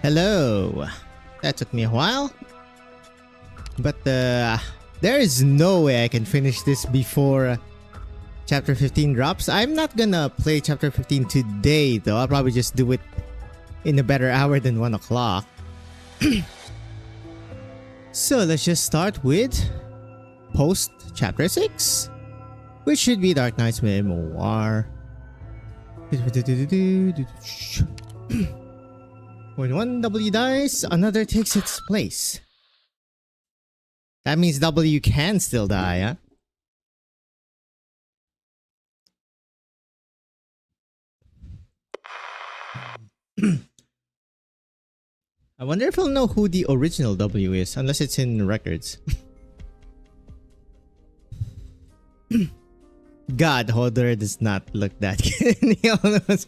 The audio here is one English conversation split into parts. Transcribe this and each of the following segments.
Hello. That took me a while. But there is no way I can finish this before Chapter 15 drops. I'm not gonna play Chapter 15 today though. I'll probably just do it in a better hour than 1 o'clock. So let's just start with post Chapter 6, which should be Dark Knight's Memoir. When one W dies, another takes its place. That means W can still die, huh? I wonder if I'll know who the original W is, unless it's in records. God, Hodor does not look that good. He almost...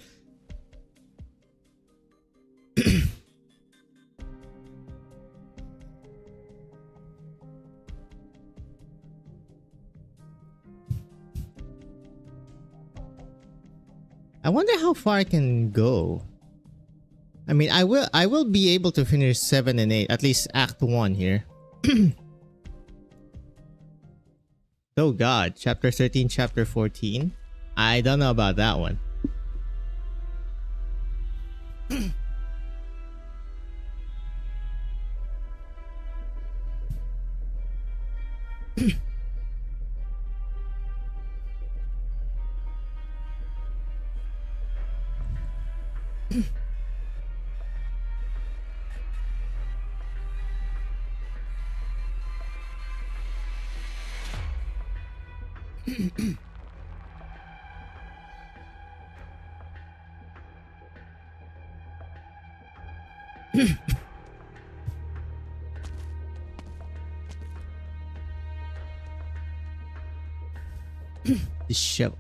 I wonder how far I can go. I mean, I will be able to finish 7 and 8, at least Act 1 here. Oh god, Chapter 13, Chapter 14. I don't know about that one. The show.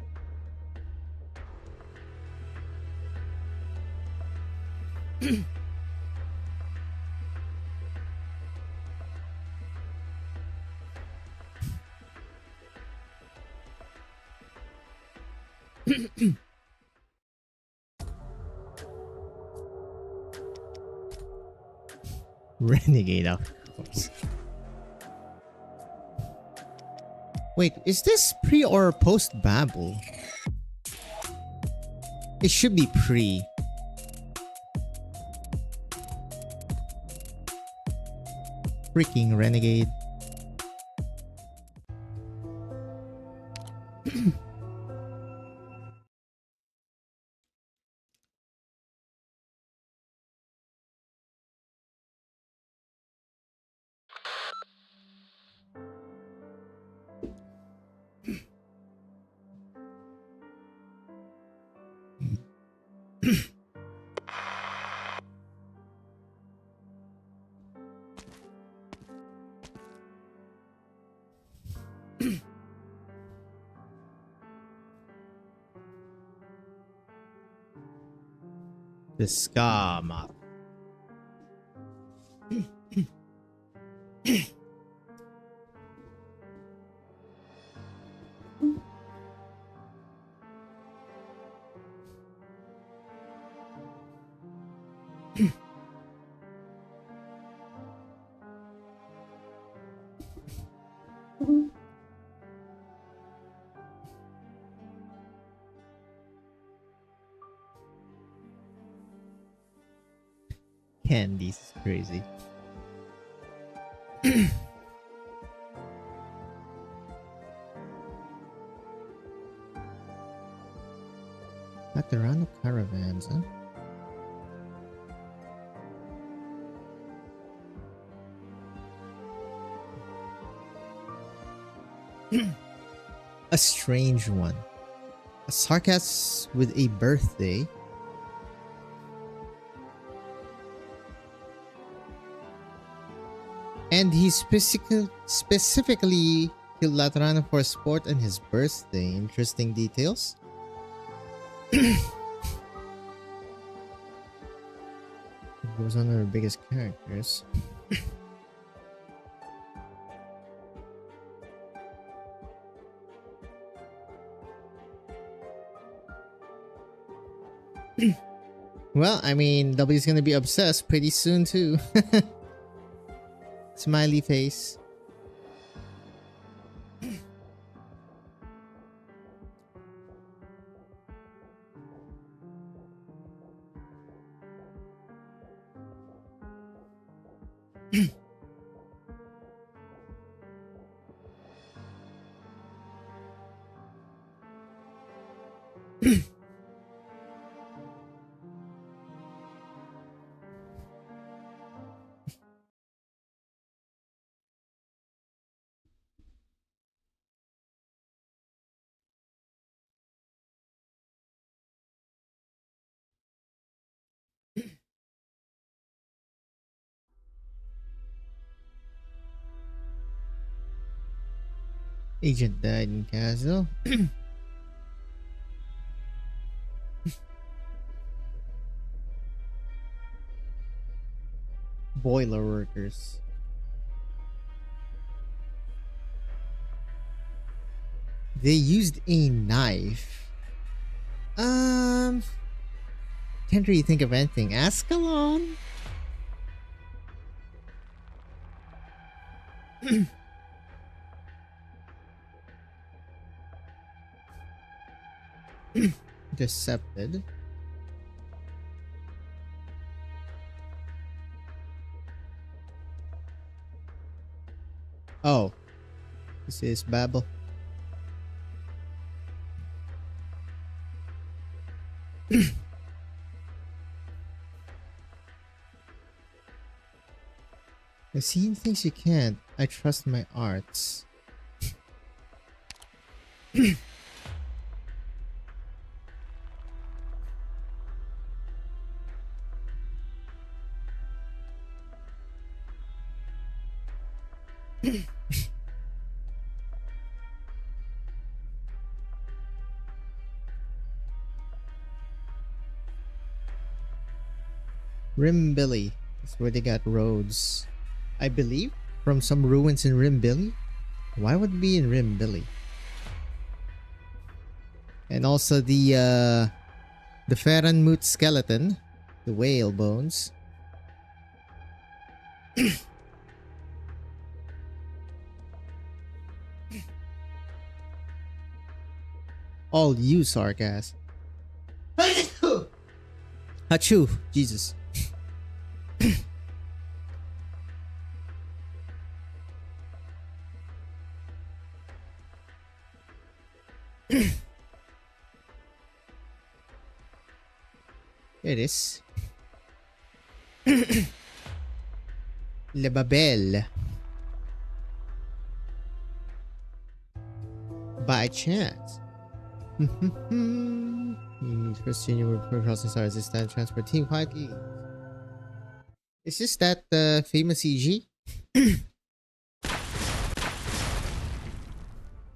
Renegade, of course. Wait, is this pre or post Babel? It should be pre. Freaking Renegade. The Ska map. Candies is crazy. Got around the caravans, huh? A strange one. A sarcasm with a birthday. And he specifically killed Latrana for sport on his birthday. Interesting details. He was one of our biggest characters. Well, I mean, W's gonna be obsessed pretty soon too. Smiley face. Agent died in castle. Boiler workers. They used a knife. Can't really think of anything. Ascalon? Decepted. Oh. This is Babel. I've seen things you can't. I trust my arts. Rimbilly. That's where they got roads. I believe from some ruins in Rimbilly. Why would it be in Rimbilly? And also the Ferranmut skeleton, the whale bones. All you, Sargas. Achoo! Jesus. Here it is. Le Babel. By chance. First senior work for crossing stars this time transport team quietly. Is this that famous EG?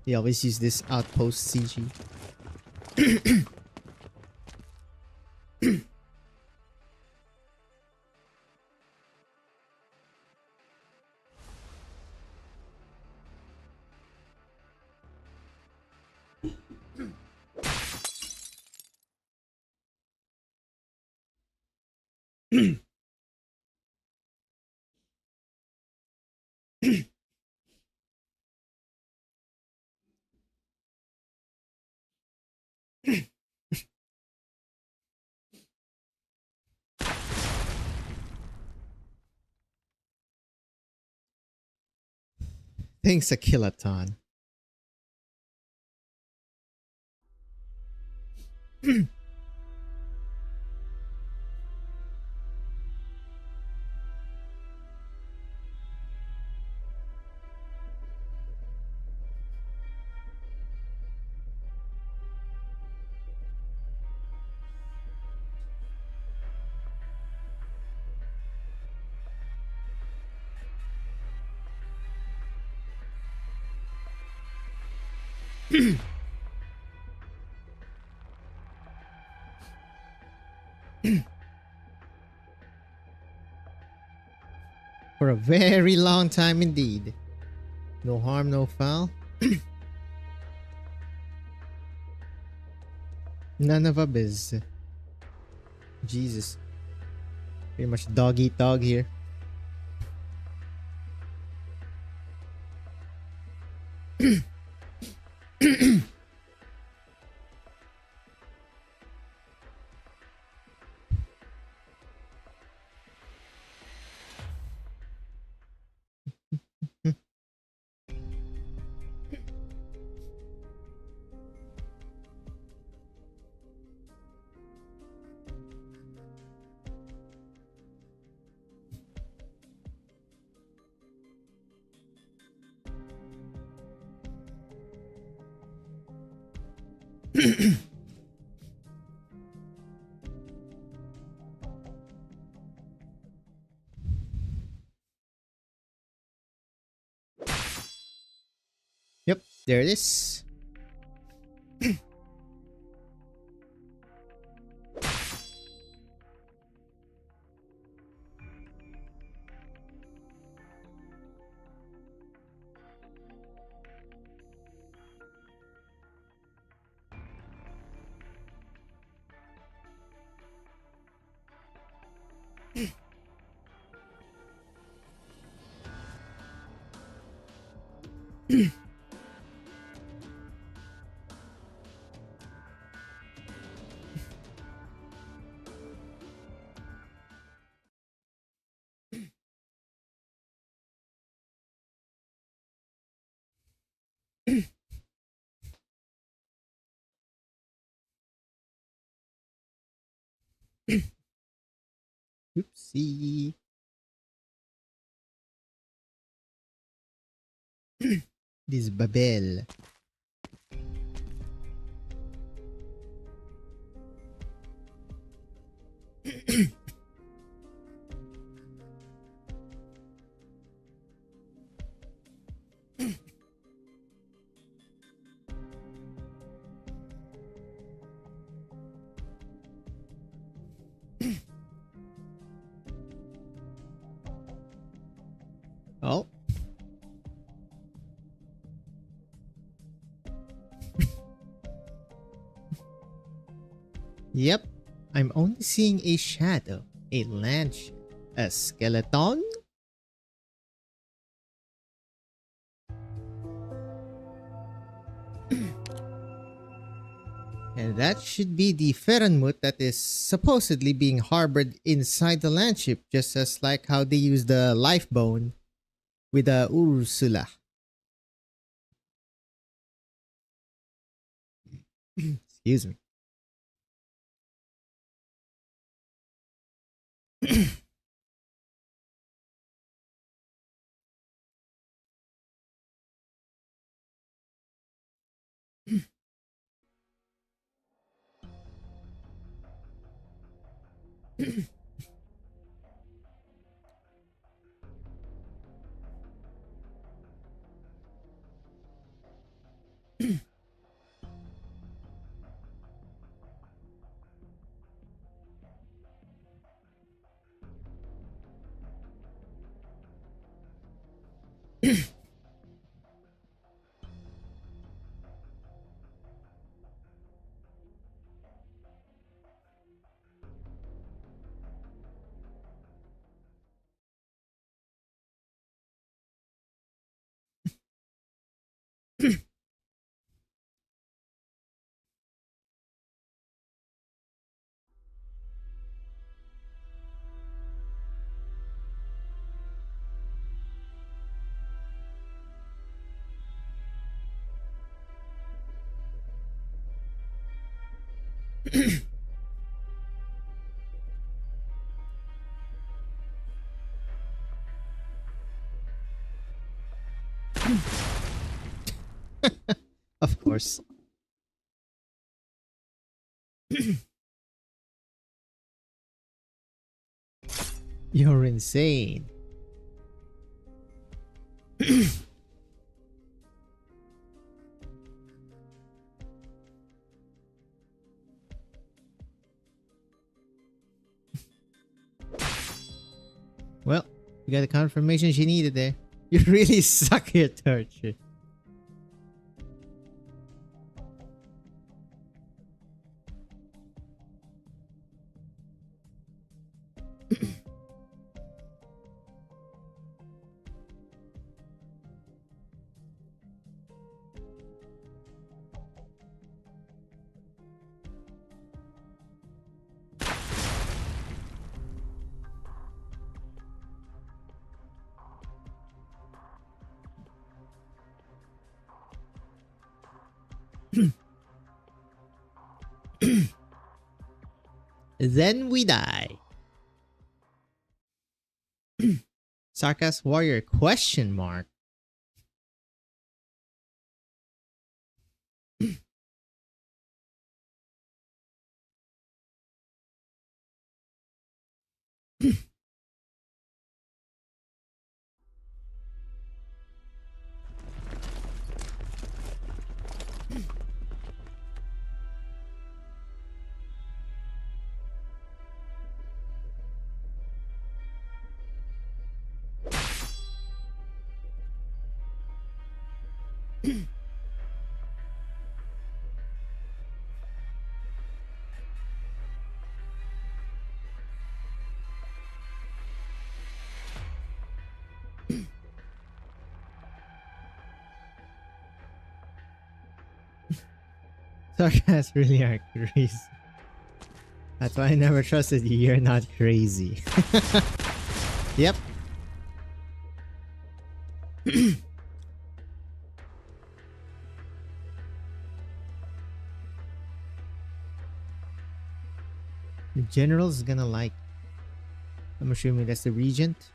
They always use this outpost CG. Thanks a kiloton. For a very long time indeed. No harm, no foul. None of a biz. Jesus. Pretty much dog eat dog here. Yep, there it is. Oopsie. This Babel. Oh. Yep. I'm only seeing a shadow, a lance, a skeleton. And that should be the Ferenmut that is supposedly being harbored inside the landship, just as like how they use the life bone with the Ursula. Excuse me. Of course. You're insane. Well, you got the confirmation she needed there. You really suck here, Torture. Then we die. Sarkas warrior question mark. Sarkas really are crazy. That's why I never trusted you. You're not crazy. Yep. The general's gonna like. I'm assuming that's the regent.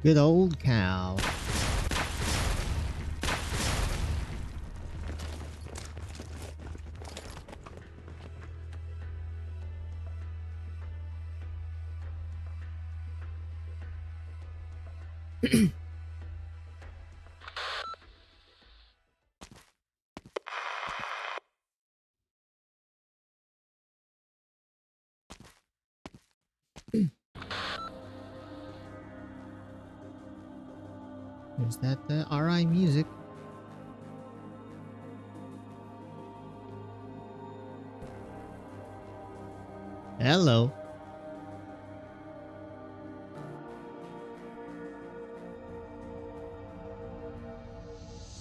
Good old cow. There's that RI music. Hello.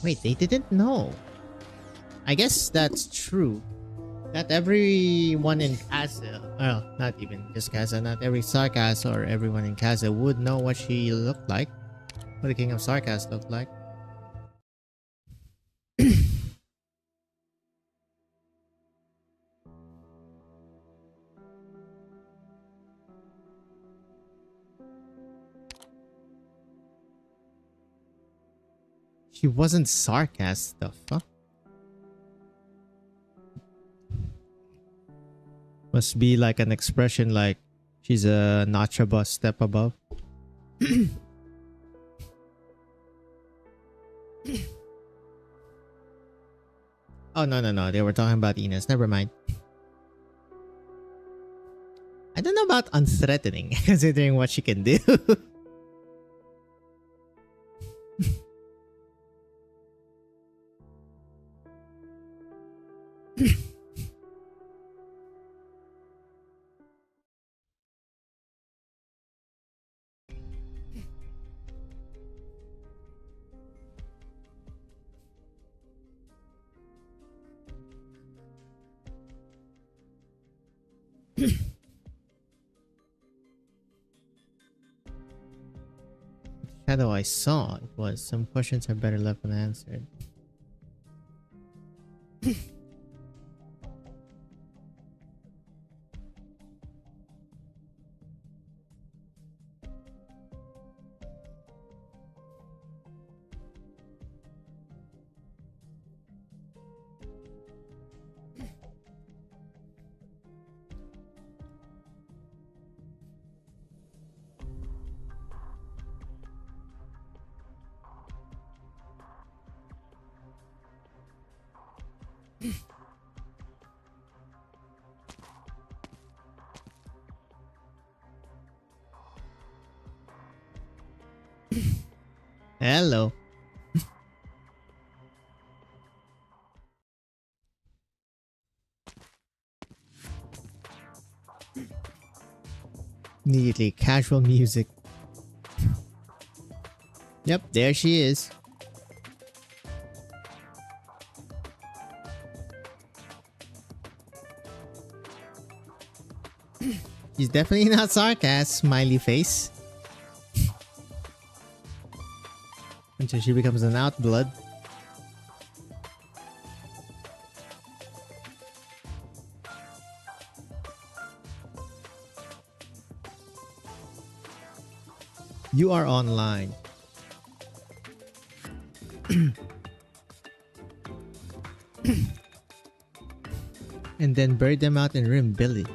Wait, they didn't know. I guess that's true. Not everyone in Casa, well, not even just Casa, not every Sarkas or everyone in Casa would know what she looked like. What the King of Sarkas looked like. She wasn't Sarkas, the fuck? Must be like an expression like she's a notch above, step above. Oh, no. They were talking about Ines. Never mind. I don't know about unthreatening, considering what she can do. Shadow I saw, it was some questions are better left unanswered. Hello. Immediately, casual music. Yep, there she is. She's definitely not sarcasm, smiley face. Until she becomes an outblood. You are online. And then bury them out in Rim Billy.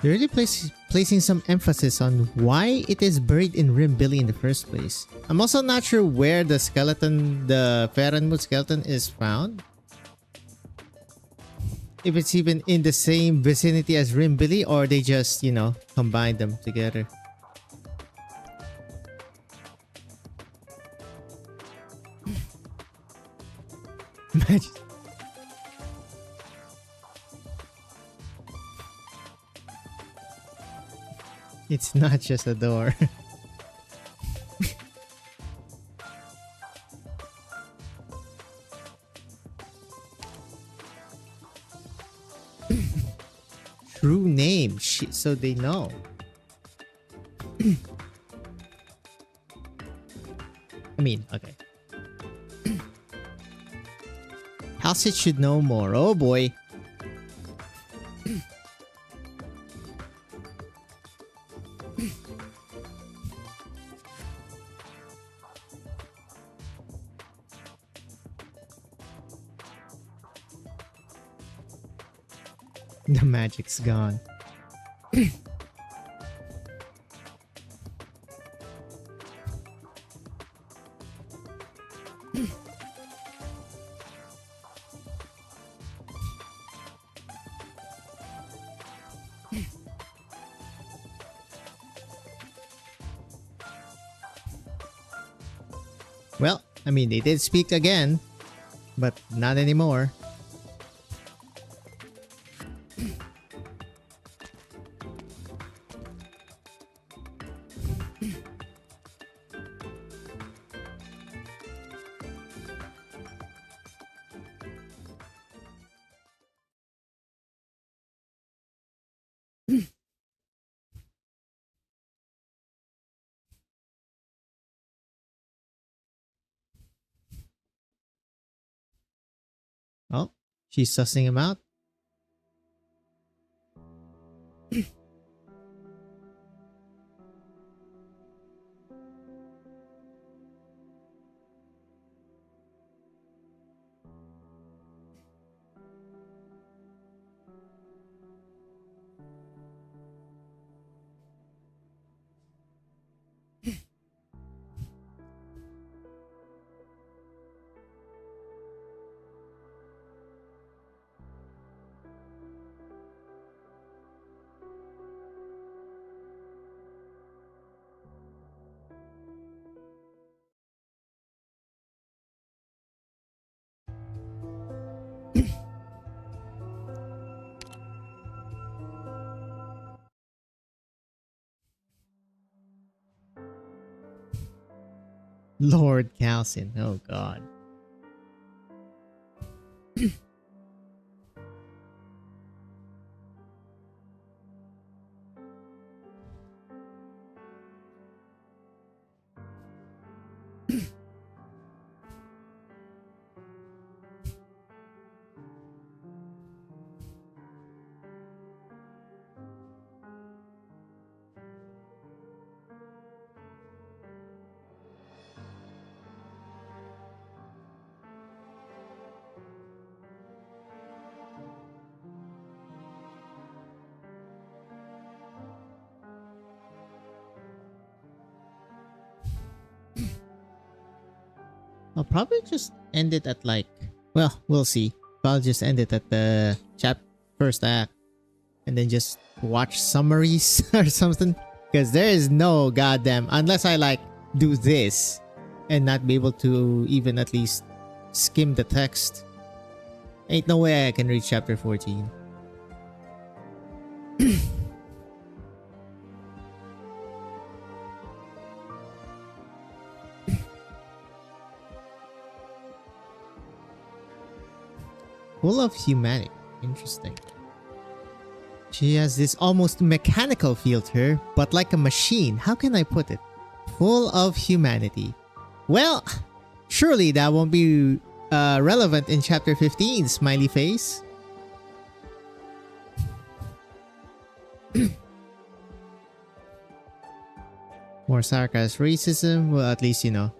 They're really placing some emphasis on why it is buried in Rim Billy in the first place. I'm also not sure where the skeleton, the Fahrenwood skeleton, is found. If it's even in the same vicinity as Rim Billy, or they just, you know, combine them together. Imagine. It's not just a door. True name, so they know. I mean, okay. Halcyon should know more. Oh boy. The magic's gone. Well, I mean, they did speak again, but not anymore. Oh, she's sussing him out. Lord Calcin, oh god. I'll probably just end it at like, well, we'll see. I'll just end it at the first act and then just watch summaries or something. Because there is no goddamn, unless I like do this and not be able to even at least skim the text. Ain't no way I can reach chapter 14. Full of humanity. Interesting. She has this almost mechanical feel to her, but like a machine. How can I put it? Full of humanity. Well, surely that won't be relevant in chapter 15, smiley face. More sarcasm, racism. Well, at least you know.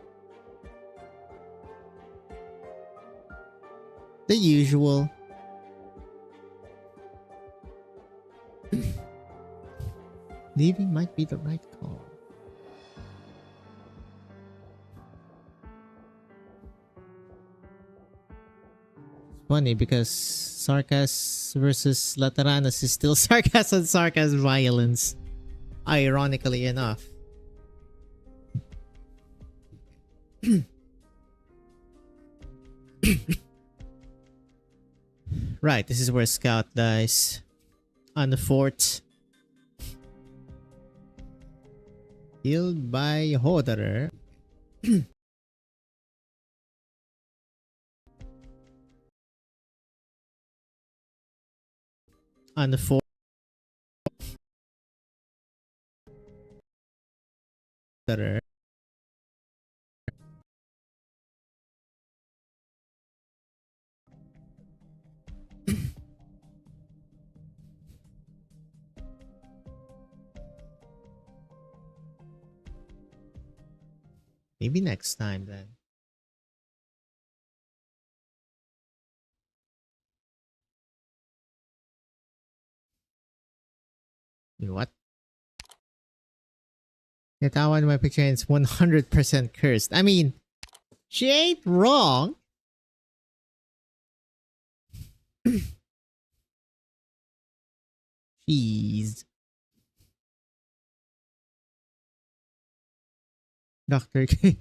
The usual. Leaving might be the right call. It's funny because Sarkas versus Lateranas is still Sarkas and Sarkas violence. Ironically enough. Right, this is where Scout dies. On the fort. Killed by Hodder. On the fort. Maybe next time then. You know what? Yatawan my picture and it's 100% cursed. I mean, she ain't wrong. Jeez. Dr. K.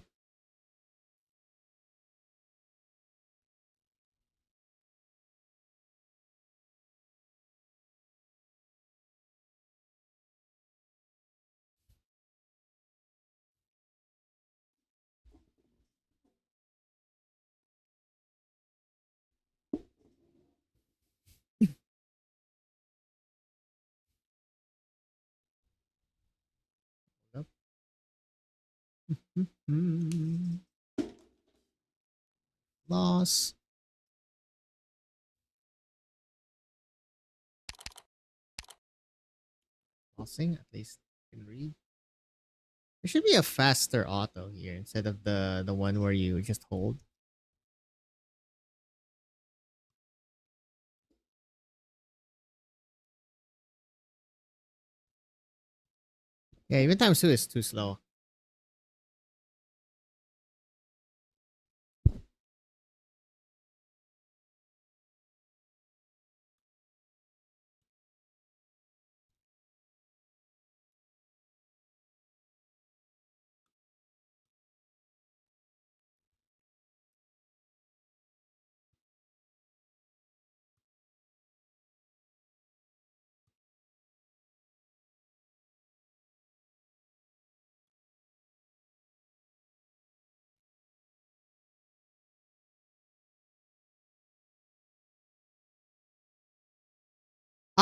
Loss. Lossing, at least I can read. There should be a faster auto here instead of the one where you just hold. Yeah, even times 2 is too slow.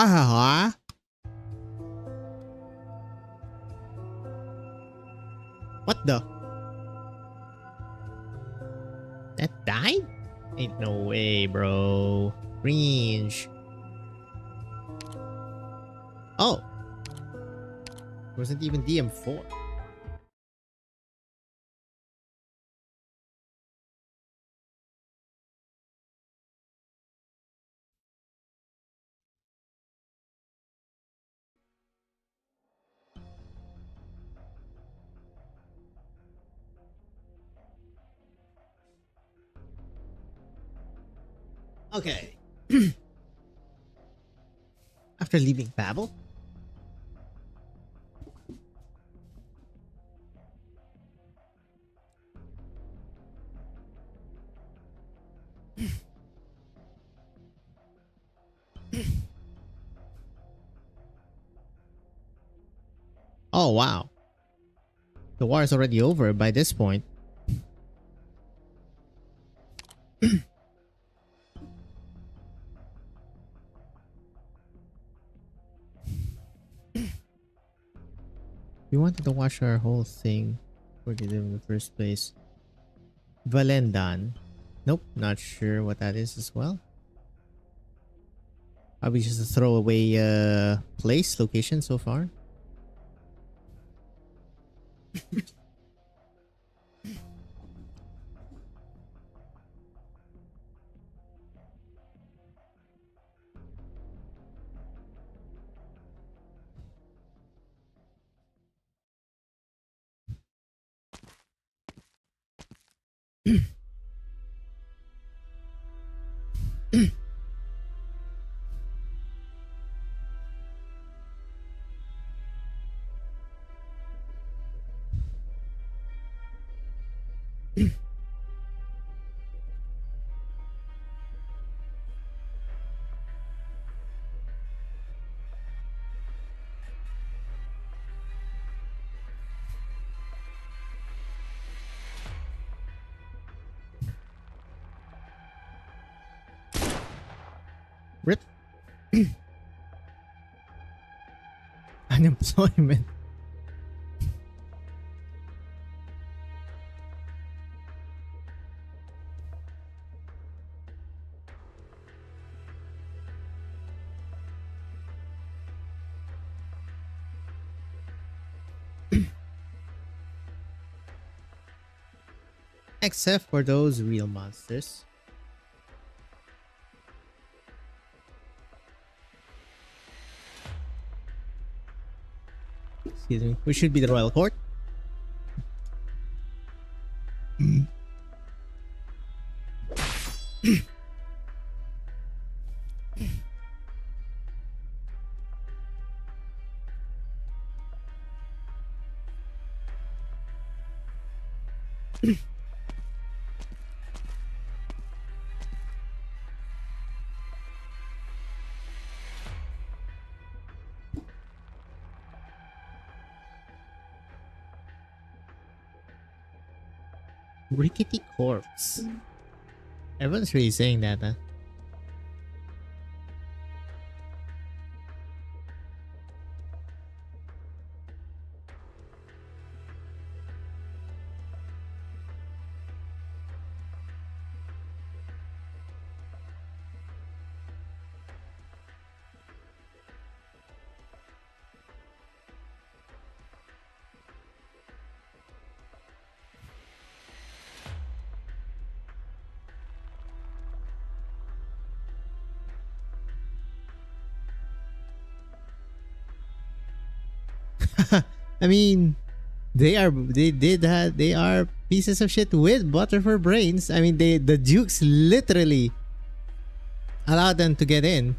Ah, what the? That died? Ain't no way, bro. Cringe. Oh. Wasn't even DM4. Okay. After leaving Babel? Oh, wow. The war is already over by this point. We wanted to watch our whole thing before we did it in the first place. Valendan. Nope, not sure what that is as well. Probably just a throwaway place, location so far. Rip. Unemployment. Except for those real monsters. Excuse me. We should be the royal court. Rickety corpse. Everyone's really saying that, huh? I mean, they are pieces of shit with butter for brains. I mean, the dukes literally allowed them to get in.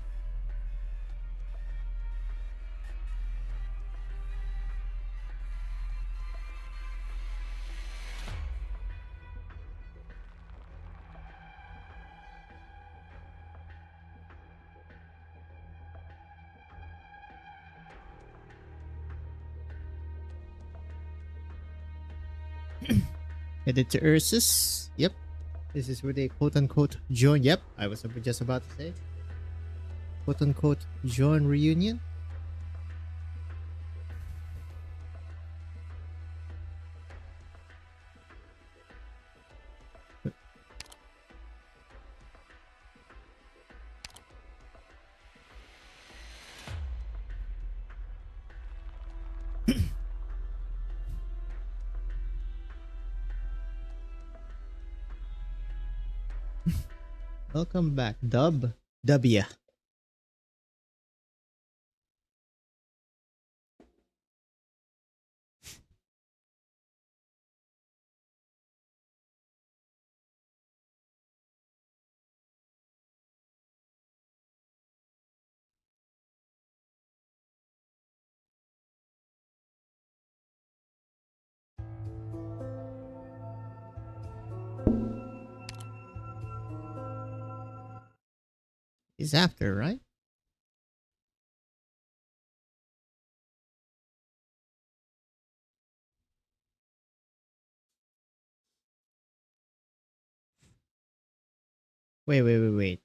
Headed to Ursus. Yep. This is where they quote unquote join. Yep. I was just about to say. Quote unquote join reunion. Welcome back, Dub. W. is after, right? Wait.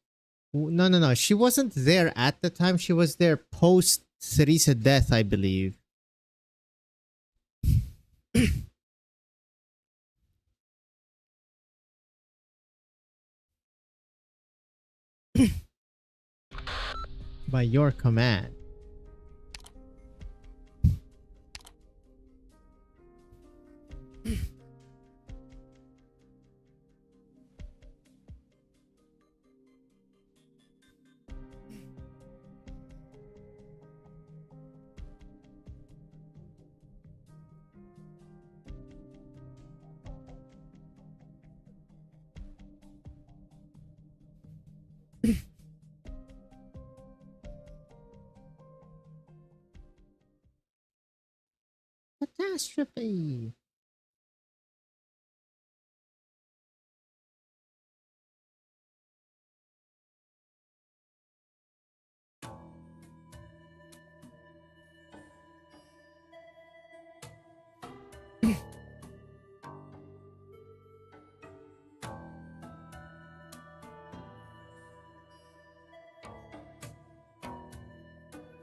No. She wasn't there at the time. She was there post Cerisa death, I believe. By your command. Catastrophe.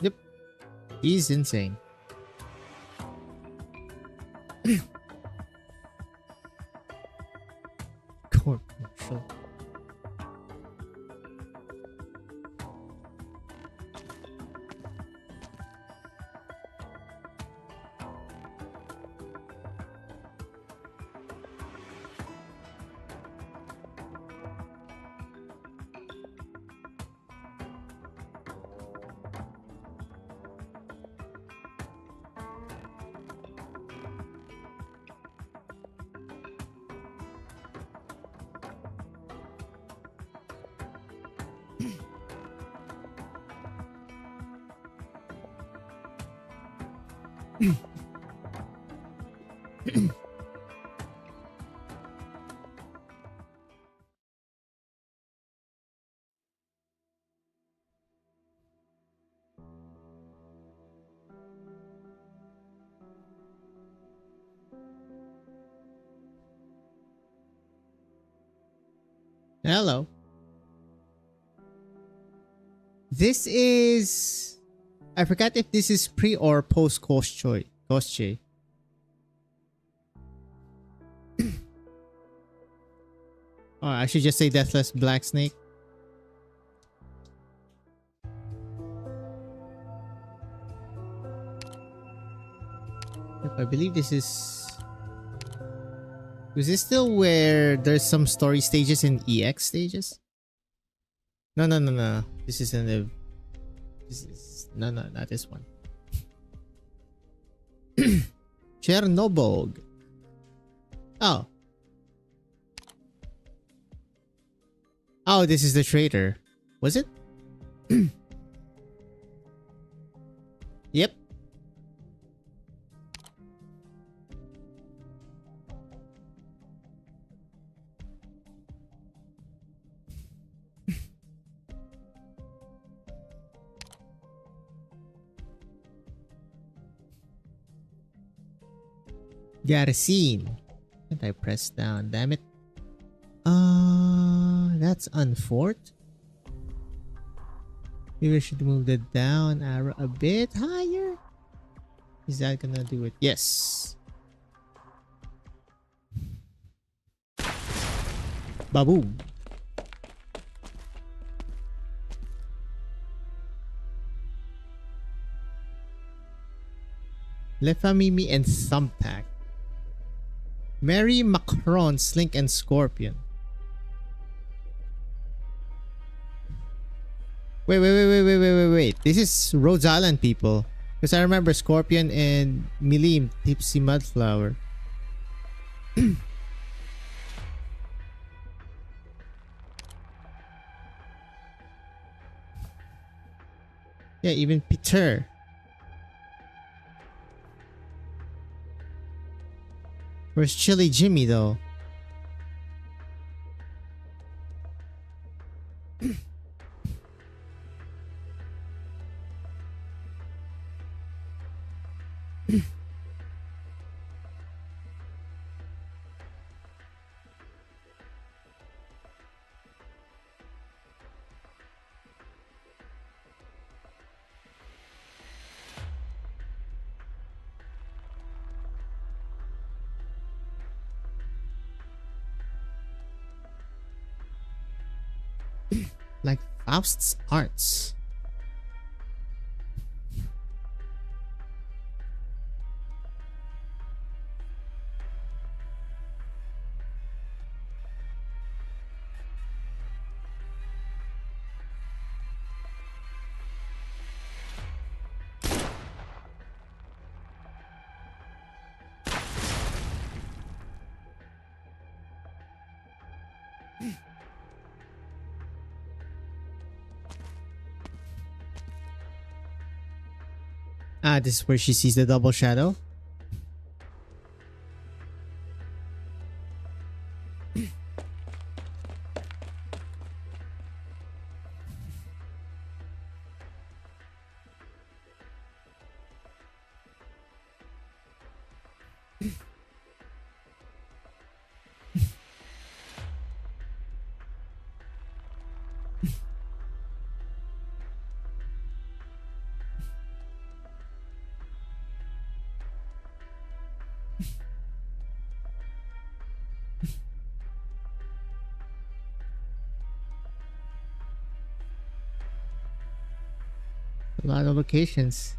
Yep. He's insane. Court control. Hello. This is... I forgot if this is pre or post Koschei. Oh, I should just say Deathless Black Snake. Yep, I believe this is... Was this still where there's some story stages and EX stages? No. This is in the... This is... No, not this one. Chernobog. Oh. Oh, this is the traitor. Was it? Yep. Garcine. Can't I press down? Damn it. That's unfort. Maybe I should move the down arrow a bit higher. Is that gonna do it? Yes. Baboom. Lefamimi and Thumbtack. Mary Macron, Slink and Scorpion. Wait. This is Rhodes Island people. Because I remember Scorpion and Milim, Tipsy Mudflower. Yeah, even Peter. Where's Chili Jimmy though? Like Faust's arts. Ah, this is where she sees the double shadow. A lot of locations.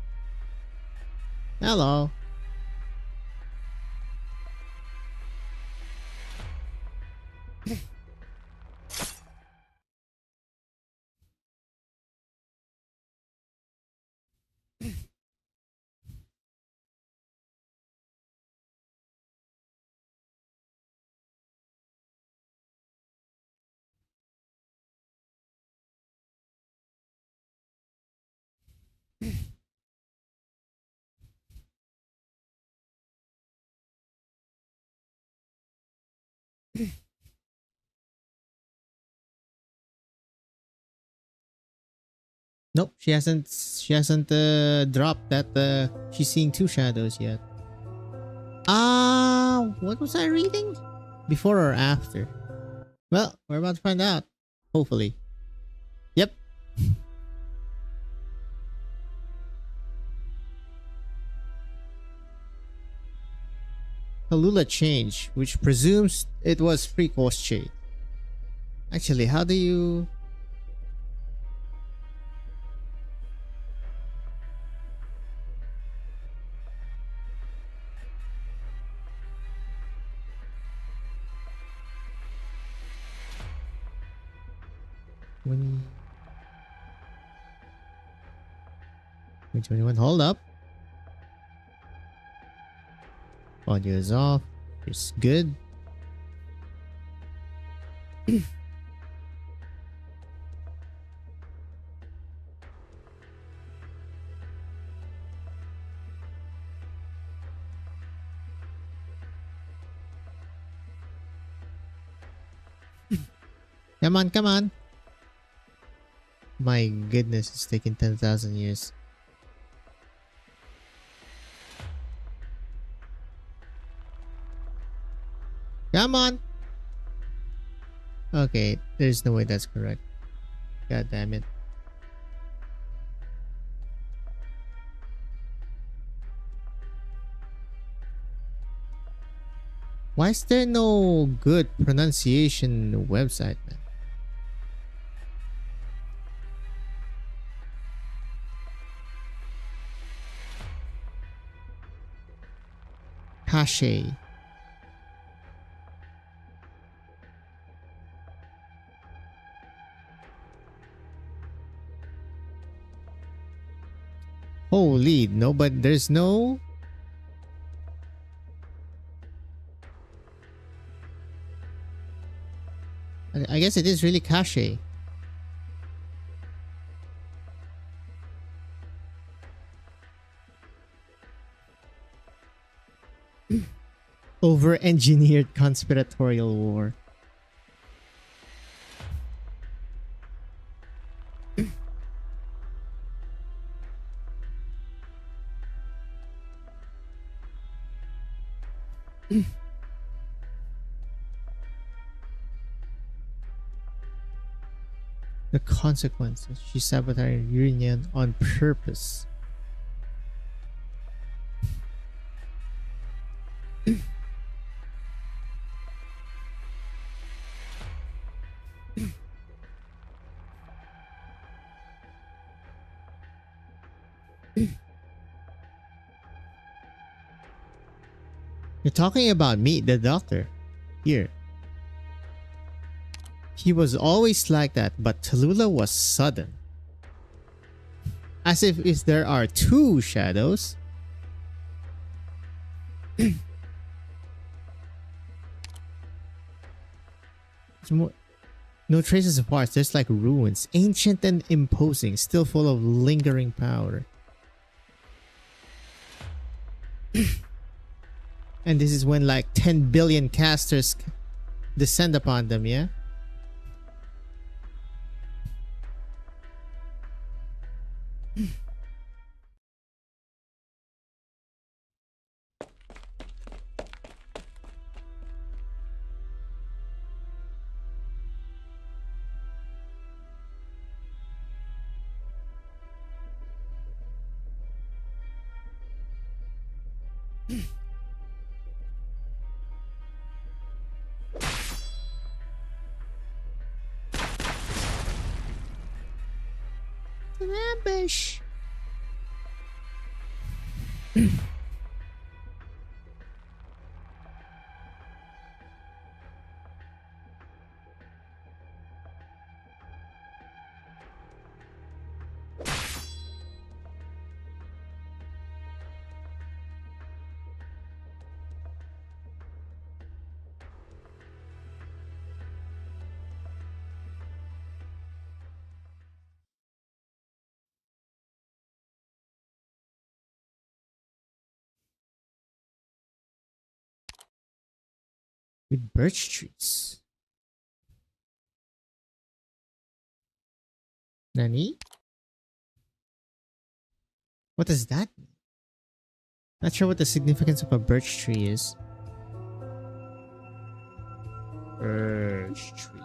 Hello. Nope, she hasn't. She hasn't dropped that. She's seeing two shadows yet. What was I reading? Before or after? Well, we're about to find out. Hopefully. Yep. Kalula change, which presumes it was pre-course shade. Actually, how do you... When... Wait, 21, hold up. Audio is off. It's good. Come on, come on. My goodness, it's taken 10,000 years. Come on. Okay, there's no way that's correct. God damn it. Why is there no good pronunciation website, man? Cache. Holy, no, but there's no... I guess it is really cache. Over-engineered conspiratorial war. The consequences. She sabotaged Union on purpose. You're talking about me, the doctor. Here. He was always like that, but Tallulah was sudden. As if there are two shadows. No traces of parts, there's like ruins. Ancient and imposing, still full of lingering power. And this is when like 10 billion casters descend upon them, yeah? Ambush. With birch trees. Nani? What does that mean? Not sure what the significance of a birch tree is. Birch tree.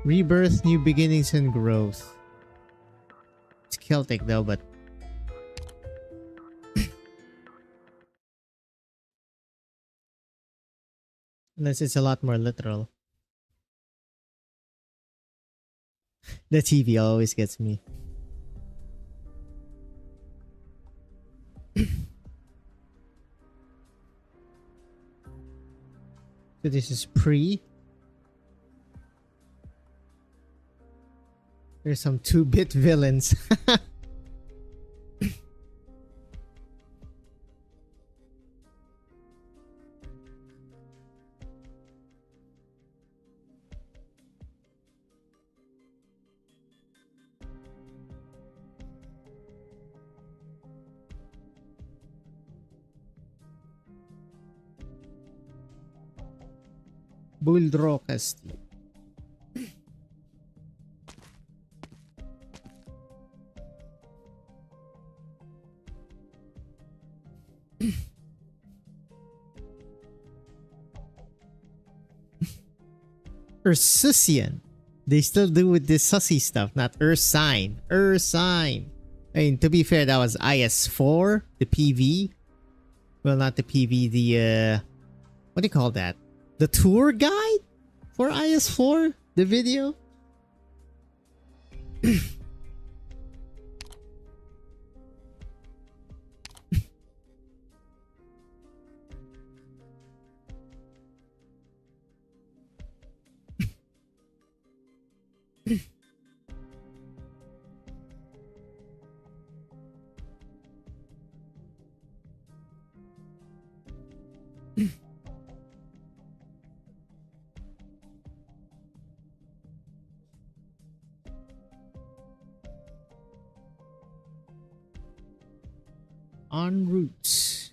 Rebirth, new beginnings, and growth. It's Celtic though, but unless it's a lot more literal. The TV always gets me. So this is pre. There's some 2-bit villains. Buldrokasti. Ursusian. They still do with this sussy stuff, not Ursine. Ursine. I mean, to be fair, that was IS4, the PV. Well, not the PV, the, what do you call that? The tour guide for IS4? The video? En route.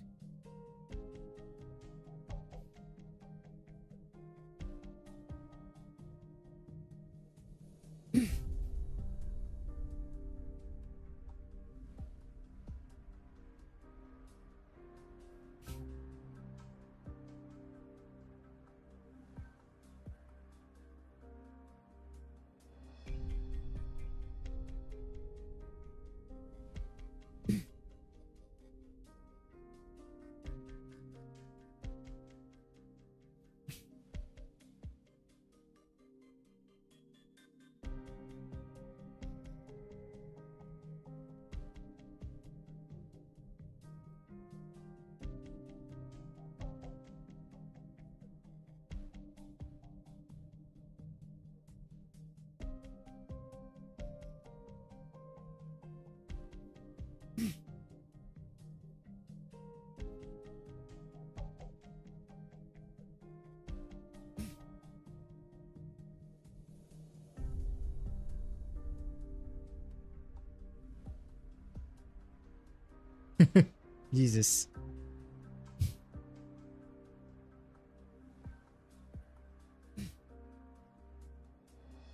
Jesus.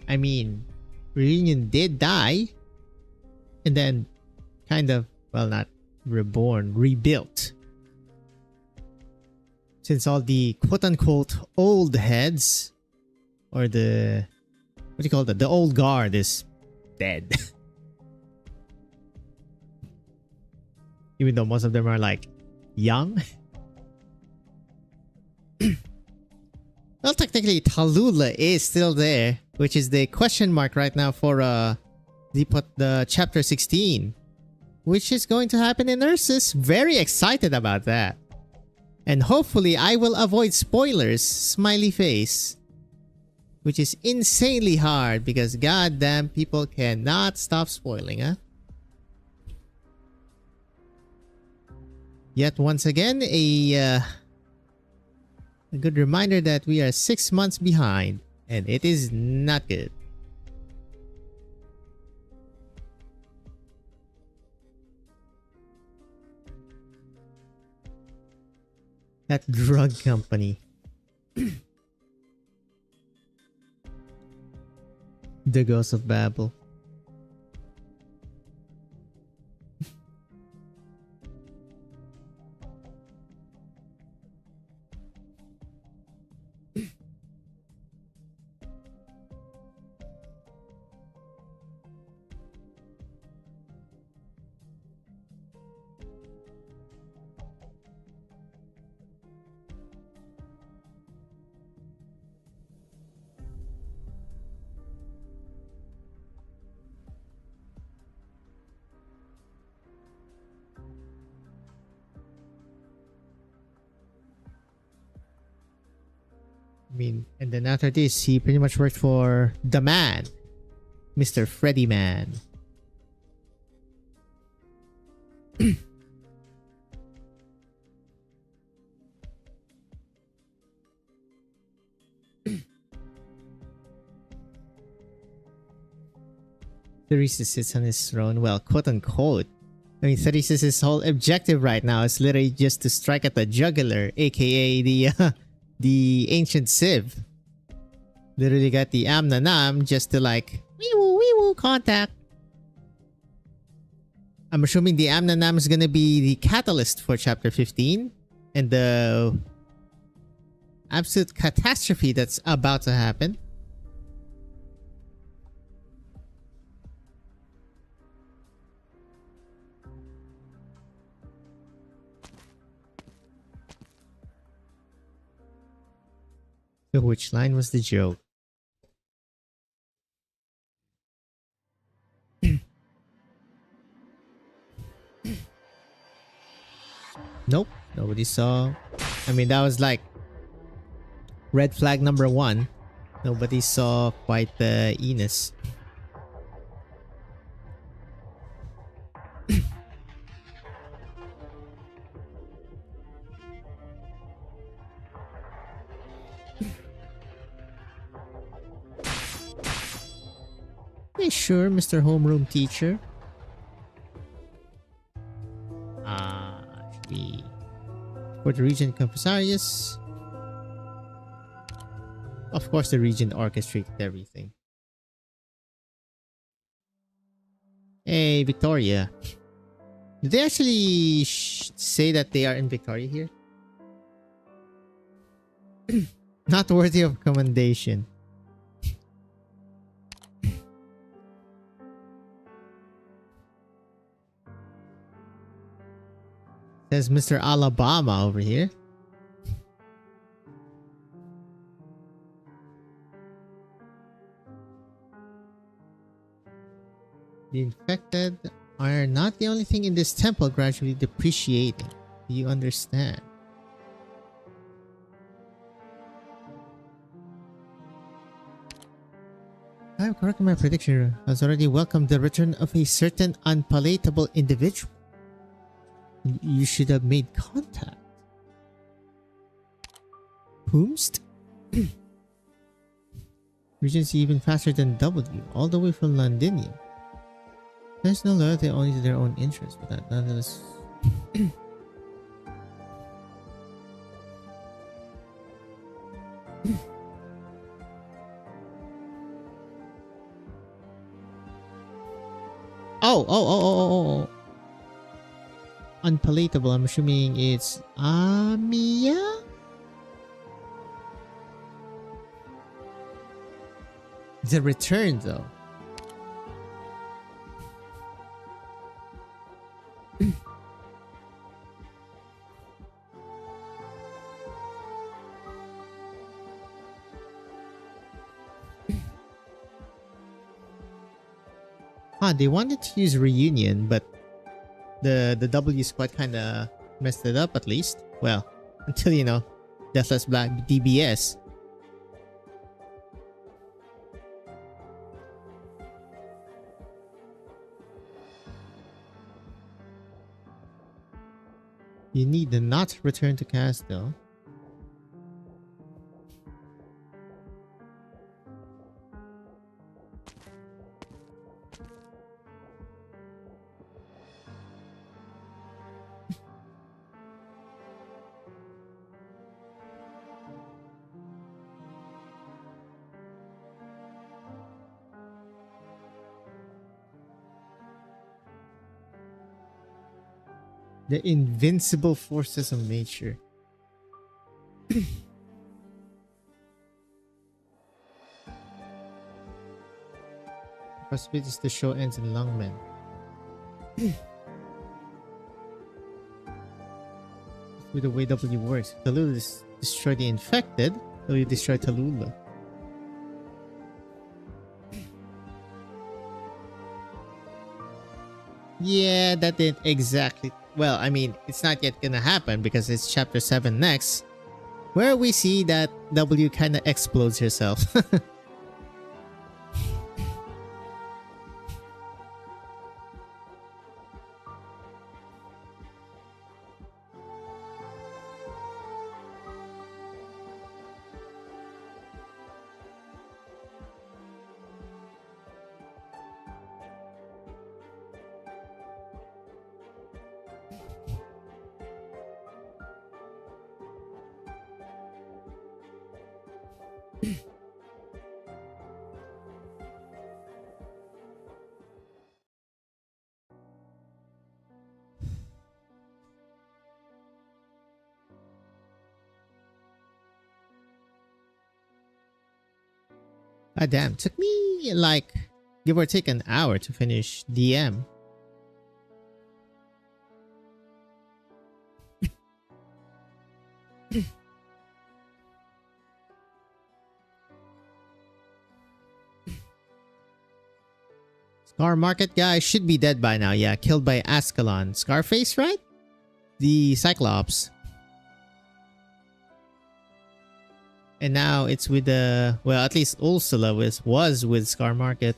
I mean, Reunion did die. And then kind of, well, not reborn, rebuilt. Since all the quote-unquote old heads, or the, what do you call that? The old guard is dead. Even though most of them are like young. Well, technically Tallulah is still there, which is the question mark right now for the chapter 16, which is going to happen in Ursus. Very excited about that. And hopefully I will avoid spoilers, smiley face. Which is insanely hard because goddamn people cannot stop spoiling, huh? Yet once again, a good reminder that we are 6 months behind, and it is not good. That drug company. The Ghost of Babel. I mean, and then after this, he pretty much worked for the man, Mr. Freddy Man. Theresis sits on his throne, well, quote unquote. I mean, Theresis' whole objective right now is literally just to strike at the jugular, aka the ancient Civ. Literally got the Amnanam just to like wee woo contact. I'm assuming the Amnanam is gonna be the catalyst for chapter 15 and the absolute catastrophe that's about to happen. So which line was the joke? Nope, nobody saw. I mean, that was like red flag number 1. Nobody saw quite the Enos. Hey, sure, Mr. Homeroom Teacher. Actually, for the Regent Commissarius. Of course, the Regent orchestrated everything. Hey, Victoria. Did they actually say that they are in Victoria here? Not worthy of commendation. There's Mr. Alabama over here. The infected are not the only thing in this temple gradually depreciating. Do you understand? I have corrected my prediction. Has already welcomed the return of a certain unpalatable individual. You should have made contact. Whomst? Regency even faster than W, all the way from Londinium. There's no loyalty only to their own interests, but that nonetheless Oh. Unpalatable. I'm assuming it's Amiya? The return, though. They wanted to use reunion, but the W squad kind of messed it up at least. Well, until you know, Deathless Black DBS. You need to not return to cast though. The invincible forces of nature. Possibilities the show ends in Lungmen. With the way W works, Tallulah destroy the infected, W destroy Tallulah. Yeah, that didn't exactly. Well, I mean, it's not yet gonna happen because it's chapter 7 next, where we see that W kind of explodes herself. Ah, damn. Took me like give or take an hour to finish DM. Scar Market guy should be dead by now. Yeah, killed by Ascalon. Scarface, right? The Cyclops. And now it's with the... Well, at least Ursula was with Scar Market.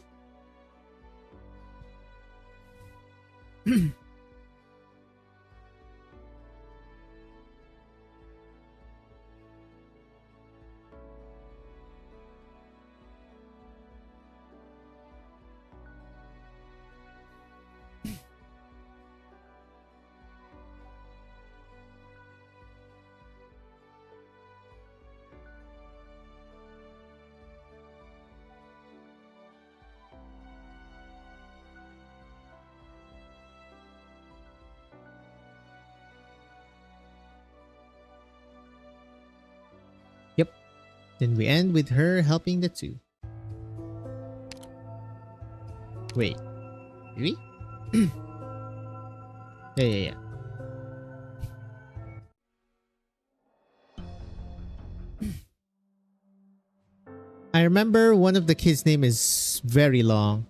Yep. Then we end with her helping the two. Wait. Did we? Yeah. I remember one of the kids' name is very long.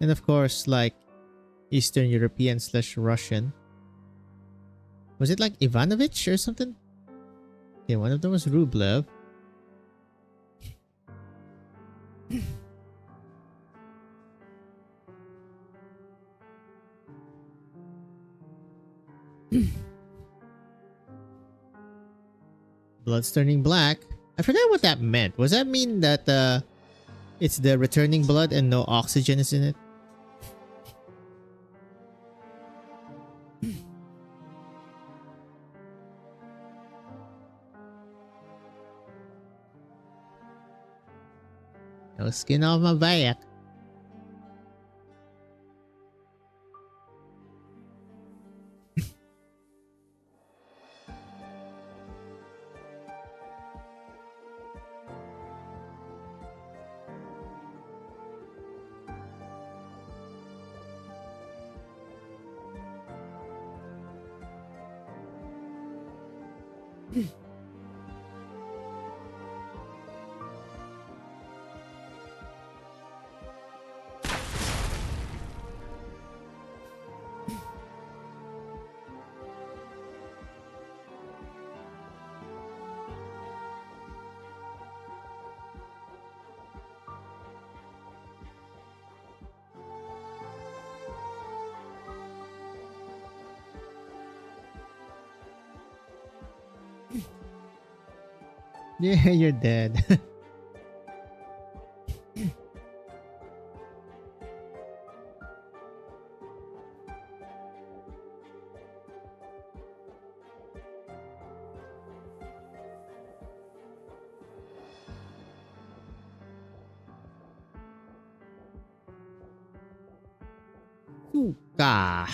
And of course, like Eastern European / Russian. Was it like Ivanovich or something? Okay, one of them was Rublev. Blood's turning black. I forgot what that meant. Was that mean that it's the returning blood and no oxygen is in it? No skin off my back. Yeah, you're dead. Suka.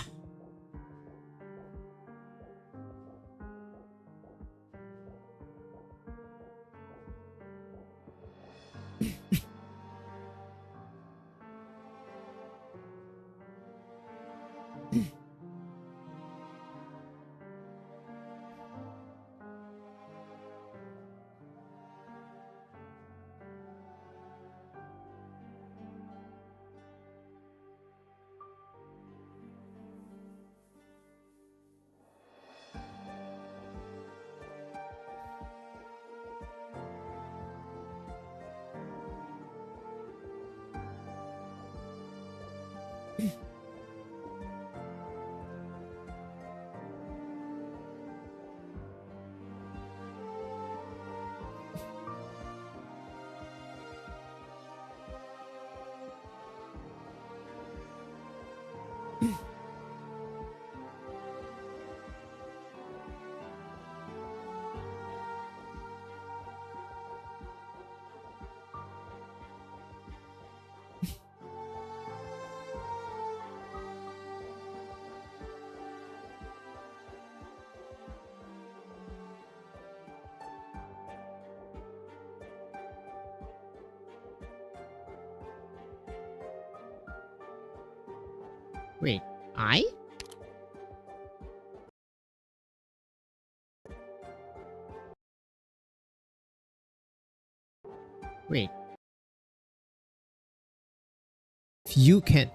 Wait, I? Wait. If you can't.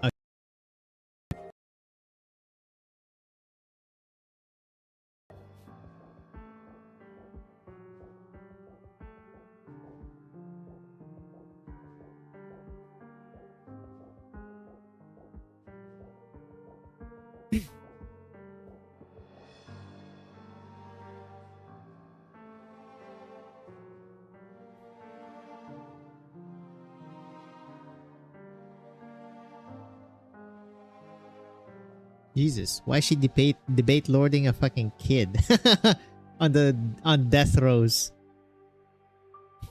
Jesus, why she debate lording a fucking kid on death rows? I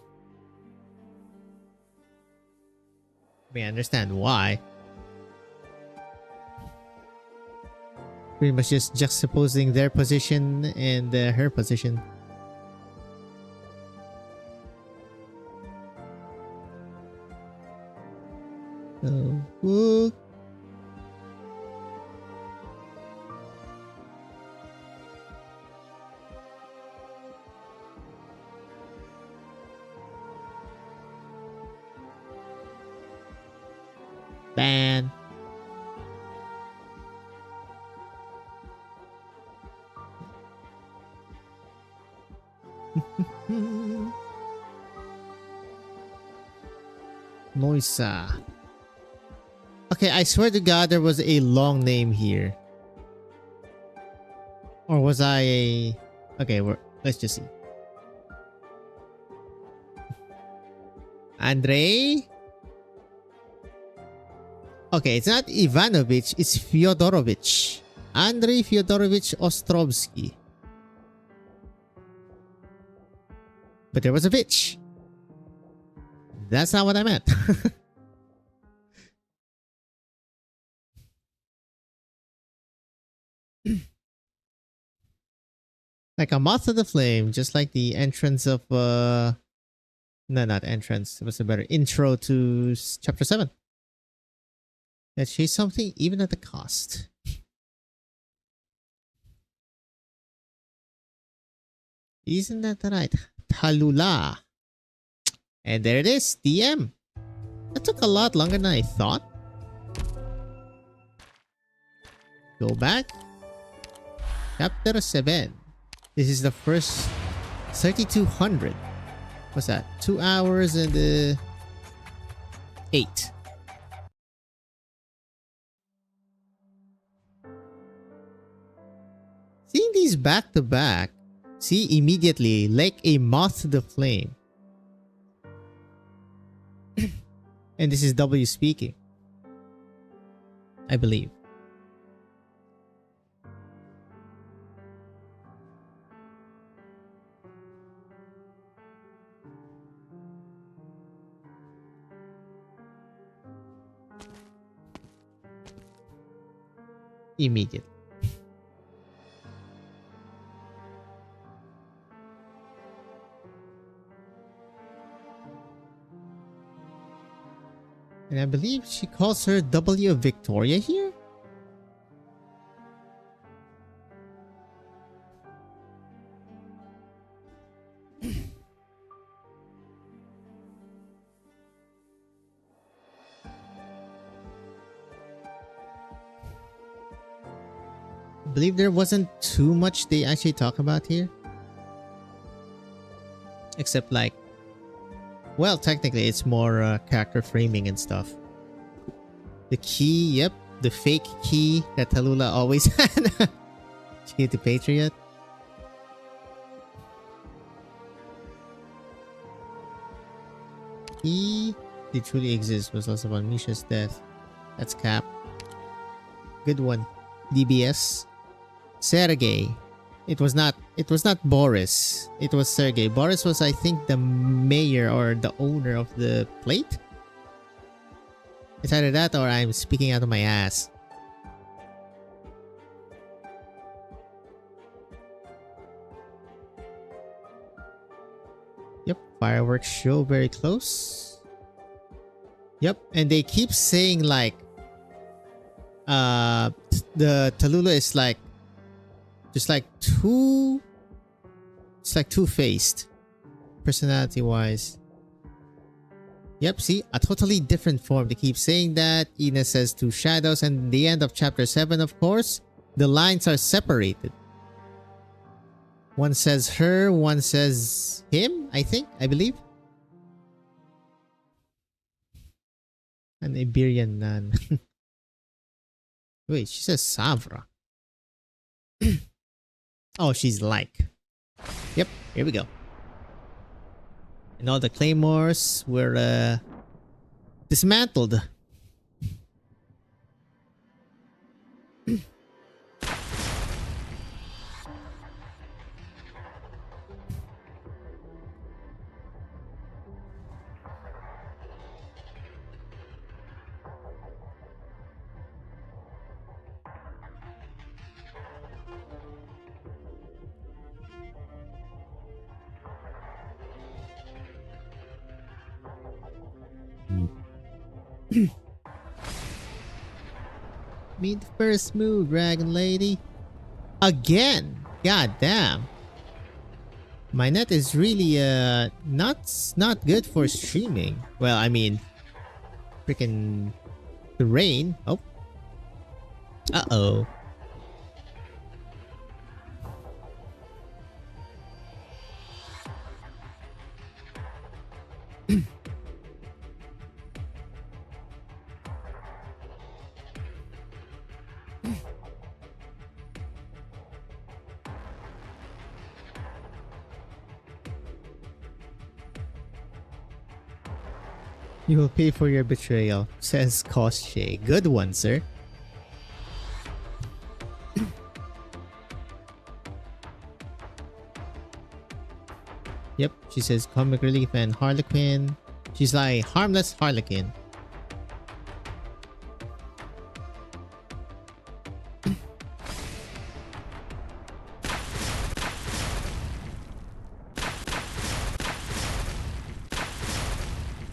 mean, I understand why. Pretty much just juxtaposing their position and her position. Oh, ban. Noisa. Okay, I swear to God there was a long name here. Or was I a... Okay, let's just see. Andrei? Okay, it's not Ivanovich, it's Fyodorovich. Andrei Fyodorovich Ostrovsky. But there was a Vich. That's not what I meant. Like a moth to the flame, just like the entrance of no, not entrance. It was a better intro to chapter 7. Let's chase something even at the cost. Isn't that right? Talula. And there it is, DM. That took a lot longer than I thought. Go back. Chapter 7. This is the first 3200. What's that? 2 hours and 8. Seeing these back to back, see immediately like a moth to the flame. And this is W speaking, I believe. Immediate. And I believe she calls her W Victoria here? I believe there wasn't too much they actually talk about here. Except like, well, technically it's more character framing and stuff. The key, yep, the fake key that Talula always had. She gave to Patriot. He did truly exist was also about Misha's death. That's Cap. Good one. DBS. Sergey. It was not Boris. It was Sergey. Boris was, I think, the mayor or the owner of the plate. It's either that or I'm speaking out of my ass. Yep, fireworks show very close. Yep, and they keep saying like the Tallulah is like just like two-faced personality wise. Yep, see, a totally different form. They keep saying that. Ina says two shadows, and the end of chapter 7, of course, the lines are separated. One says her, one says him, I believe. An Iberian nun. Wait, she says Savra. Oh, she's like. Yep, here we go. And all the claymores were dismantled. Meet the first move, Dragon Lady. Again. God damn. My net is really not good for streaming. Well, I mean, freaking the rain. Oh. Uh-oh. You will pay for your betrayal, says Koshie. Good one, sir. Yep, she says comic relief and Harlequin. She's like harmless harlequin.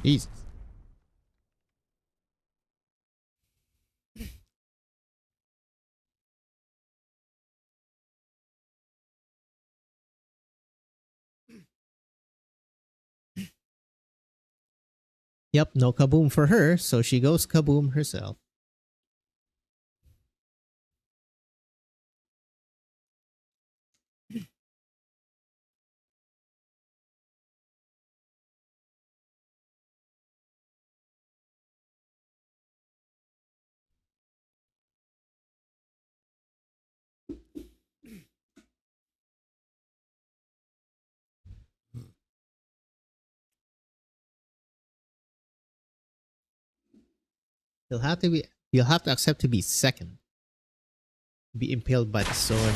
Jesus. Yep, no kaboom for her, so she goes kaboom herself. You'll have to accept to be second. Be impaled by the sword.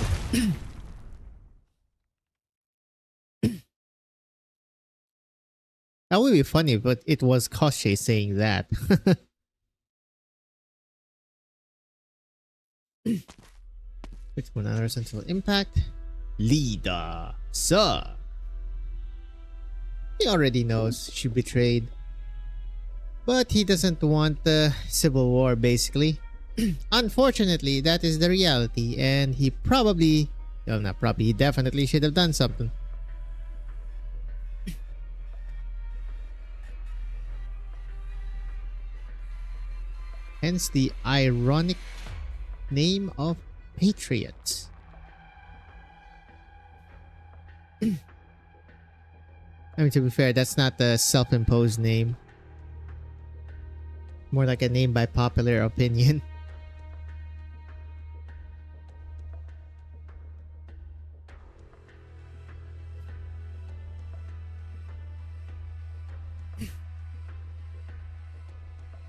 That would be funny, but it was Koshie saying that. It's 1 hour until impact. Leader, sir. He already knows she betrayed. But he doesn't want the civil war, basically. Unfortunately, that is the reality, and he probably... Well, not probably, he definitely should have done something. Hence the ironic name of Patriot. I mean, to be fair, that's not the self-imposed name. More like a name by popular opinion.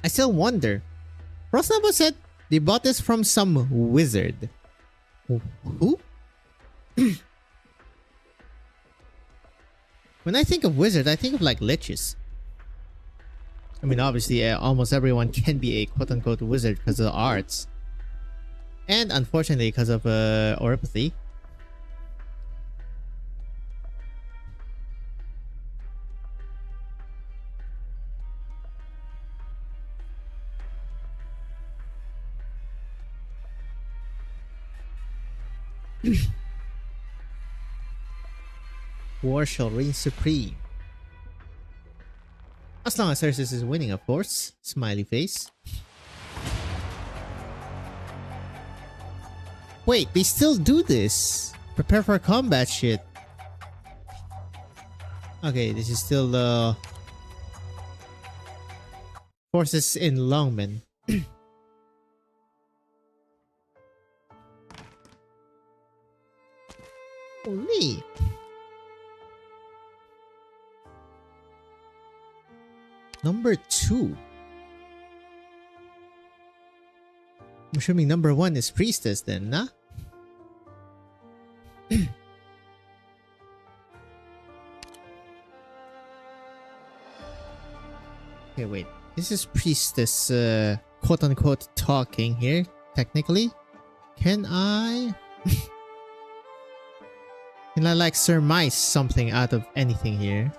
I still wonder. Rosnabo said they bought this from some wizard. Who? When I think of wizard, I think of like liches. I mean, obviously, almost everyone can be a quote-unquote wizard because of the arts. And unfortunately, because of oropathy. War shall reign supreme. As long as Ursus is winning, of course. Smiley face. Wait, they still do this. Prepare for combat shit. Okay, this is still the forces in Longmen. Holy. Number 2. I'm assuming number 1 is priestess then, nah? Okay, wait. This is priestess quote-unquote talking here, technically. Can I... Can I like surmise something out of anything here?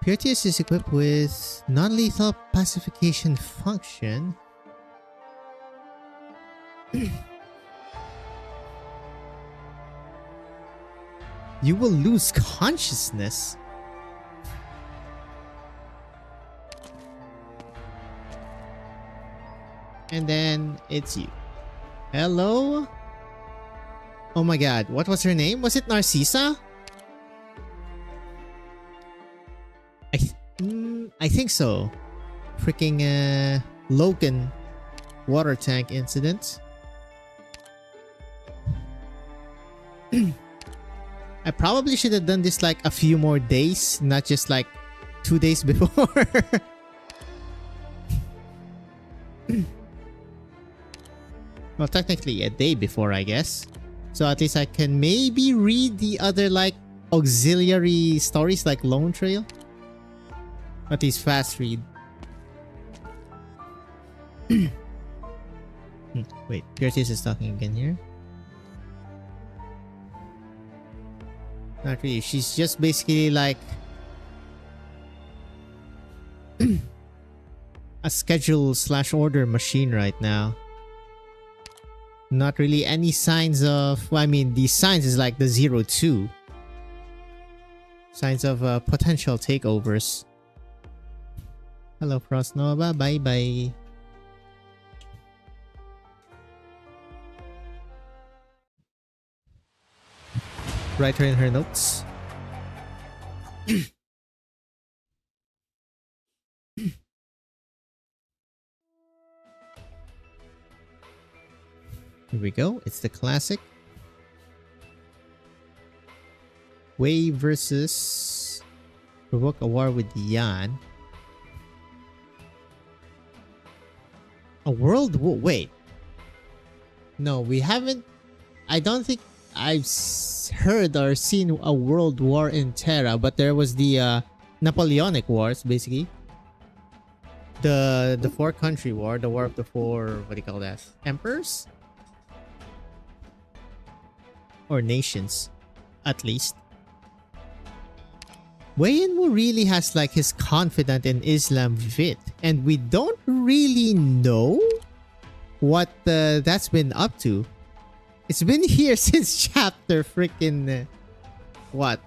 Purteous is equipped with non-lethal pacification function. You will lose consciousness. And then it's you. Hello? Oh my god, what was her name? Was it Narcissa? I think so. Freaking Logan water tank incident. I probably should have done this like a few more days, not just like 2 days before. Well, technically a day before, I guess. So at least I can maybe read the other like auxiliary stories like Lone Trail. At least fast read. Wait, Curtis is talking again here. Not really. She's just basically like a schedule/order machine right now. Not really any signs of... Well, I mean, the signs is like the 02. Signs of potential takeovers. Hello, Frostnova. Bye-bye. Write her in her notes. Here we go. It's the classic. Wei versus provoke a war with Yan. A world war? Wait. No, we haven't. I don't think I've heard or seen a world war in Terra, but there was the Napoleonic Wars, basically. The four country war, the war of the four, what do you call that? Emperors? Or nations, at least. Wei Yanwu really has like his confidant in Islam vid, and we don't really know what that's been up to. It's been here since chapter freaking what?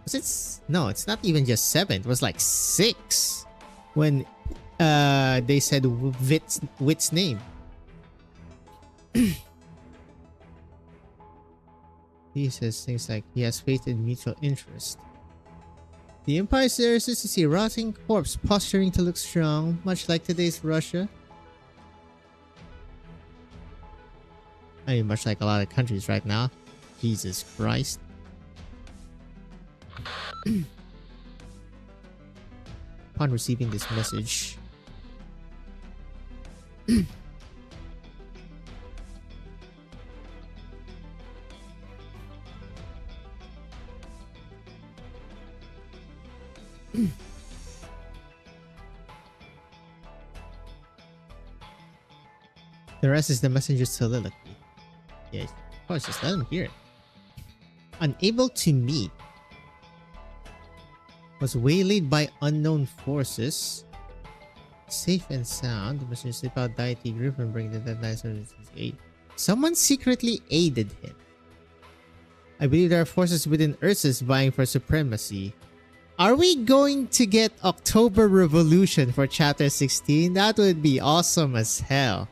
Was it? No, it's not even just 7. It was like 6 when they said Wit's name. He says things like he has faith in mutual interest. The Empire stares to see a rotting corpse posturing to look strong, much like today's Russia. I mean, much like a lot of countries right now. Jesus Christ. Upon receiving this message, the rest is the messenger's soliloquy. Yeah, of course, just let him hear it. Unable to meet. Was waylaid by unknown forces. Safe and sound. The messenger slip out deity group and bring the dead knights of his aid. Someone secretly aided him. I believe there are forces within Ursus vying for supremacy. Are we going to get October Revolution for chapter 16? That would be awesome as hell.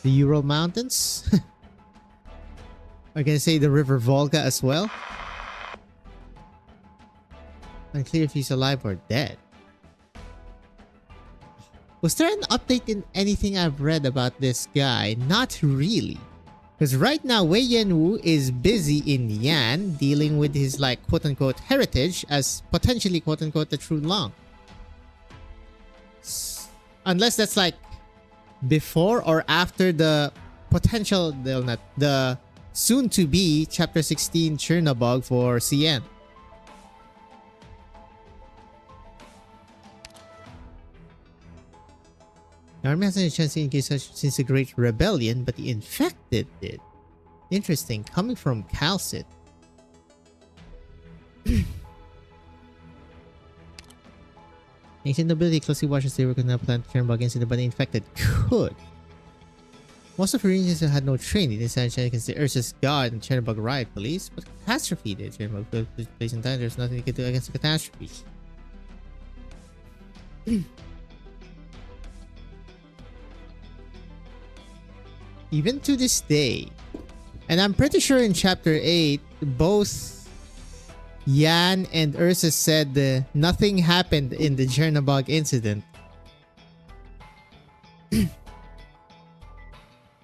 The Ural Mountains? I can say the River Volga as well. Unclear if he's alive or dead. Was there an update in anything I've read about this guy? Not really. Because right now, Wei Yanwu is busy in Yan, dealing with his like quote-unquote heritage as potentially quote-unquote the true long. Unless that's like before or after the potential, the soon-to-be chapter 16 Chernobog for CN. The army hasn't a chance to engage since the Great Rebellion, but the infected did. Interesting, coming from Calcit. Ancient nobility closely watches they were going to plant Chernobog incident, but the infected could. Most of the regions had no training. They stand against the Ursus God and Chernobog riot police, but catastrophe did. Chernobog took place in time. There's nothing you can do against the catastrophe. Even to this day, and I'm pretty sure in chapter 8, both Yan and Ursus said nothing happened in the Chernobog incident.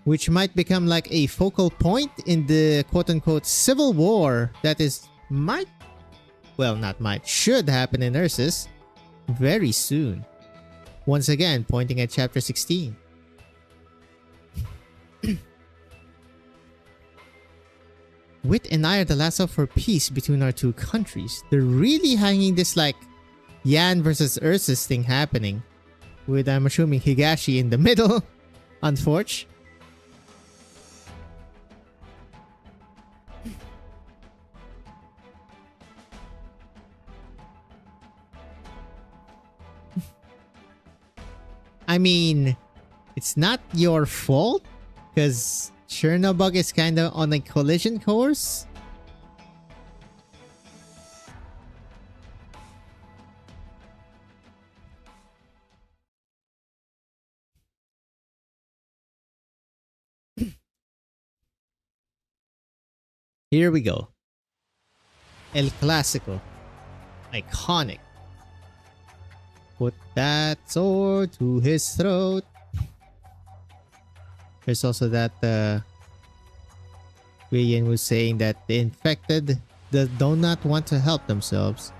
Which might become like a focal point in the quote-unquote civil war that is should happen in Ursus very soon. Once again, pointing at chapter 16. Wit and I are the last hope for peace between our two countries. They're really hanging this like Yan versus Ursus thing happening. With, I'm assuming, Higashi in the middle. Unfortunate. I mean, it's not your fault because Chernobog is kind of on a collision course. Here we go. El Clásico. Iconic. Put that sword to his throat. There's also that Wei Yin was saying that the infected do not want to help themselves.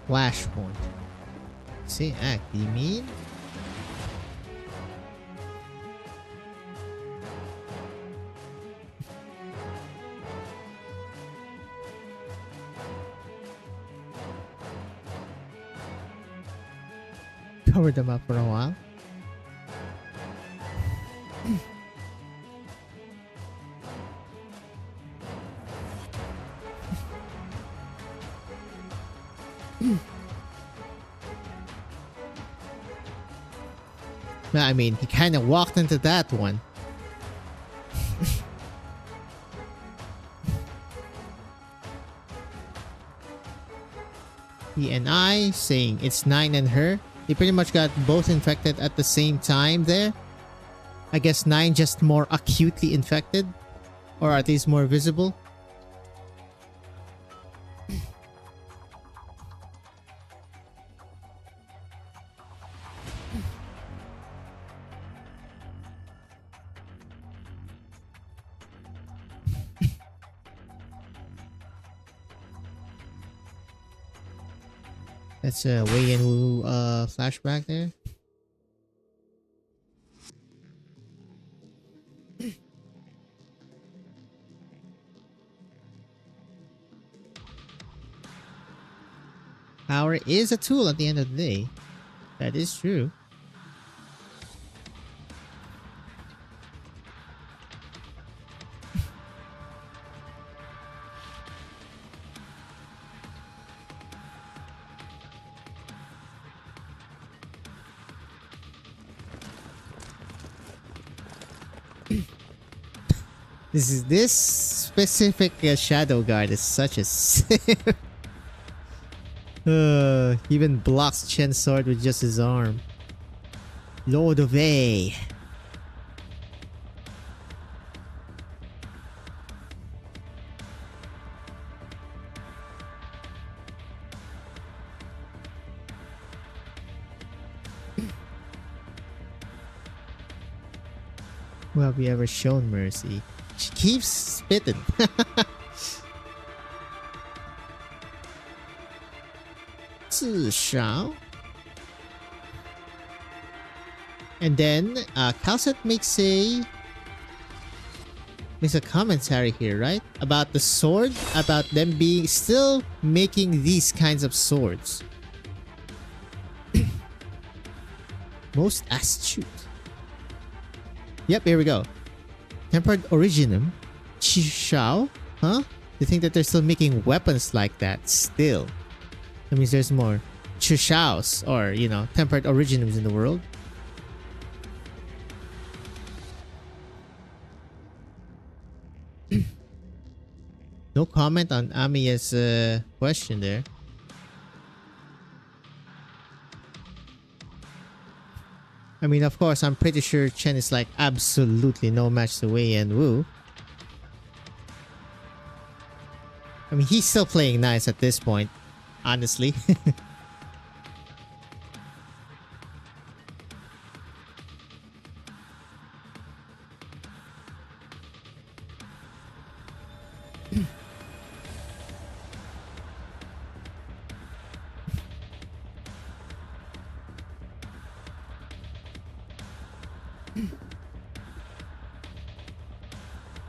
Flashpoint. Say act, you mean? Cover them up for a while. I mean, he kind of walked into that one. He and I saying it's 9 and her. They pretty much got both infected at the same time there. I guess 9 just more acutely infected. Or at least more visible. That's a Wei and Wu flashback there. Power is a tool at the end of the day. That is true. This specific shadow guard is such a even blocks Chen's sword with just his arm. Lord of A. Who have we ever shown mercy? She keeps spitting. Shao. And then Calcet makes a commentary here, right? About the sword, about them being still making these kinds of swords. Most astute. Yep, here we go. Tempered Originum. Shao? Huh? You think that they're still making weapons like that? Still. That means there's more Chushaos or, you know, tempered originums in the world. No comment on Amiya's question there. I mean, of course, I'm pretty sure Chen is like absolutely no match to Wei and Wu. I mean, he's still playing nice at this point, honestly.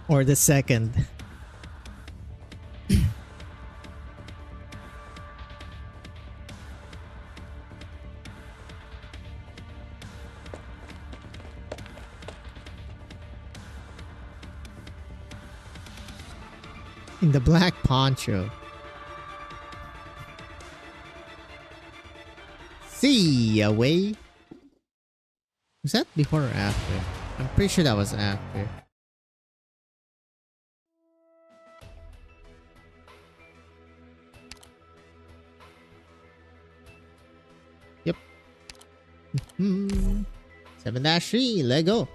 Or the second. In the black poncho. See away. Was that before or after? I'm pretty sure that was after. Yep. 7-3, let go.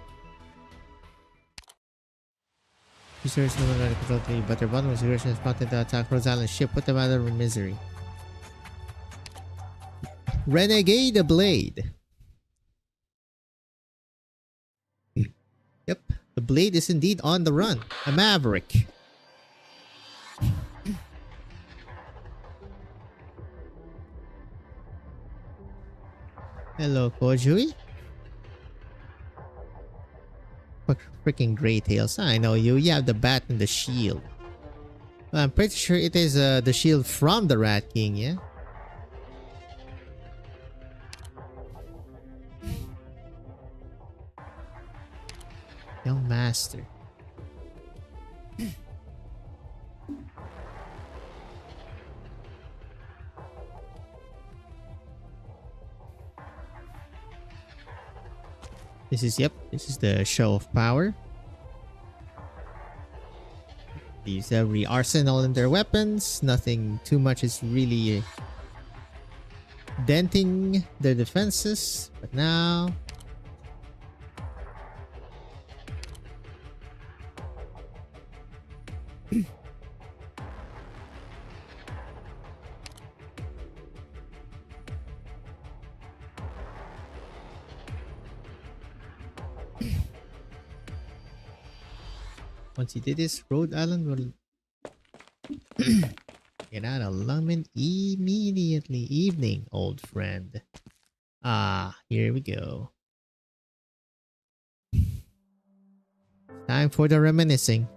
Research no longer control the but their bottom was is spotted to attack Rose Island's ship, put them out of misery. Renegade Blade. Yep, the blade is indeed on the run. A maverick. Hello, Kojui. Freaking Grey Tails. I know you. You have the bat and the shield. Well, I'm pretty sure it is the shield from the Rat King, yeah? Young Master. This is the show of power. They use every arsenal in their weapons. Nothing too much is really denting their defenses. But now... Once he did this, Rhode Island will get out of London immediately. Evening, old friend. Ah, here we go. Time for the reminiscing.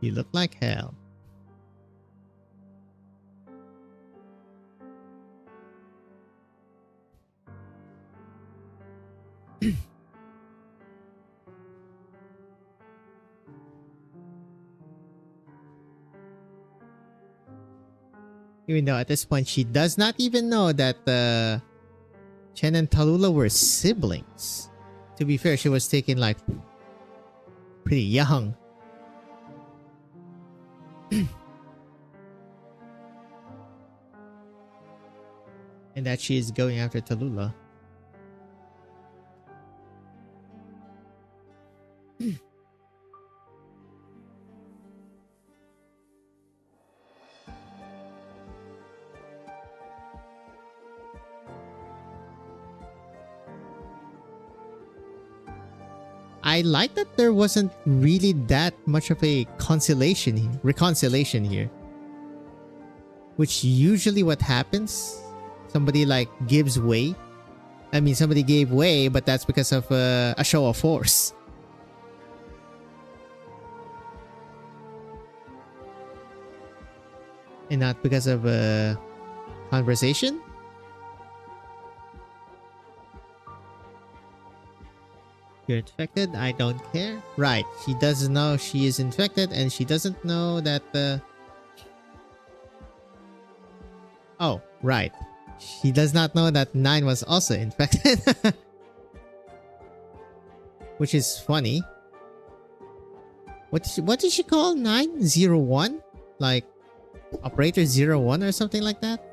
You look like hell. Even though at this point she does not even know that Chen and Tallulah were siblings. To be fair, she was taken like pretty young. And that she is going after Tallulah. I like that there wasn't really that much of a reconciliation here. Which usually what happens, somebody like gives way. I mean, somebody gave way, but that's because of a show of force. And not because of a conversation. You're infected? I don't care. Right. She doesn't know she is infected and she doesn't know that Oh, right. She does not know that 9 was also infected. Which is funny. What did she call 9? 01? Like Operator 01 or something like that.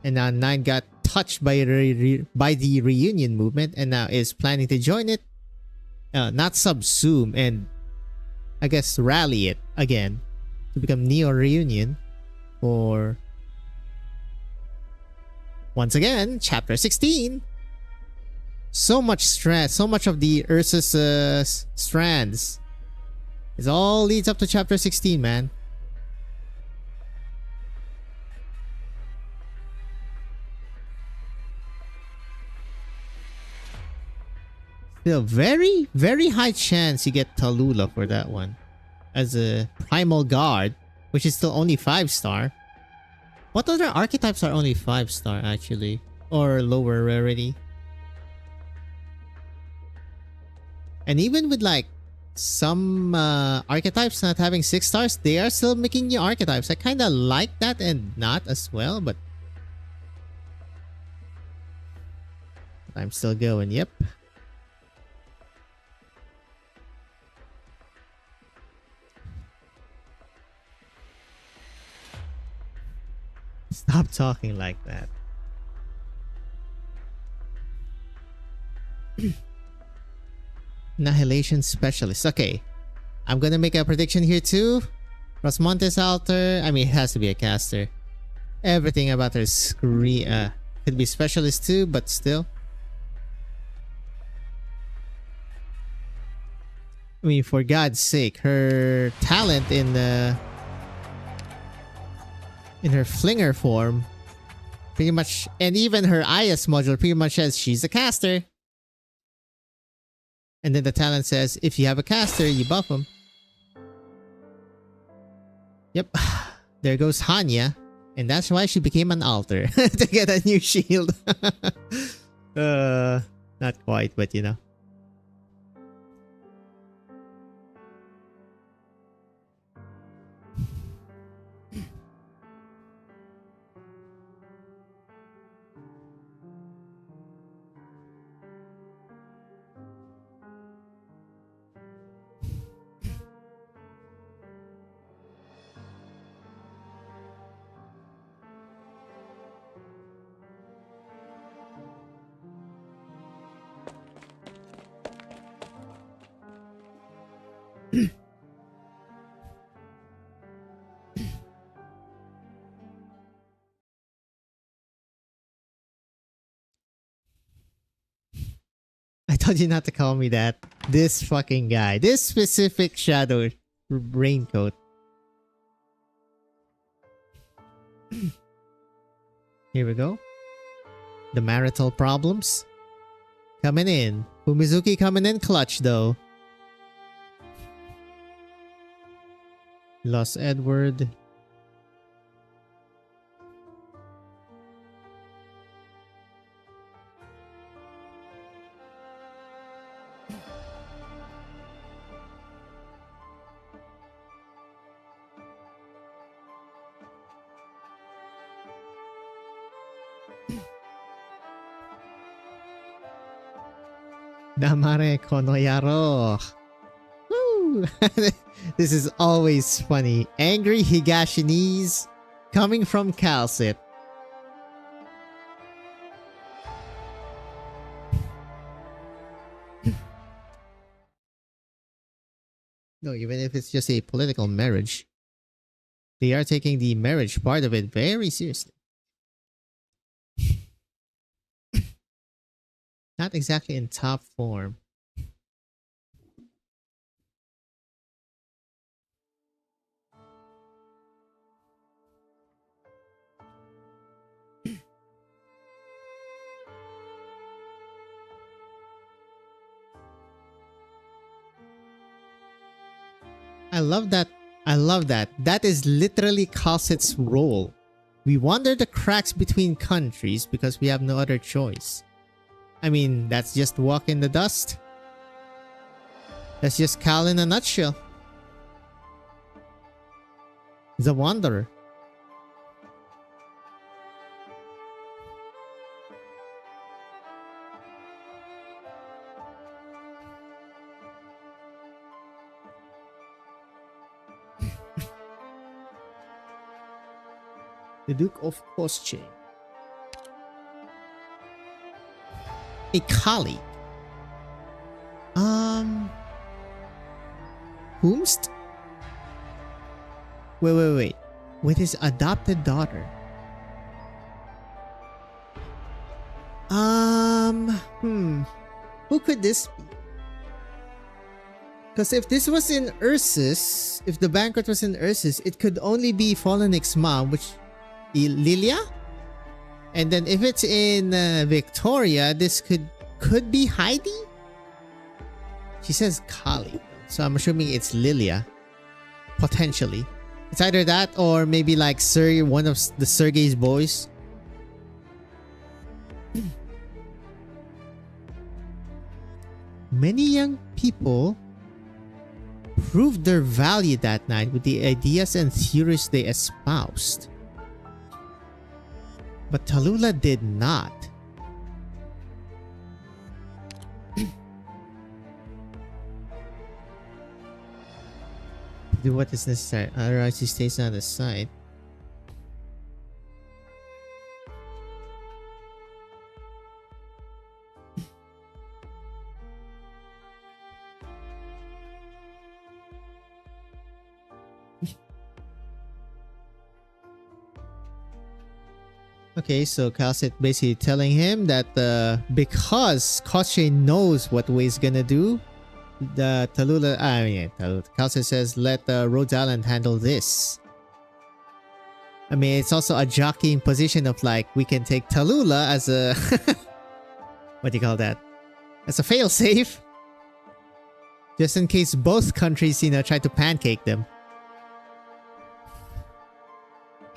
And now 9 got touched by the reunion movement and now is planning to join it. Not subsume and I guess rally it again to become Neo Reunion for once again chapter 16. So much stress, so much of the Ursus strands. It all leads up to chapter 16, man. Still, very, very high chance you get Tallulah for that one. As a Primal Guard, which is still only 5-star. What other archetypes are only 5-star actually? Or lower rarity? And even with like some archetypes not having 6 stars, they are still making new archetypes. I kind of like that and not as well, but I'm still going, yep. Stop talking like that. Annihilation Specialist. Okay. I'm gonna make a prediction here too. Rosmonte's Altar. I mean, it has to be a caster. Everything about her could be Specialist too, but still. I mean, for God's sake, her talent in her flinger form pretty much, and even her IS module pretty much says she's a caster. And then the talent says if you have a caster, you buff them. Yep. There goes Hanya. And that's why she became an altar. To get a new shield. Not quite, but you know. I told you not to call me that. This fucking guy. This specific shadow raincoat. Here we go. The marital problems. Coming in. Fumizuki coming in clutch though. Lost Edward. Damare Konoyaro. Woo! This is always funny. Angry Higashinis coming from Calcit. No, even if it's just a political marriage, they are taking the marriage part of it very seriously. Not exactly in top form. I love that. I love that. That is literally Calcit's role. We wander the cracks between countries because we have no other choice. I mean, that's just walk in the dust. That's just Cal in a nutshell. The Wanderer. The Duke of Kosche. A colleague. Whomst? Wait. With his adopted daughter. Who could this be? Because if this was in Ursus, if the banquet was in Ursus, it could only be Fallenix's mom, which Lilia? And then if it's in Victoria, this could be Heidi? She says Kali, so I'm assuming it's Lilia. Potentially. It's either that or maybe like one of the Sergei's boys. Many young people proved their value that night with the ideas and theories they espoused. But Tallulah did not. Do what is necessary, otherwise he stays on the side. Okay, so Calcit basically telling him that because Kosche knows what Wei's gonna do, Calcit says let Rhodes Island handle this. I mean, it's also a jockeying position of like, we can take Tallulah as a what do you call that? As a failsafe, just in case both countries, try to pancake them.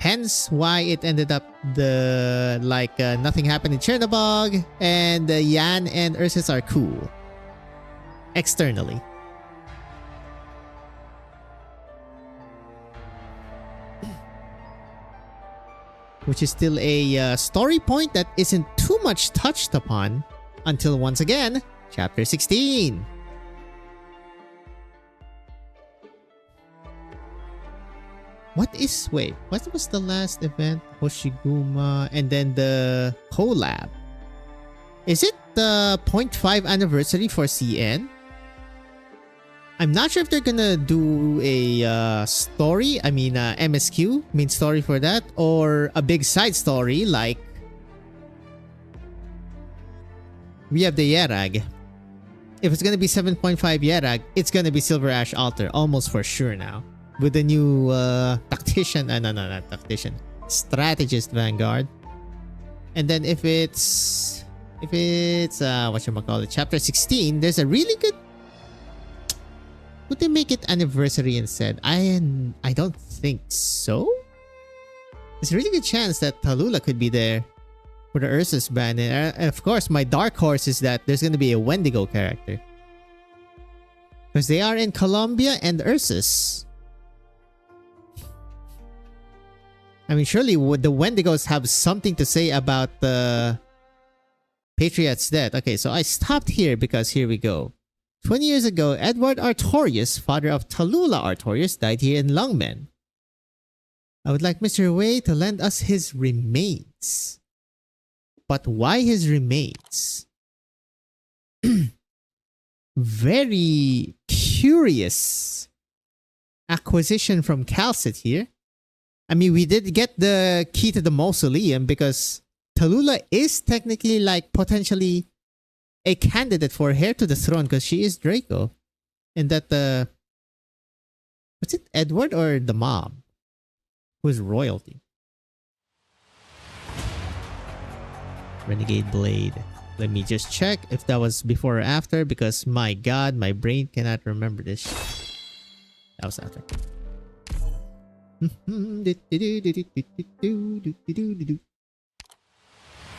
Hence why it ended up nothing happened in Chernobog, and Yan and Ursus are cool. Externally. Which is still a story point that isn't too much touched upon until once again, Chapter 16. What was the last event? Hoshiguma and then the collab. Is it the 0.5 anniversary for CN? I'm not sure if they're gonna do a story, MSQ, main story for that, or a big side story like we have the Yerag. If it's gonna be 7.5 Yerag, it's gonna be Silver Ash Altar, almost for sure now. With the new strategist Vanguard. And then if it's Chapter 16, there's a really good. Would they make it anniversary instead? I don't think so. There's a really good chance that Tallulah could be there for the Ursus band, and of course my dark horse is that there's gonna be a Wendigo character. Because they are in Colombia and Ursus. I mean, surely would the Wendigos have something to say about the Patriot's death? Okay, so I stopped here because here we go. 20 years ago, Edward Artorius, father of Tallulah Artorius, died here in Lungmen. I would like Mr. Wei to lend us his remains. But why his remains? Very curious acquisition from Calcit here. I mean, we did get the key to the mausoleum because Tallulah is technically potentially a candidate for heir to the throne because she is Draco. And that was it Edward or the mom? Who's royalty? Renegade Blade. Let me just check if that was before or after because my god, my brain cannot remember this. That was after.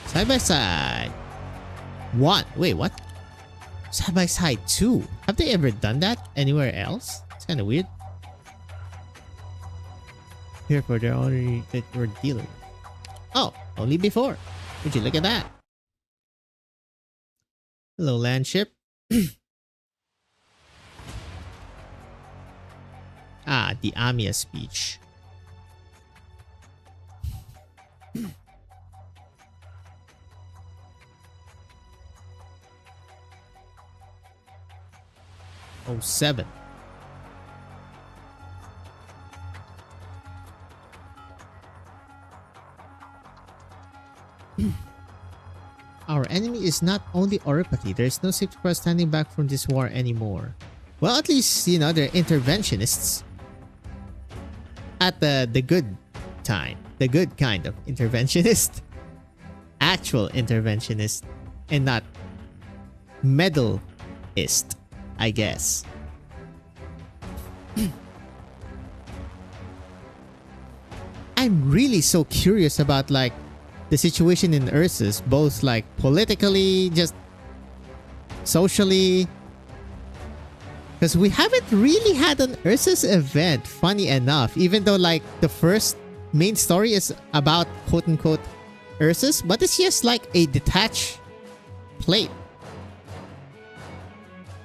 Side by side. One. Wait, what? Side by side 2. Have they ever done that anywhere else? It's kind of weird. Here for the only that we're dealing with. Oh, only before. Would you look at that? Hello, landship. The Amia speech. 07. Our enemy is not only Oripathy. There is no safety for us standing back from this war anymore. Well, at least, you know, they're interventionists. At the good time. The good kind of interventionist. Actual interventionist. And not medalist, I guess. I'm really so curious about, like, the situation in Ursus, both like politically, just socially. Because we haven't really had an Ursus event, funny enough, even though like the first main story is about quote-unquote Ursus, but it's just like a detached plate.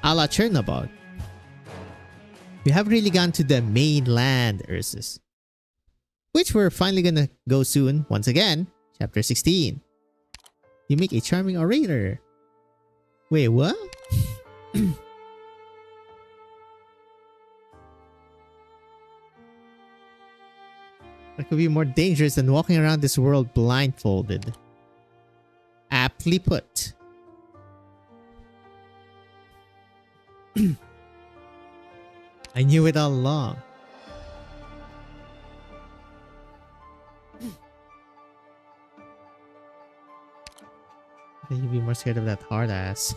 A la Chernobog. We haven't really gone to the mainland Ursus, which we're finally gonna go soon, once again. Chapter 16. You make a charming orator. Wait, what? That could be more dangerous than walking around this world blindfolded. Aptly put. I knew it all along. You'd be more scared of that hard ass.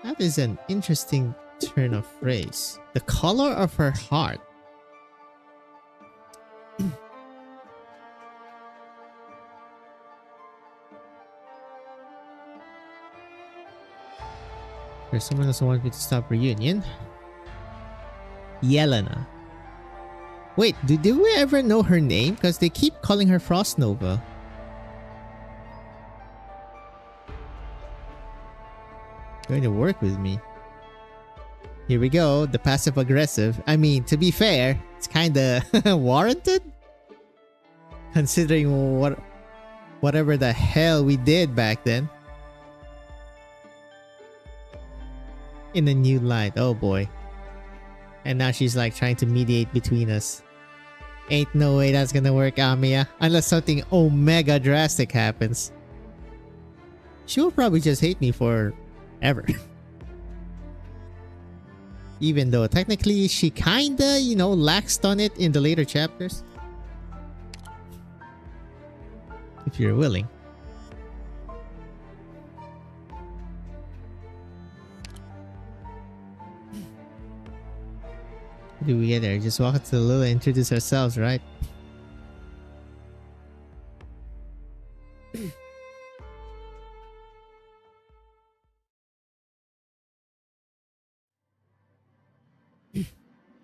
That is an interesting turn of phrase. The color of her heart. There's someone else who wants me to stop reunion. Yelena. Wait, did we ever know her name? Because they keep calling her Frost Nova. Going to work with me. Here we go, the passive aggressive. I mean, to be fair, it's kinda warranted. Considering whatever the hell we did back then. In a new light, oh boy. And now she's like trying to mediate between us. Ain't no way that's gonna work, Amiya. Unless something omega drastic happens. She will probably just hate me for ever. Even though technically she kinda, you know, laxed on it in the later chapters. If you're willing. How do we get there? Just walk up to the Lila and introduce ourselves, right?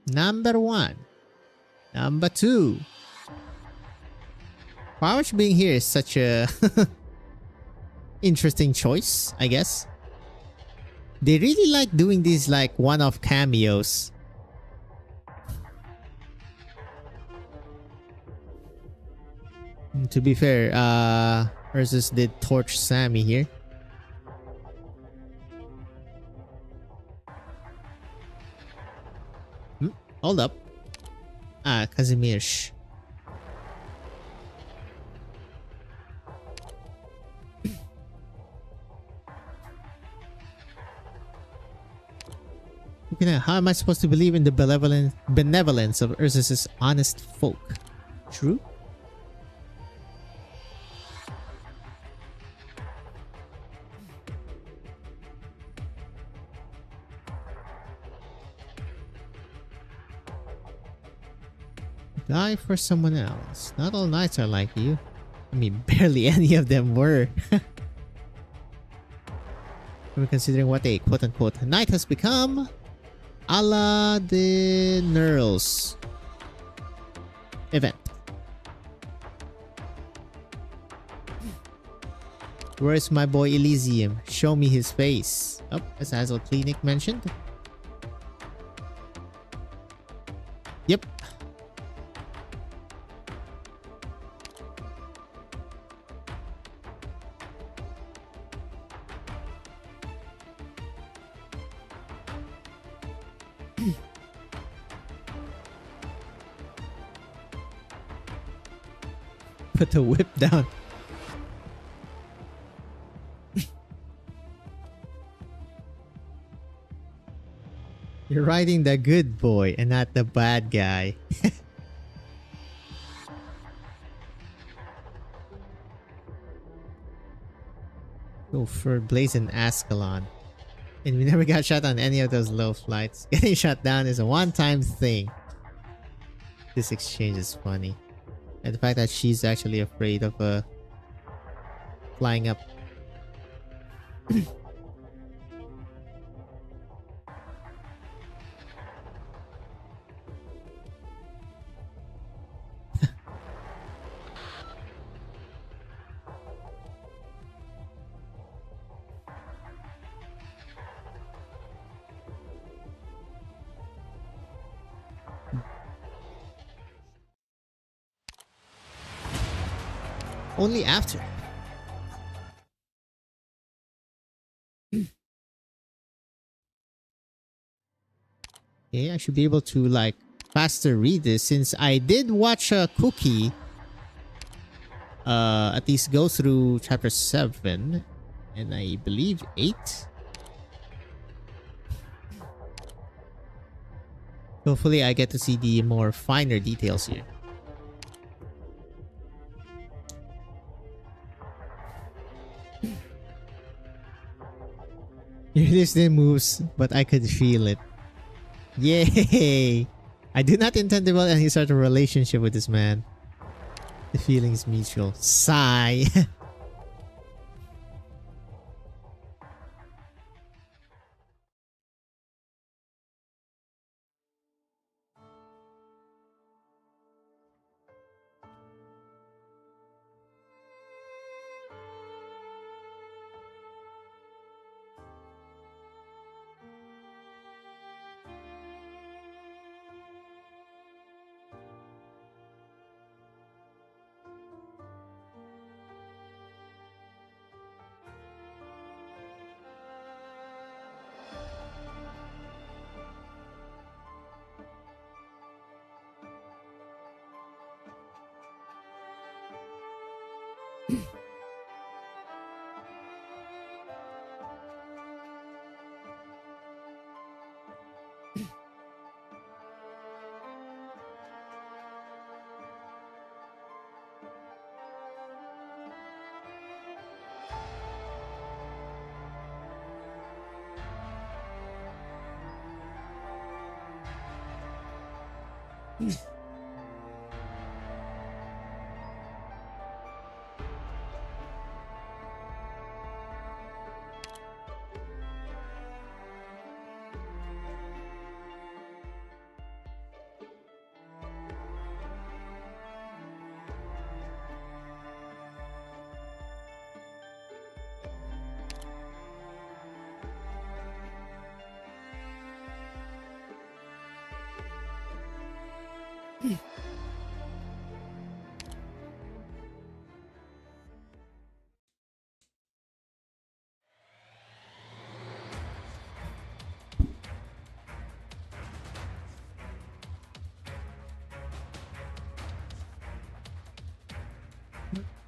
Number 1. Number 2. Powers being here is such a interesting choice, I guess. They really like doing these like one-off cameos. To be fair, Ursus did torch Sammy here. Hold up. Kazimierz. How am I supposed to believe in the benevolence of Ursus's honest folk? True? Die for someone else. Not all knights are like you. I mean, barely any of them were. We're considering what a quote-unquote knight has become. A la the Nurls event. Where's my boy Elysium? Show me his face. Oh, as Hazel Clinic mentioned. Yep. put the whip down. You're riding the good boy and not the bad guy. Go for Blaze and Ascalon. And we never got shot on any of those low flights. Getting shot down is a one-time thing. This exchange is funny. And the fact that she's actually afraid of flying up. Only after. Okay, I should be able to like faster read this since I did watch a Cookie at least go through chapter 7 and I believe 8. Hopefully I get to see the more finer details here. Your Disney moves, but I could feel it. Yay! I do not intend to build any sort of relationship with this man. The feeling is mutual. Sigh.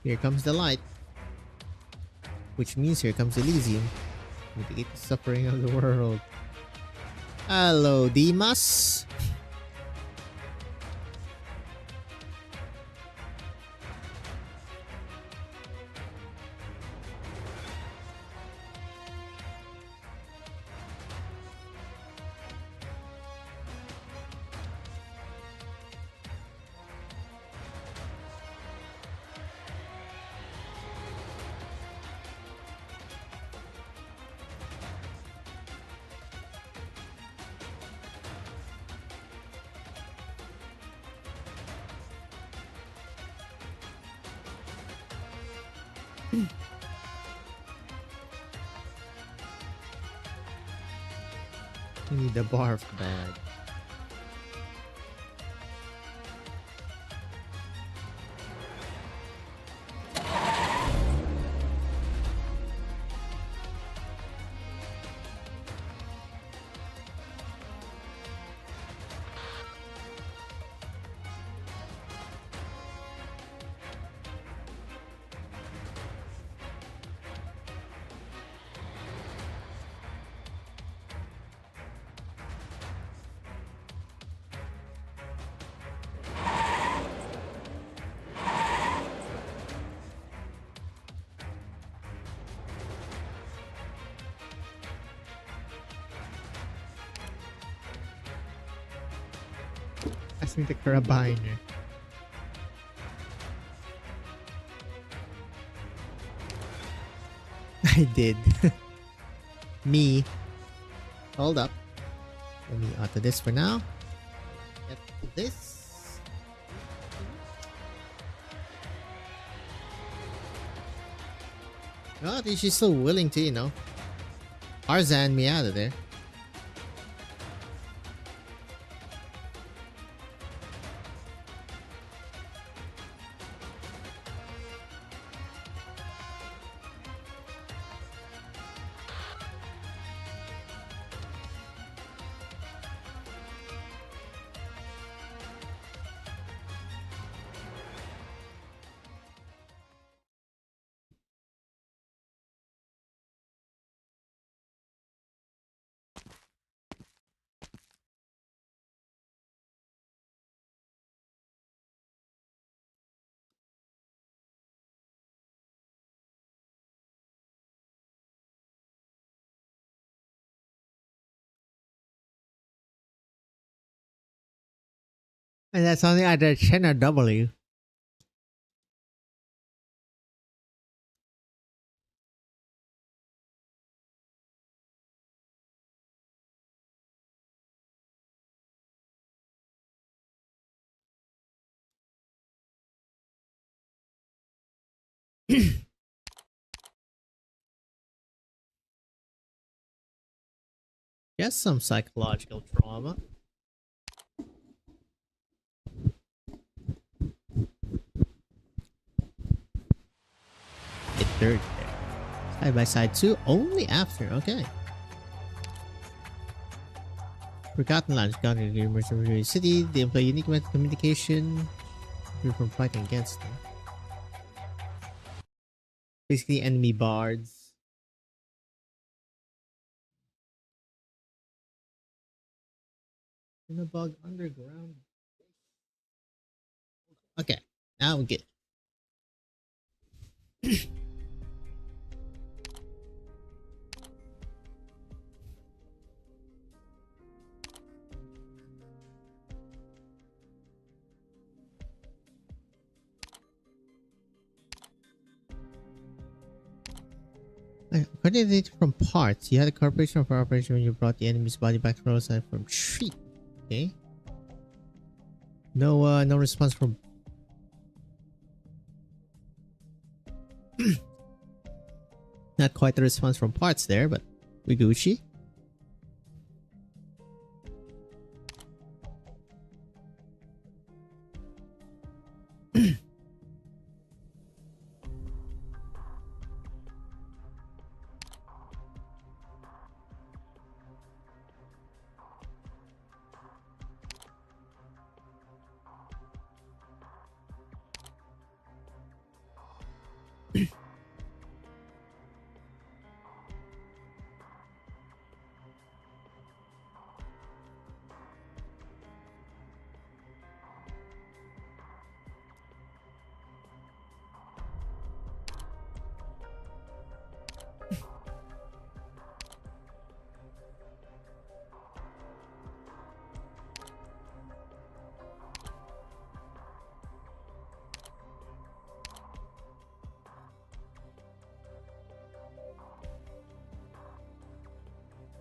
Here comes the light. Which means here comes Elysium. Mitigate the suffering of the world. Hello, Demas. You need the barf bag. me the carabiner. I did. Me. Hold up. Let me auto this for now. Get this. Oh, at least she's still willing to, you know, Tarzan me out of there. And that's only either 10 or W. Just some psychological trauma. Hit third there. Side by side 2 only after. Okay. Forgotten lines. Got in the emergency city. They employ unique method of communication. You're from fighting against them. Basically, enemy bards. In the bug underground. Okay, now we get. According to data from parts, you had a corporation for operation when you brought the enemy's body back to roadside from tree. Okay. No, no response from. Not quite the response from parts there, but we Gucci.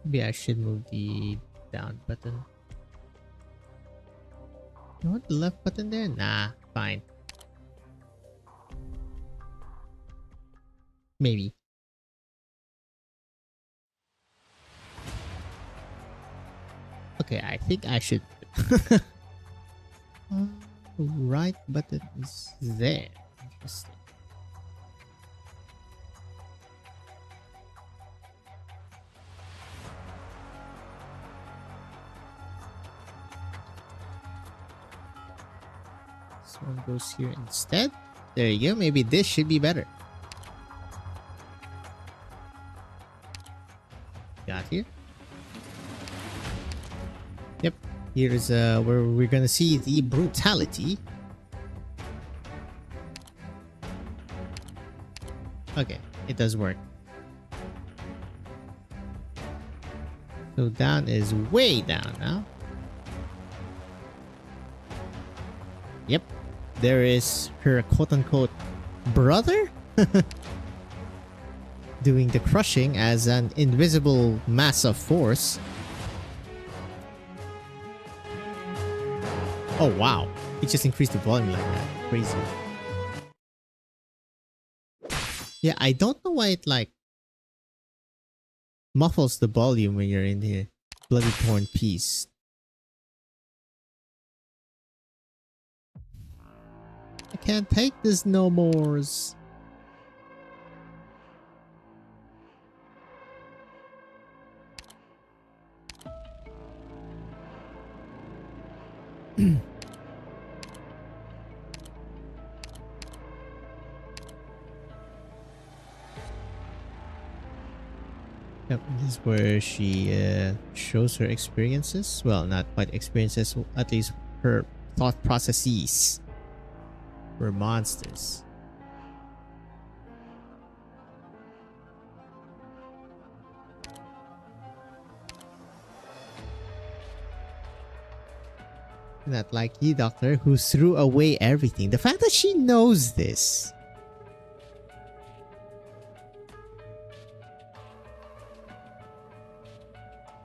Maybe I should move the down button. You want the left button there? Nah, fine. Maybe. Okay, I think I should. Right button is there. Interesting. This one goes here instead. There you go. Maybe this should be better. Got here. Yep. Here's where we're gonna see the brutality. Okay, it does work. So down is way down now. there is her quote-unquote brother doing the crushing as an invisible mass of force. Oh wow, he just increased the volume like that. Crazy. Yeah, I don't know why it like muffles the volume when you're in the bloody torn piece. I can't take this no mores. Yep, this is where she shows her experiences. Well, not quite experiences, at least her thought processes for monsters. Not like you, Doctor, who threw away everything. The fact that she knows this.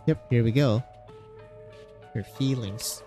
Yep, here we go. Her feelings.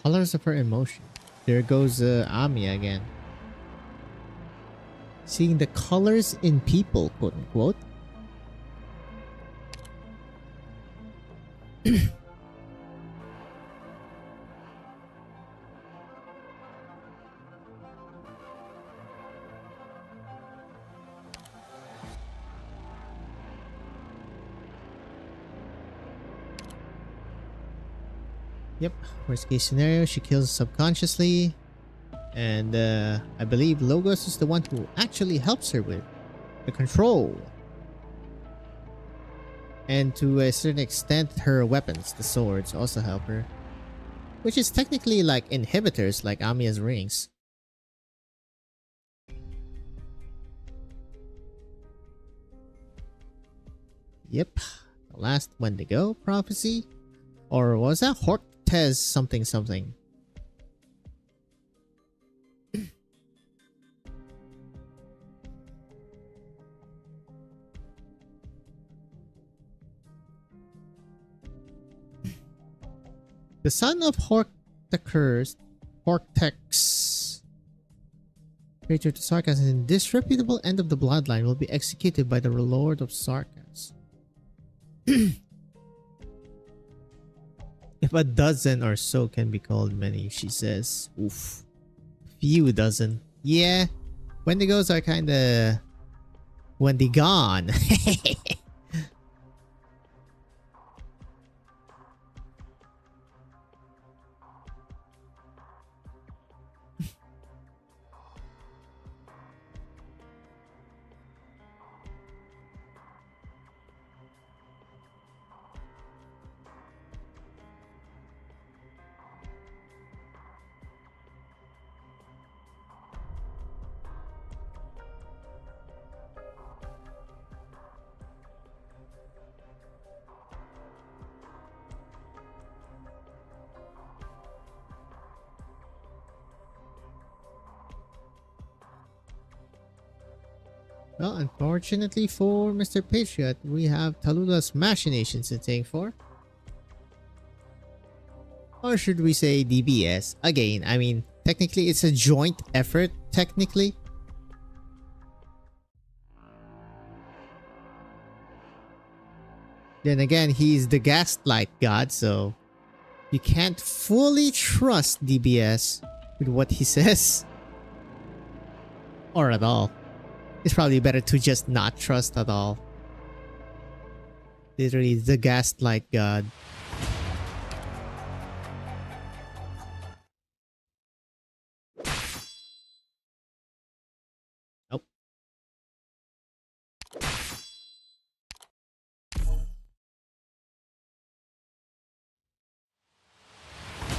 Colors of her emotion. There goes Ami again. Seeing the colors in people, quote unquote. Yep, worst case scenario, she kills subconsciously. And I believe Logos is the one who actually helps her with the control. And to a certain extent, her weapons, the swords, also help her. Which is technically like inhibitors, like Amiya's rings. Yep, the last Wendigo prophecy. Or was that Hortez something something? The son of Hortex, creator to Sarkas, and disreputable end of the bloodline will be executed by the Lord of Sarkas. If a dozen or so can be called many, she says. Oof. Few dozen. Yeah. Wendigos are kinda Wendigon. Well, unfortunately for Mr. Patriot, we have Tallulah machinations to thank for. Or should we say DBS? Again, I mean, technically it's a joint effort, technically. Then again, he's the gaslight god, so you can't fully trust DBS with what he says. Or at all. It's probably better to just not trust at all. Literally the gaslight god. Nope.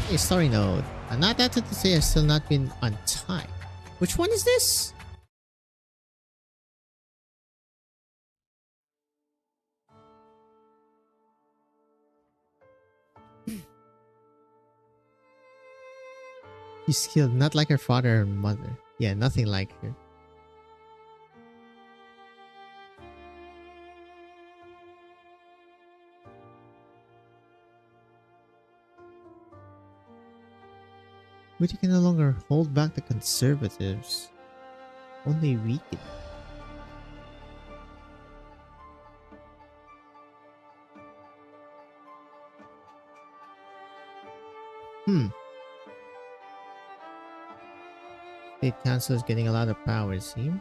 Hey, story note. I'm not that to say I've still not been on time. Which one is this? She's skilled, not like her father or mother. Yeah, nothing like her. But you can no longer hold back the conservatives. Only weaken. State council is getting a lot of power, it seems.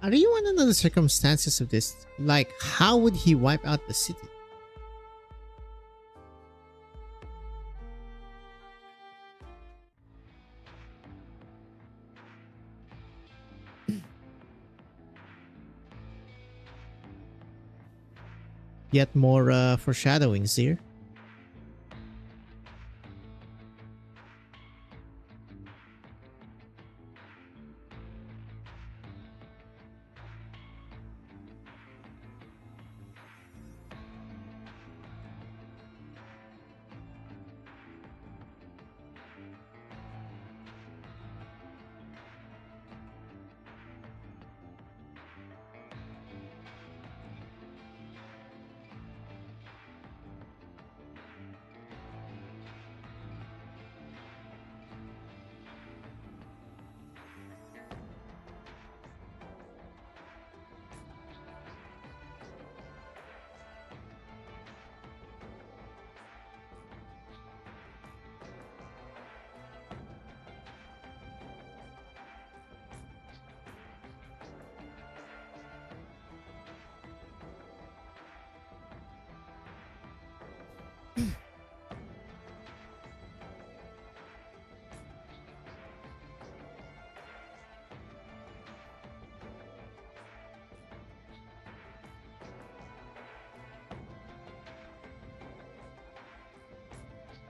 Are you want to know the circumstances of this? Like, how would he wipe out the city? Yet more foreshadowings here.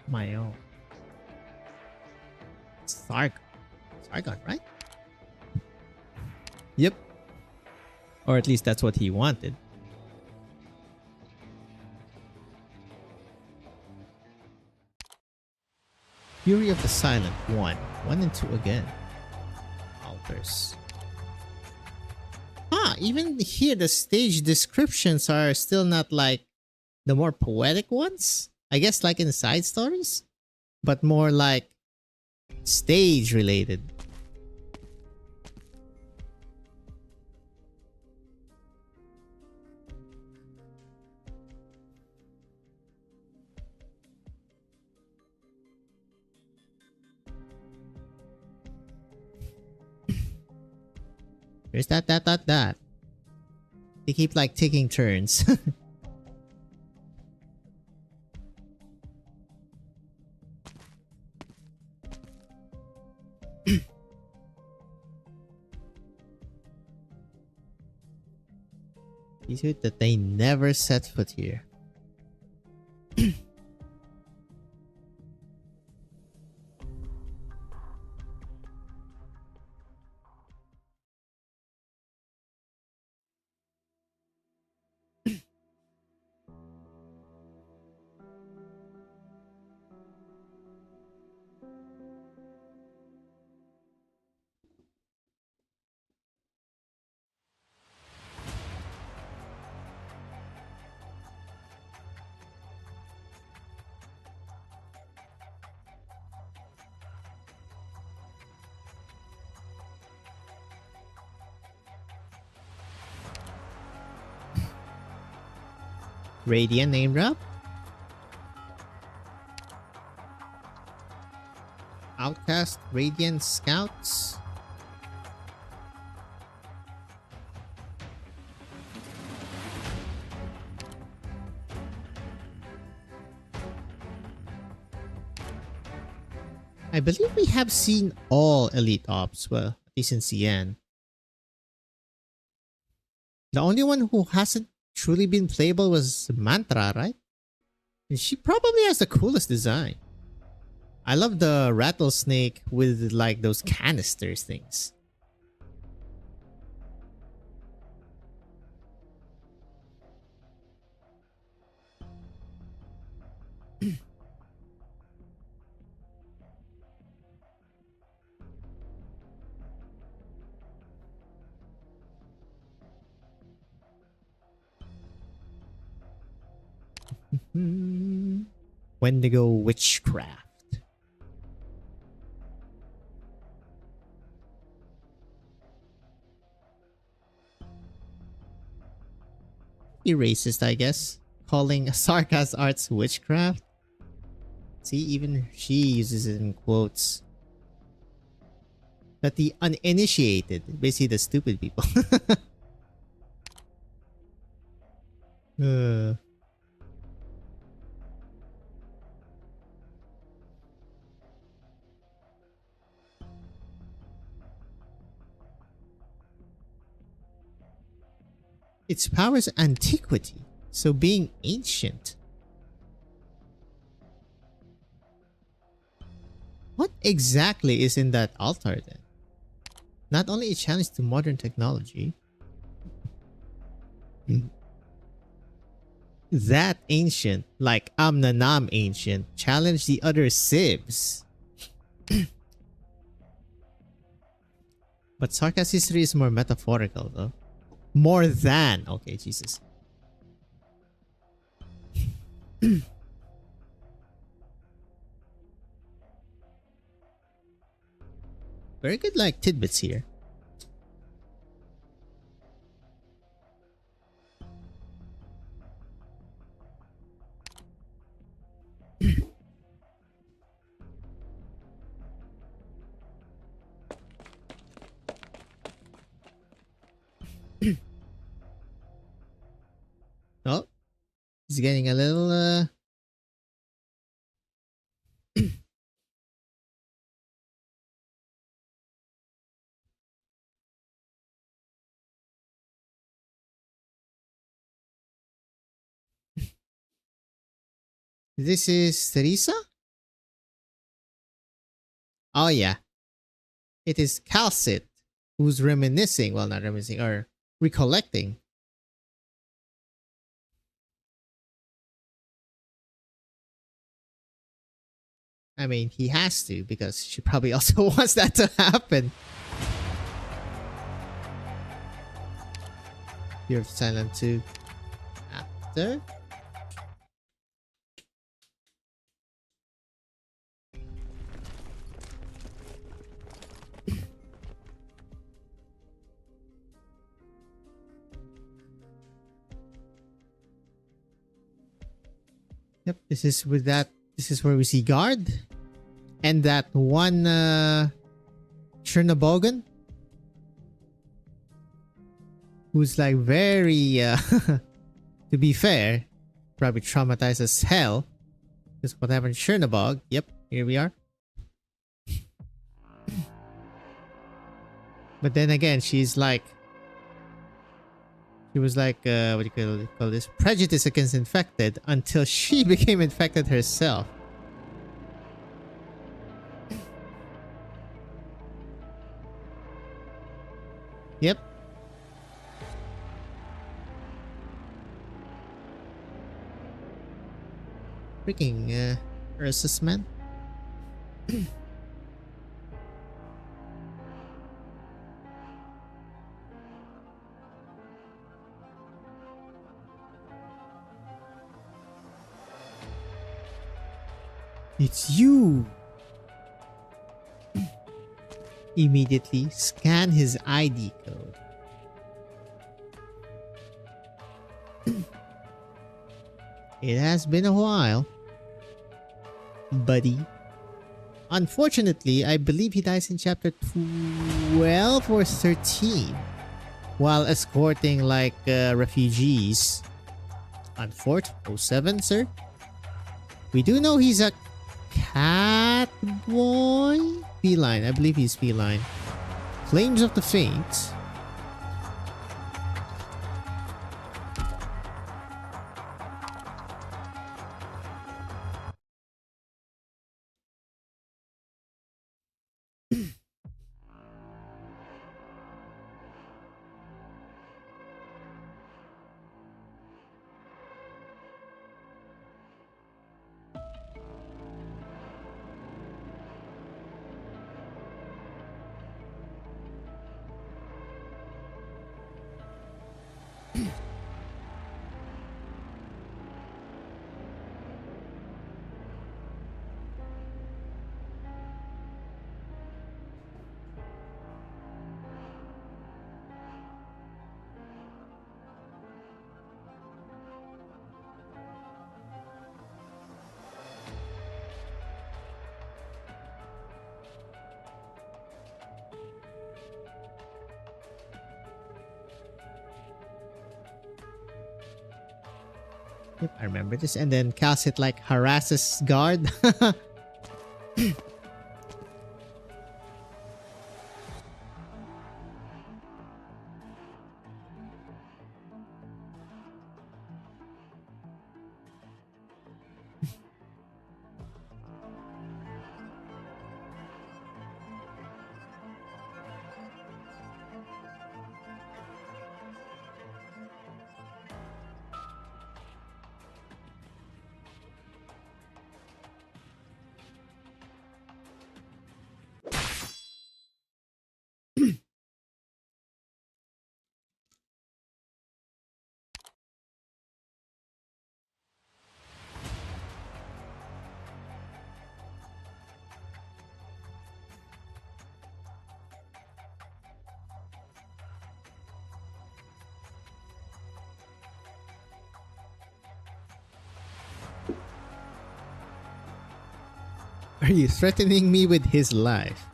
My own. Sargon. Sargon, right? Yep. Or at least that's what he wanted. Fury of the Silent 1. 1 and 2 again. Altars. Even here the stage descriptions are still not like the more poetic ones. I guess like in side stories. But more like stage related. There's that. They keep like taking turns. Is it that they never set foot here? Radiant name drop. Outcast Radiant Scouts. I believe we have seen all Elite Ops, well, at least in CN. The only one who hasn't truly been playable was Mantra, right? And she probably has the coolest design. I love the rattlesnake with like those canisters things. Wendigo Witchcraft. Be racist, I guess. Calling Sarkas Arts witchcraft. See, even she uses it in quotes. That the uninitiated, basically the stupid people. Its power is antiquity, so being ancient. What exactly is in that altar then? Not only a challenge to modern technology. That ancient, like Amnanam ancient, challenged the other Sibs. But Sarkas history is more metaphorical though. More than. Okay, Jesus. Very good like tidbits here. Oh, he's getting a little This is Teresa? Oh yeah. It is Calcit who's reminiscing, well not reminiscing, or recollecting. I mean, he has to because she probably also wants that to happen. You're silent too. After. Yep, this is with that. This is where we see Guard. And that one Chernobogan. who's like very, to be fair, probably traumatized as hell. This is what happened in Chernobog. Yep, here we are. But then again, she was like, what do you call this? Prejudice against infected until she became infected herself. Yep. Freaking Ursus, man. It's you! Immediately scan his ID code. It has been a while, buddy. Unfortunately, I believe he dies in chapter 12 or 13 while escorting like refugees on Fort 07, sir. We do know he's a cat boy? Feline, I believe he's feline. Flames of the Faint. Yep, I remember this. And then Calcit like harasses guard. Are you threatening me with his life?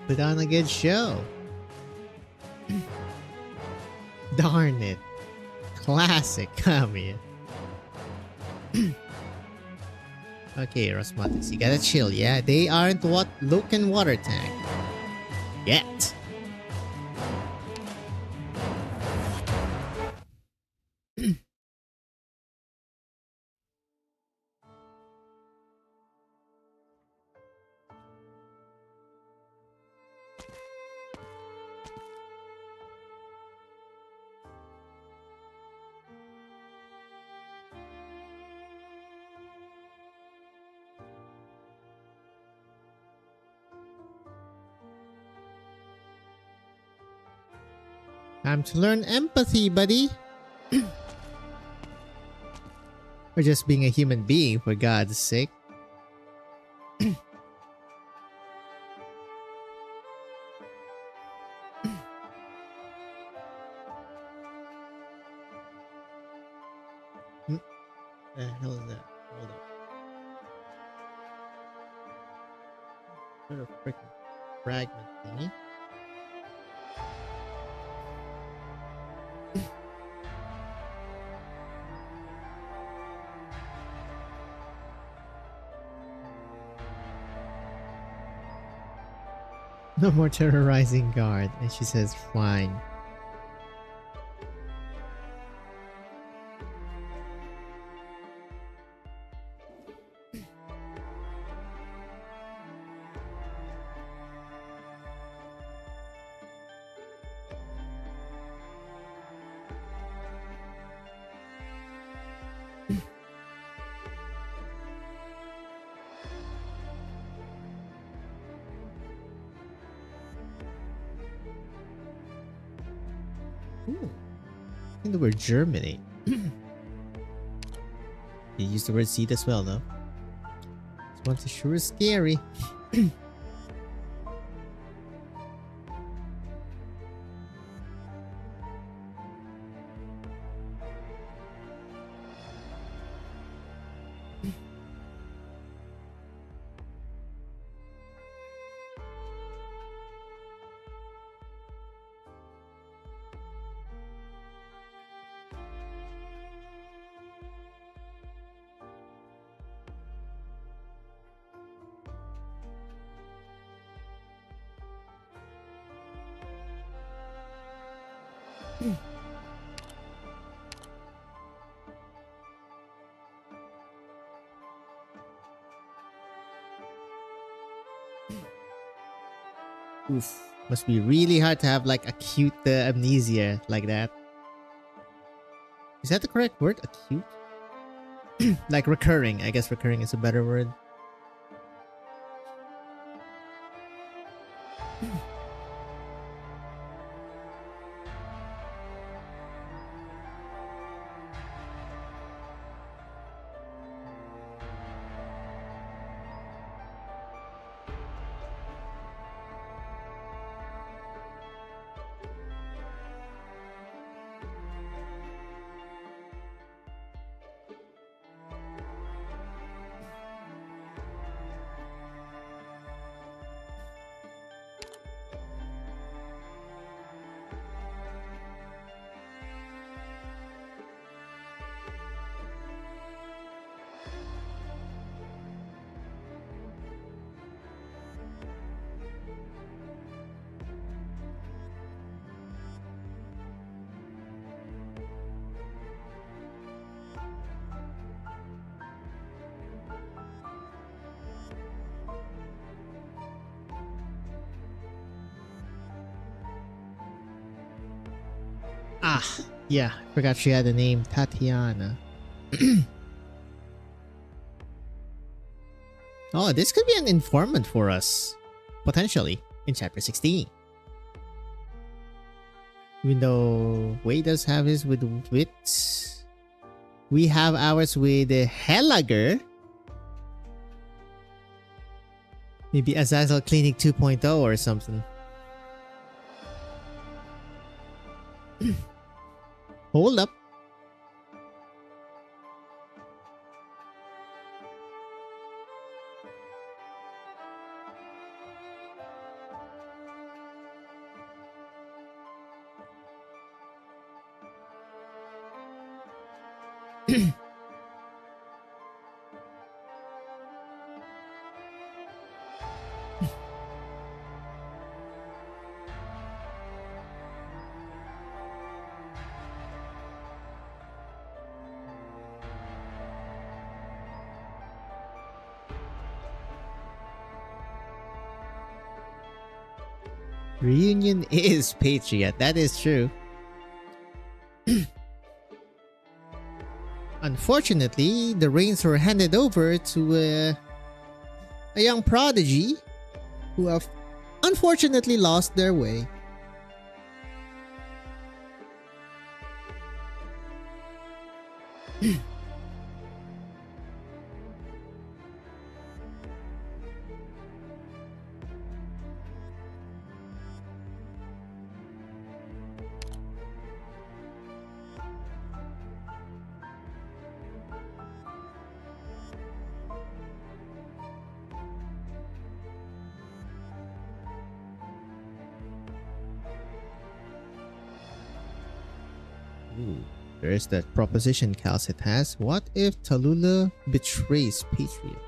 Put on a good show. Darn it. Classic Kamiya. Okay, Rosmatis, you gotta chill, yeah? They aren't what Luke and Water Tank. Yet. Time to learn empathy, buddy. Or just being a human being, for God's sake. The hell is that? Hold up. What a freaking fragment thingy. No more terrorizing guard. And she says, fine. Ooh. I think the word germinate. You use the word seed as well, though. This one's sure scary. Oof. Must be really hard to have like acute amnesia like that. Is that the correct word? Acute? Like recurring. I guess recurring is a better word. Ah, yeah. Forgot she had a name. Tatiana. Oh, this could be an informant for us. Potentially. In chapter 16. Even though Wei does have his with wits. We have ours with Helager. Maybe Azazel Clinic 2.0 or something. Hold up. Reunion is Patriot. That is true. Unfortunately, the reins were handed over to a young prodigy who have unfortunately lost their way. Ooh, there is that proposition Calcit has. What if Tallulah betrays Patriot?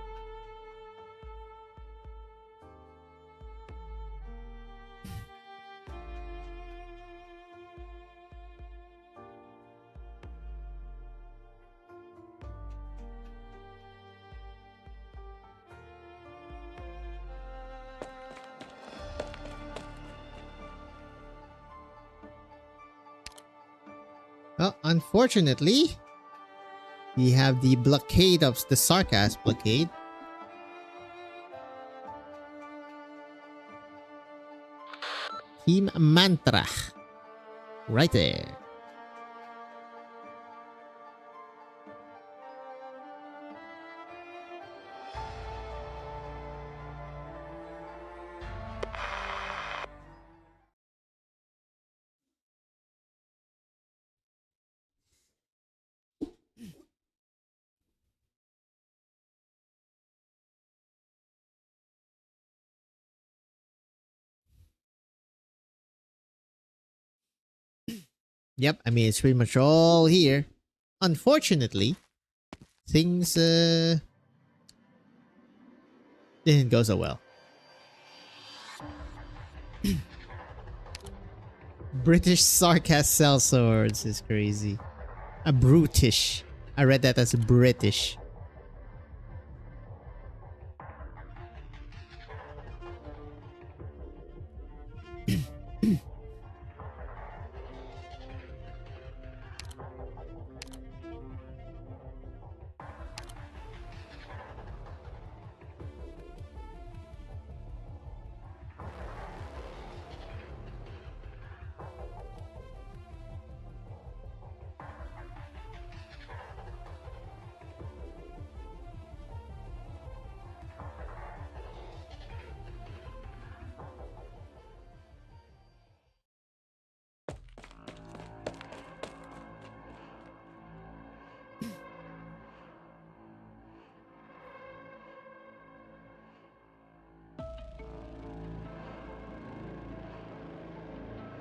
Well, unfortunately, we have the blockade of the Sarcas blockade. Team Mantra. Right there. Yep, I mean, it's pretty much all here. Unfortunately, things didn't go so well. British Sarcas sell swords is crazy. A brutish. I read that as British.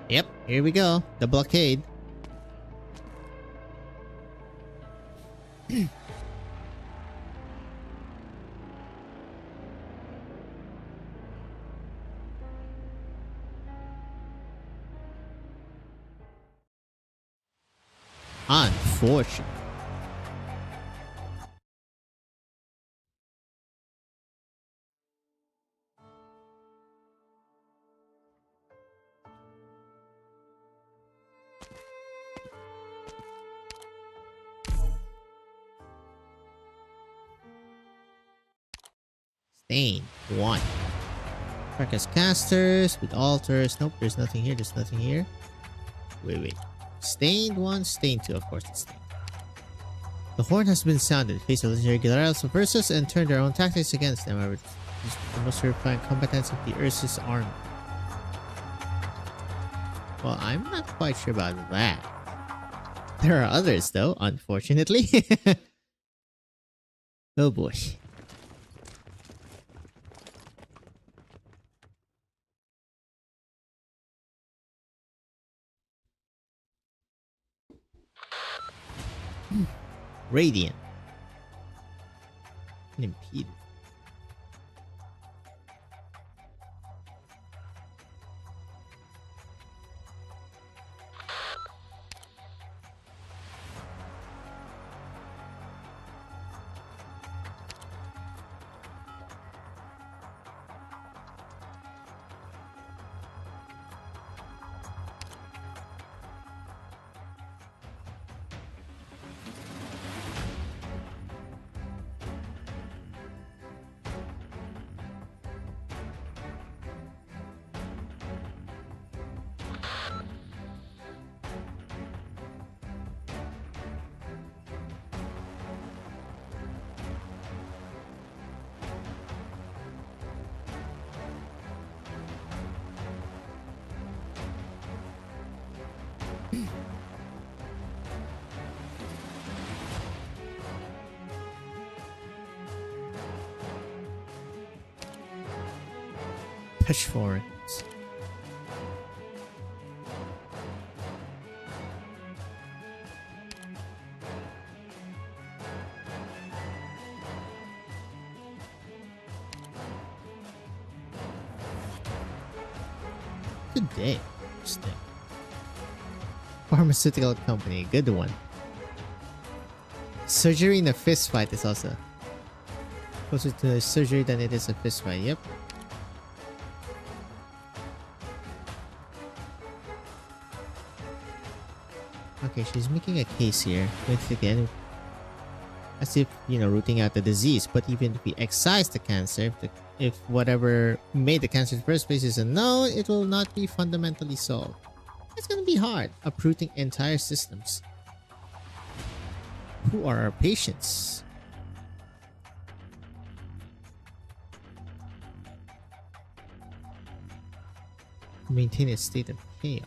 Yep, here we go. The blockade. Unfortunate. Stain 1. Practice casters with altars. Nope, there's nothing here. There's nothing here. Wait. Stained 1, stained 2. Of course, it's stained. The horn has been sounded. Face the legendary Galarials of Ursus and turn their own tactics against them. However, the most terrifying competence of the Ursus army. Well, I'm not quite sure about that. There are others, though, unfortunately. Oh boy. Radiant. Unimpeded. Touch for it. Good day. Interesting. Pharmaceutical company, good one. Surgery in a fist fight is also closer to surgery than it is a fist fight. Yep. Okay, she's making a case here. With again, as if rooting out the disease. But even if we excise the cancer, if whatever made the cancer in the first place is a no, it will not be fundamentally solved. It's gonna be hard, uprooting entire systems. Who are our patients? Maintain a state of chaos.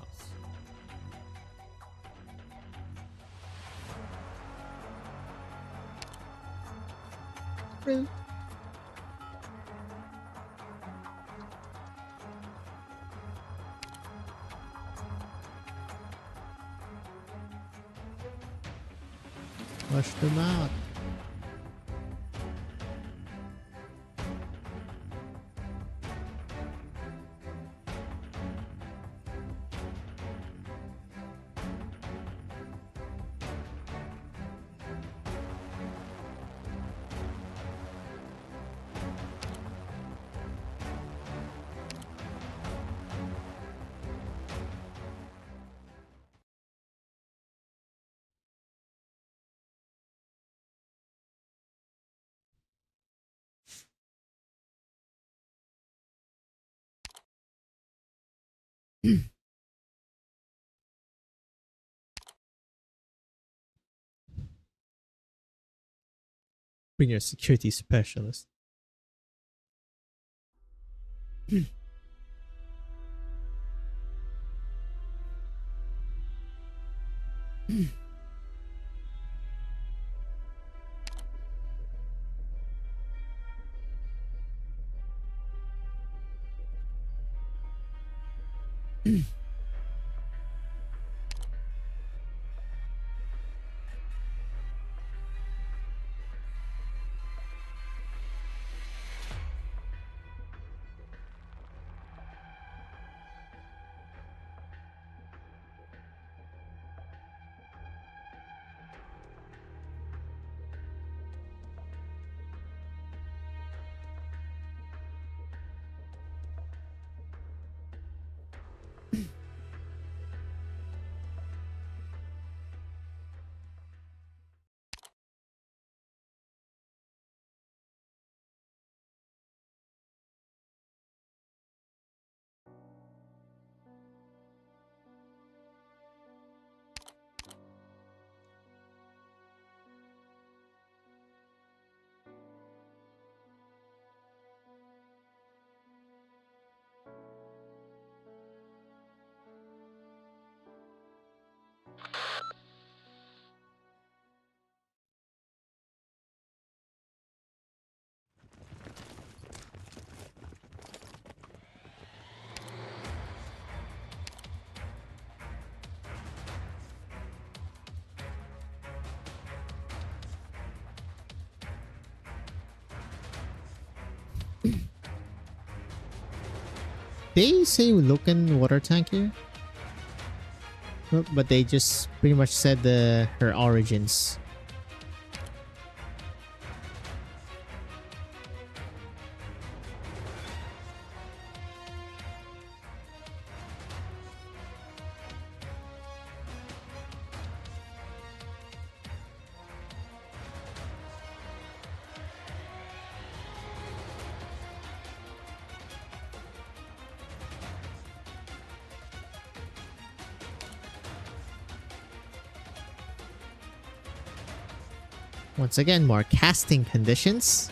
Really? Flush them out. Bring your security specialist. They say Loken water tank here, but they just pretty much said her origins. Once again, more casting conditions.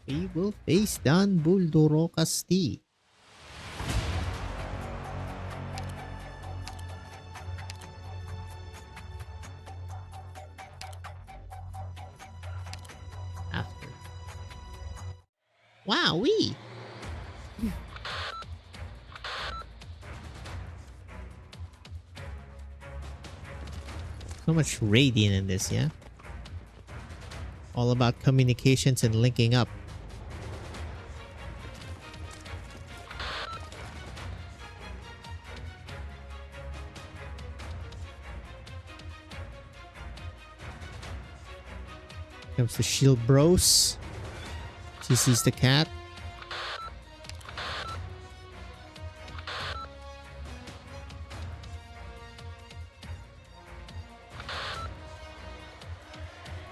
We will face down Buldorokasti. After. Wowee! So much radiant in this, yeah? All about communications and linking up. Comes the shield bros. She sees the cat.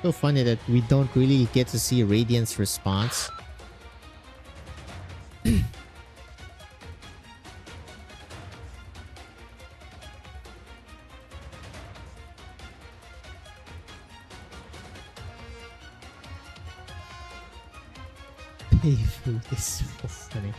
So funny that we don't really get to see Radiant's response. Payfood is so funny.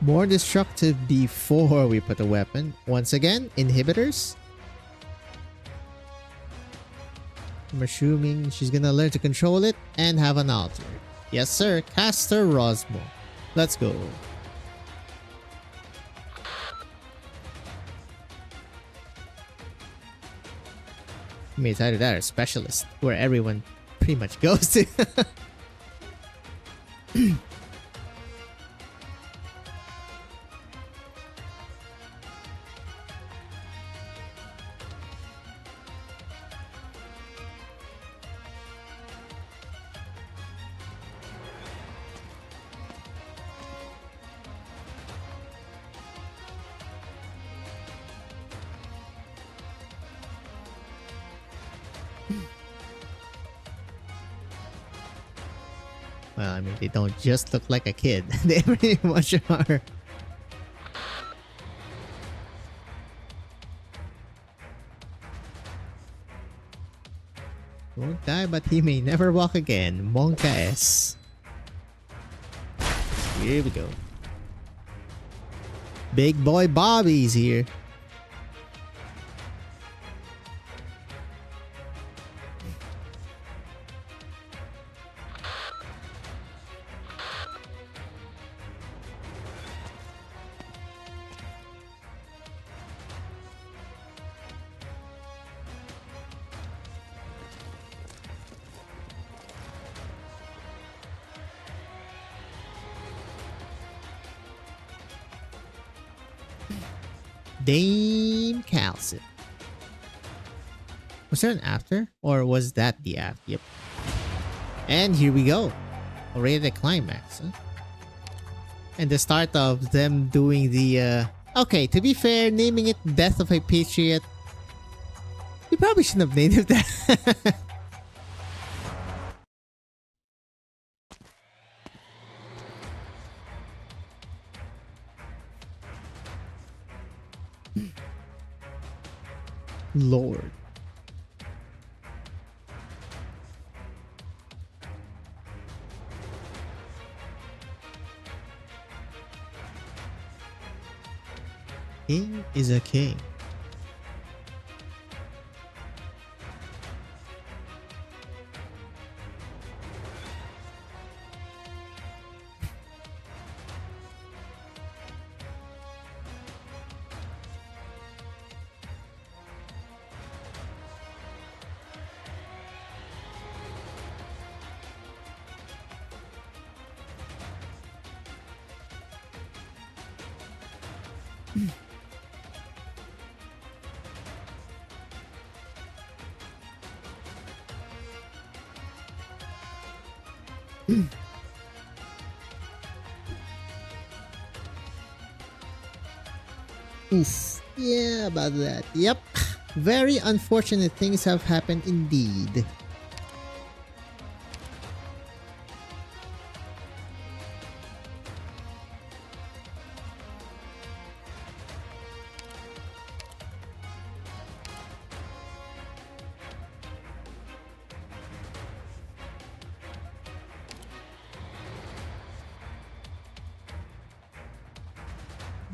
More destructive before we put a weapon. Once again, inhibitors. I'm assuming she's gonna learn to control it and have an altar. Yes sir, Caster Rosmo. Let's go. I mean, it's either that or specialist, where everyone pretty much goes to. Well, I mean, they don't just look like a kid. They pretty much are. Won't die, but he may never walk again. Monka S. Here we go. Big boy Bobby's here. Dame Calcit. Was there an after? Or was that the after? Yep. And here we go. Already the climax. Huh? And the start of them doing the... Okay, to be fair, naming it Death of a Patriot. We probably shouldn't have named it that. Lord. king is a king. Oof. Yeah, about that. Yep. Very unfortunate things have happened indeed.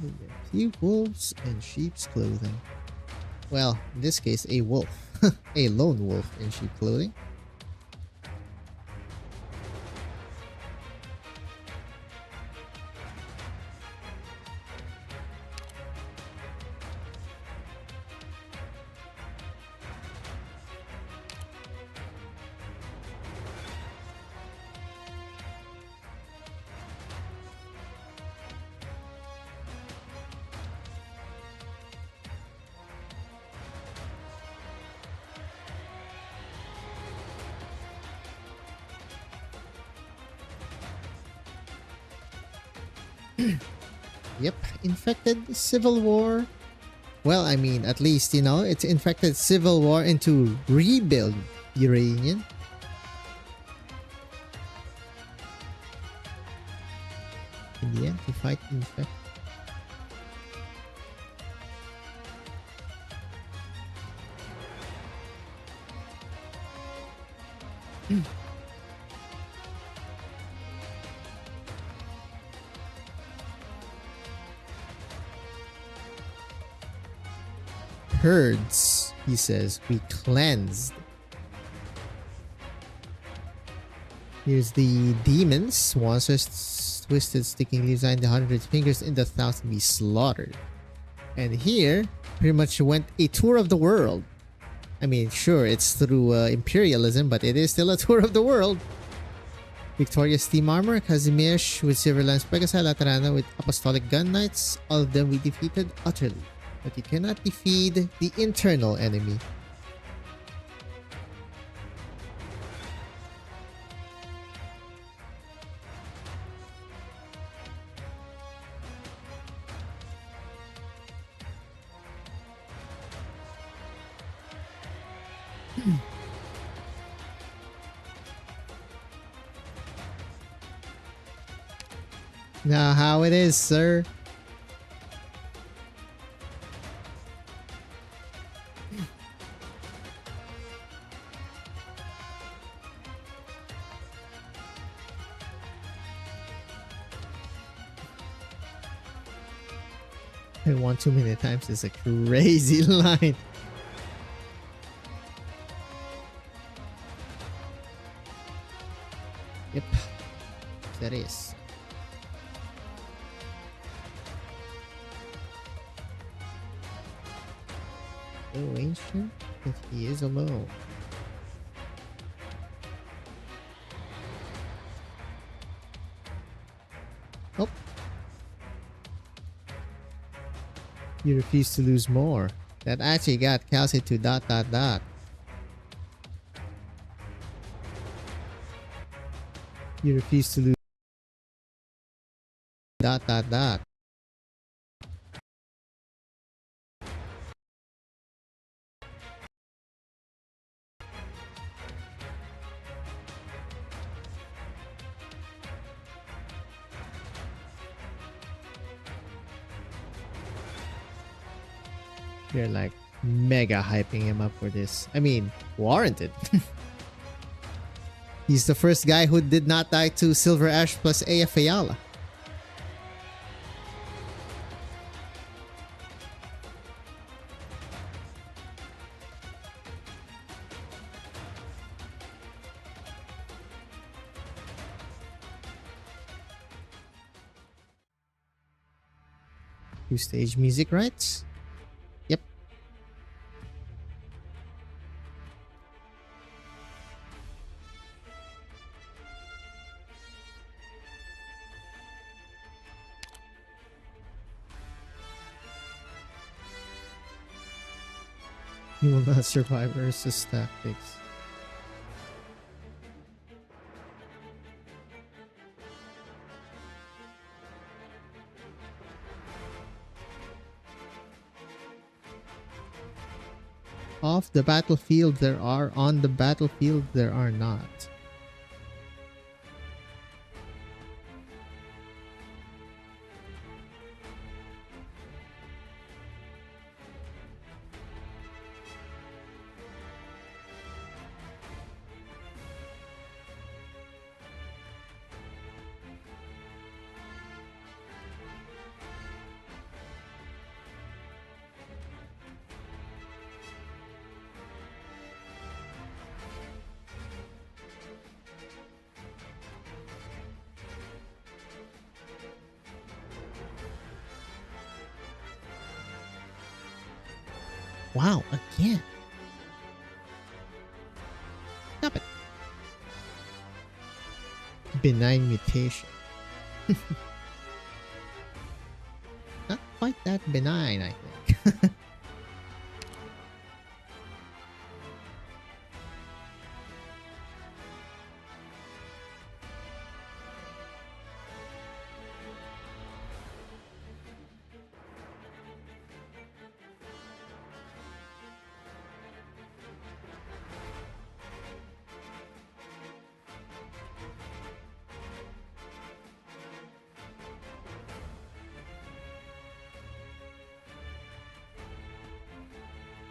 A few wolves in sheep's clothing. Well, in this case, a wolf. A lone wolf in sheep clothing. Yep, infected civil war. Well, I mean, at least, you know, it's infected civil war into rebuild Uranian. In the end, to fight infect. Herds, he says, we cleansed. Here's the demons. Monsters twisted, sticking leaves behind the 100 fingers in the 1,000 be slaughtered. And here, pretty much went a tour of the world. I mean, sure, it's through imperialism, but it is still a tour of the world. Victoria's steam armor, Kazimierz with Silver Lance Pegasi, Laterana with Apostolic Gun Knights. All of them we defeated utterly. But you cannot defeat the internal enemy. Now how it is, sir. I won too many times is a crazy line. Yep, that is. So ancient that he is alone. Oh. You refuse to lose more. That actually got Kelsey to ... You refuse to lose ... They're like mega hyping him up for this. I mean, warranted. He's the first guy who did not die to Silver Ash plus AF Ayala. Two-stage music, right? Yep. You will not survive versus tactics. Off the battlefield there are, on the battlefield there are not. Wow, again. Stop it. Benign mutation. Not quite that benign, I think.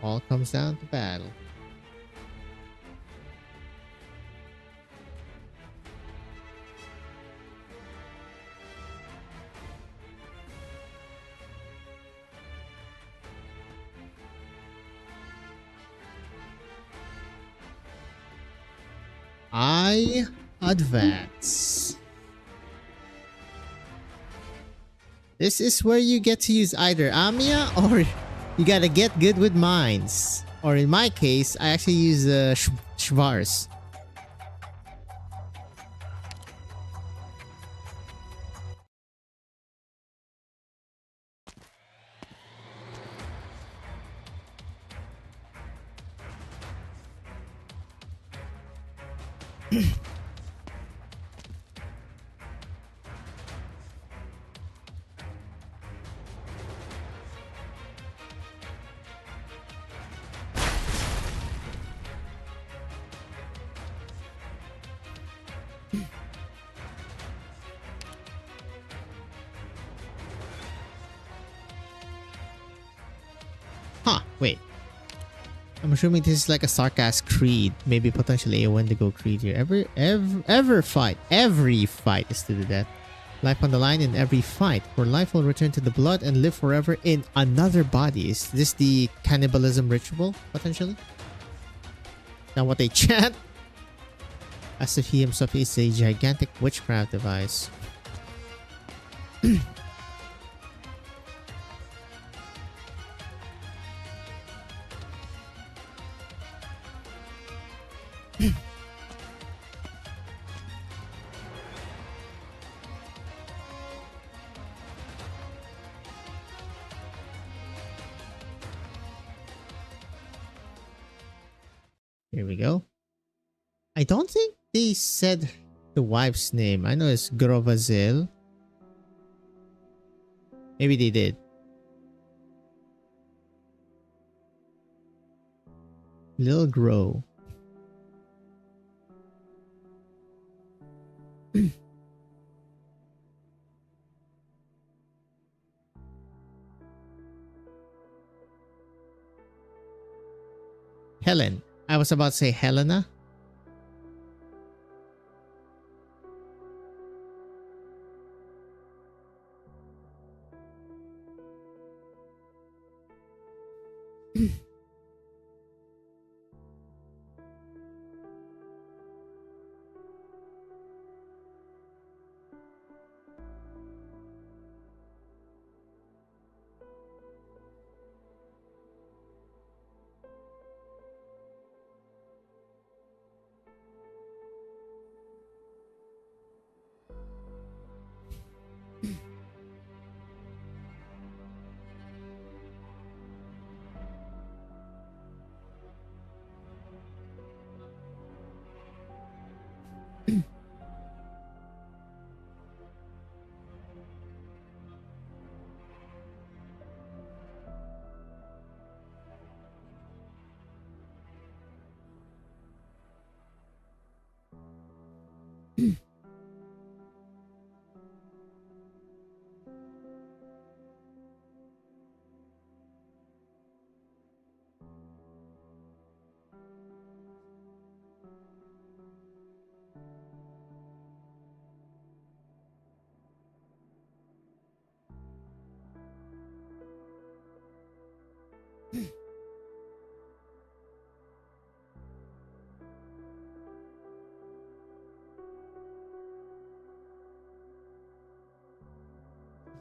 All comes down to battle. I advance. This is where you get to use either Amiya or you gotta get good with mines. Or in my case, I actually use Schwarz. Huh, wait. I'm assuming this is like a Sarkas Creed. Maybe potentially a Wendigo Creed here. Every fight is to the death. Life on the line in every fight. For life will return to the blood and live forever in another body. Is this the cannibalism ritual, potentially? Now what they chant? As if he himself is a gigantic witchcraft device. Here we go. I don't think they said the wife's name. I know it's Grovazel. Maybe they did. Lil Grow. Helen. I was about to say Helena.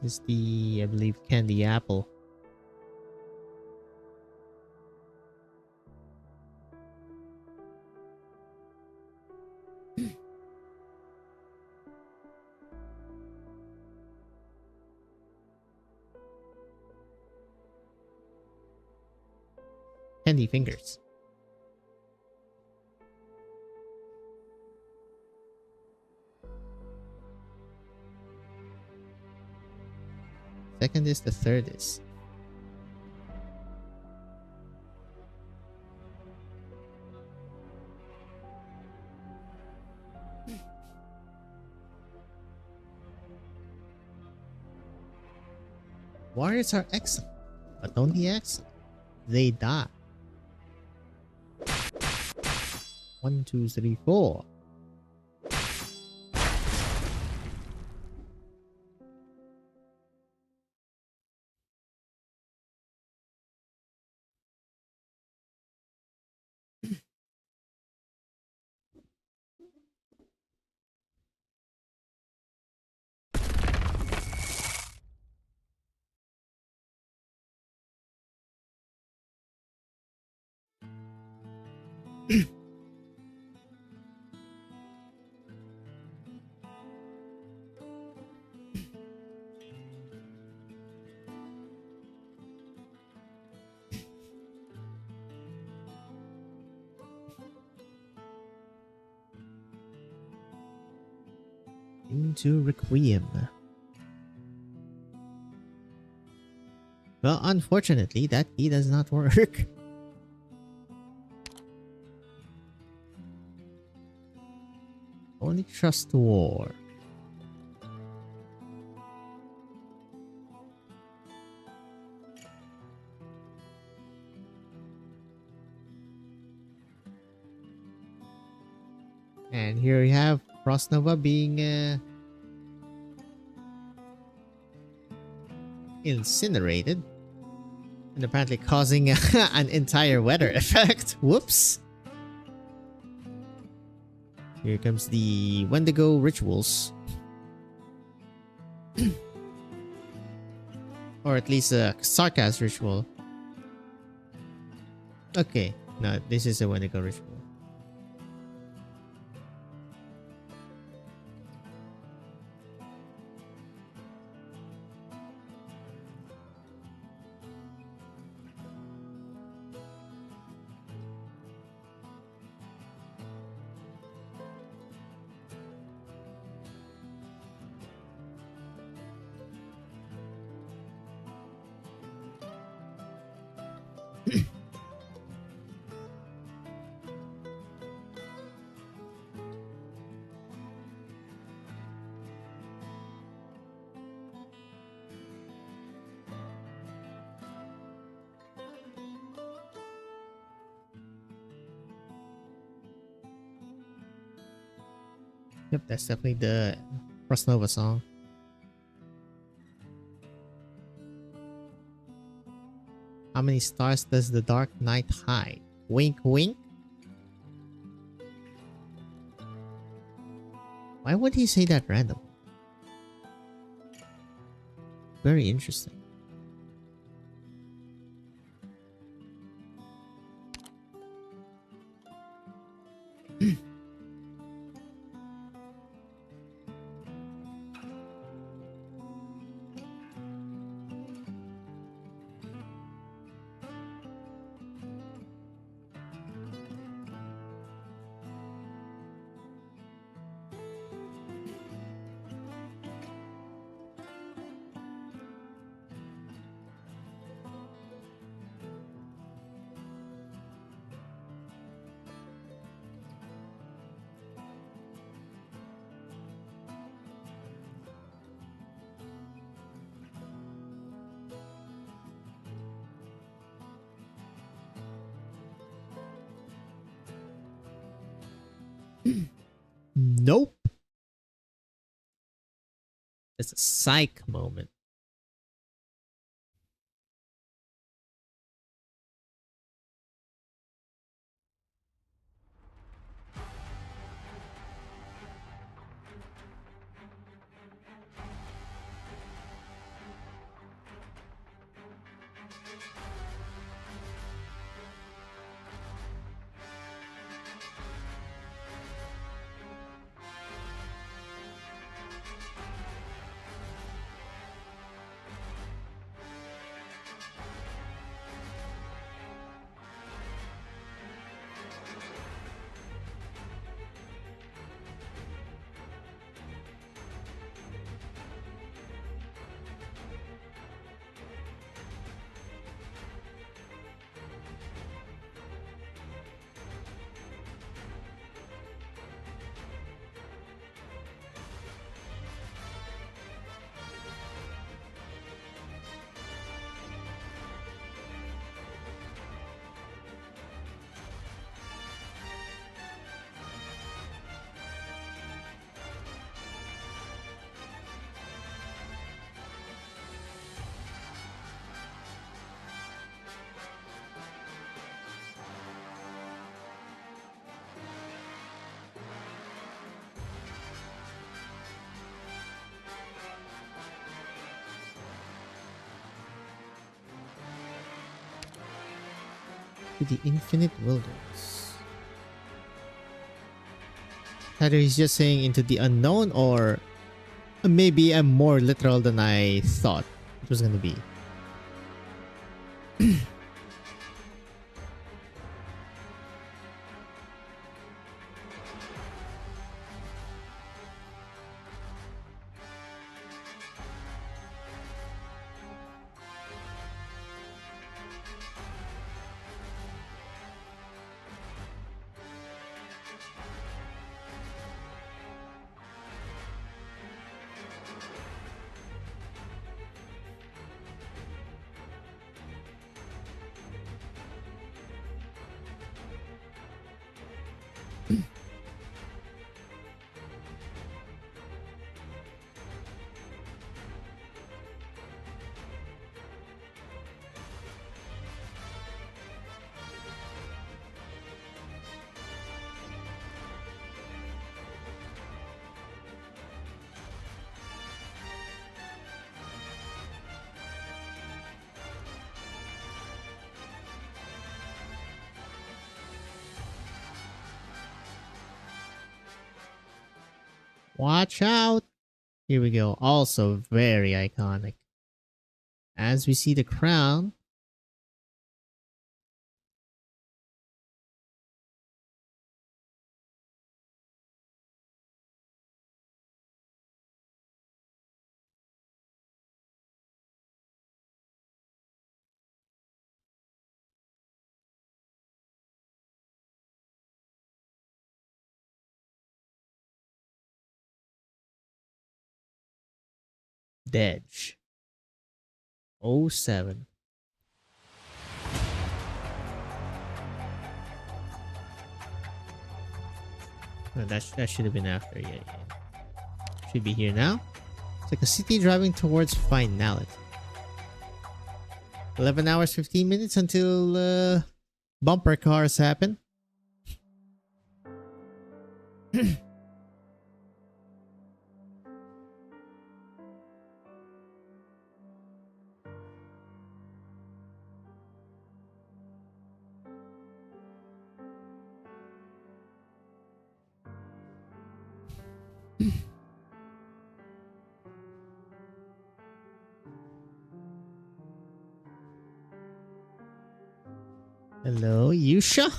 This is the, I believe, candy apple. Candy fingers. Second is the third is. Warriors are excellent, but only excellent. They die. 1, 2, 3, 4. Into Requiem. Well, unfortunately, that key does not work. Only trust war. And here we have Frost Nova being incinerated and apparently causing an entire weather effect. Whoops. Here comes the Wendigo rituals. Or at least a Sarkaz ritual. Okay, no, this is a Wendigo ritual. Yep, that's definitely the Frost Nova song. How many stars does the Dark Knight hide? Wink wink? Why would he say that random? Very interesting. Nope. It's a psych moment. To the infinite wilderness. Either he's just saying into the unknown, or maybe I'm more literal than I thought it was gonna be. Watch out! Here we go. Also very iconic. As we see the crown. Dej. 07. No, that should have been after. Yeah. Should be here now. It's like a city driving towards finality. 11 hours, 15 minutes until bumper cars happen. Hello, Yusha?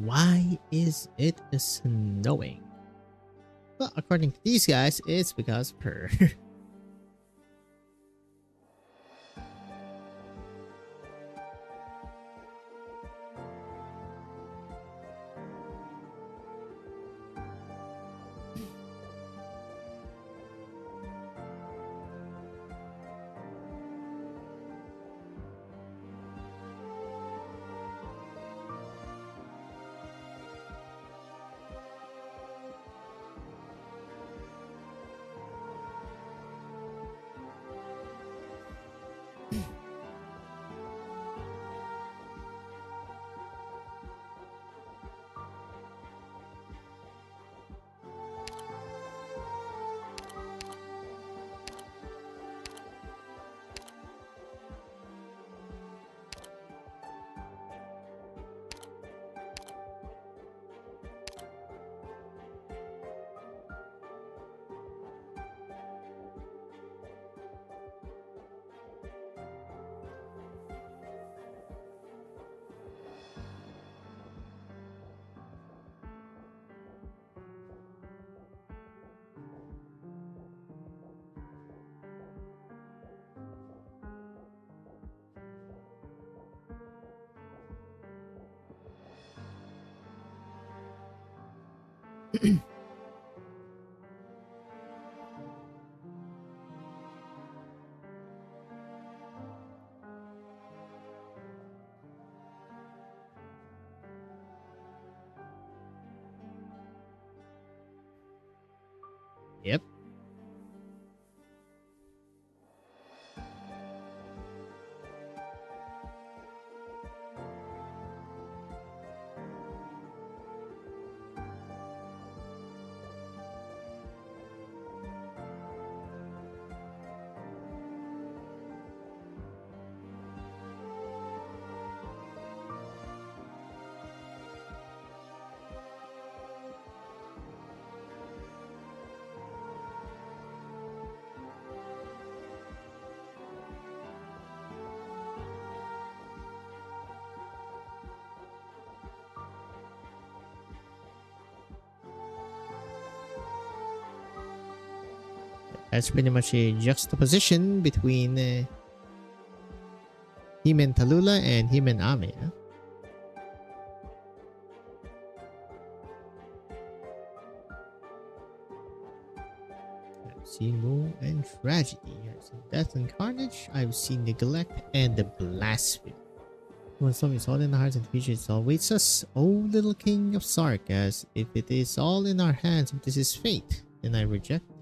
Why is it snowing? Well, according to these guys, it's because of her. Yep. That's pretty much a juxtaposition between him and Tallulah and him and Ame. Huh? I've seen woe and tragedy. I've seen death and carnage. I've seen neglect and the blasphemy. When something is all in the hearts and features, it awaits us, O little king of Sarkas. If it is all in our hands, if this is fate, then I reject it.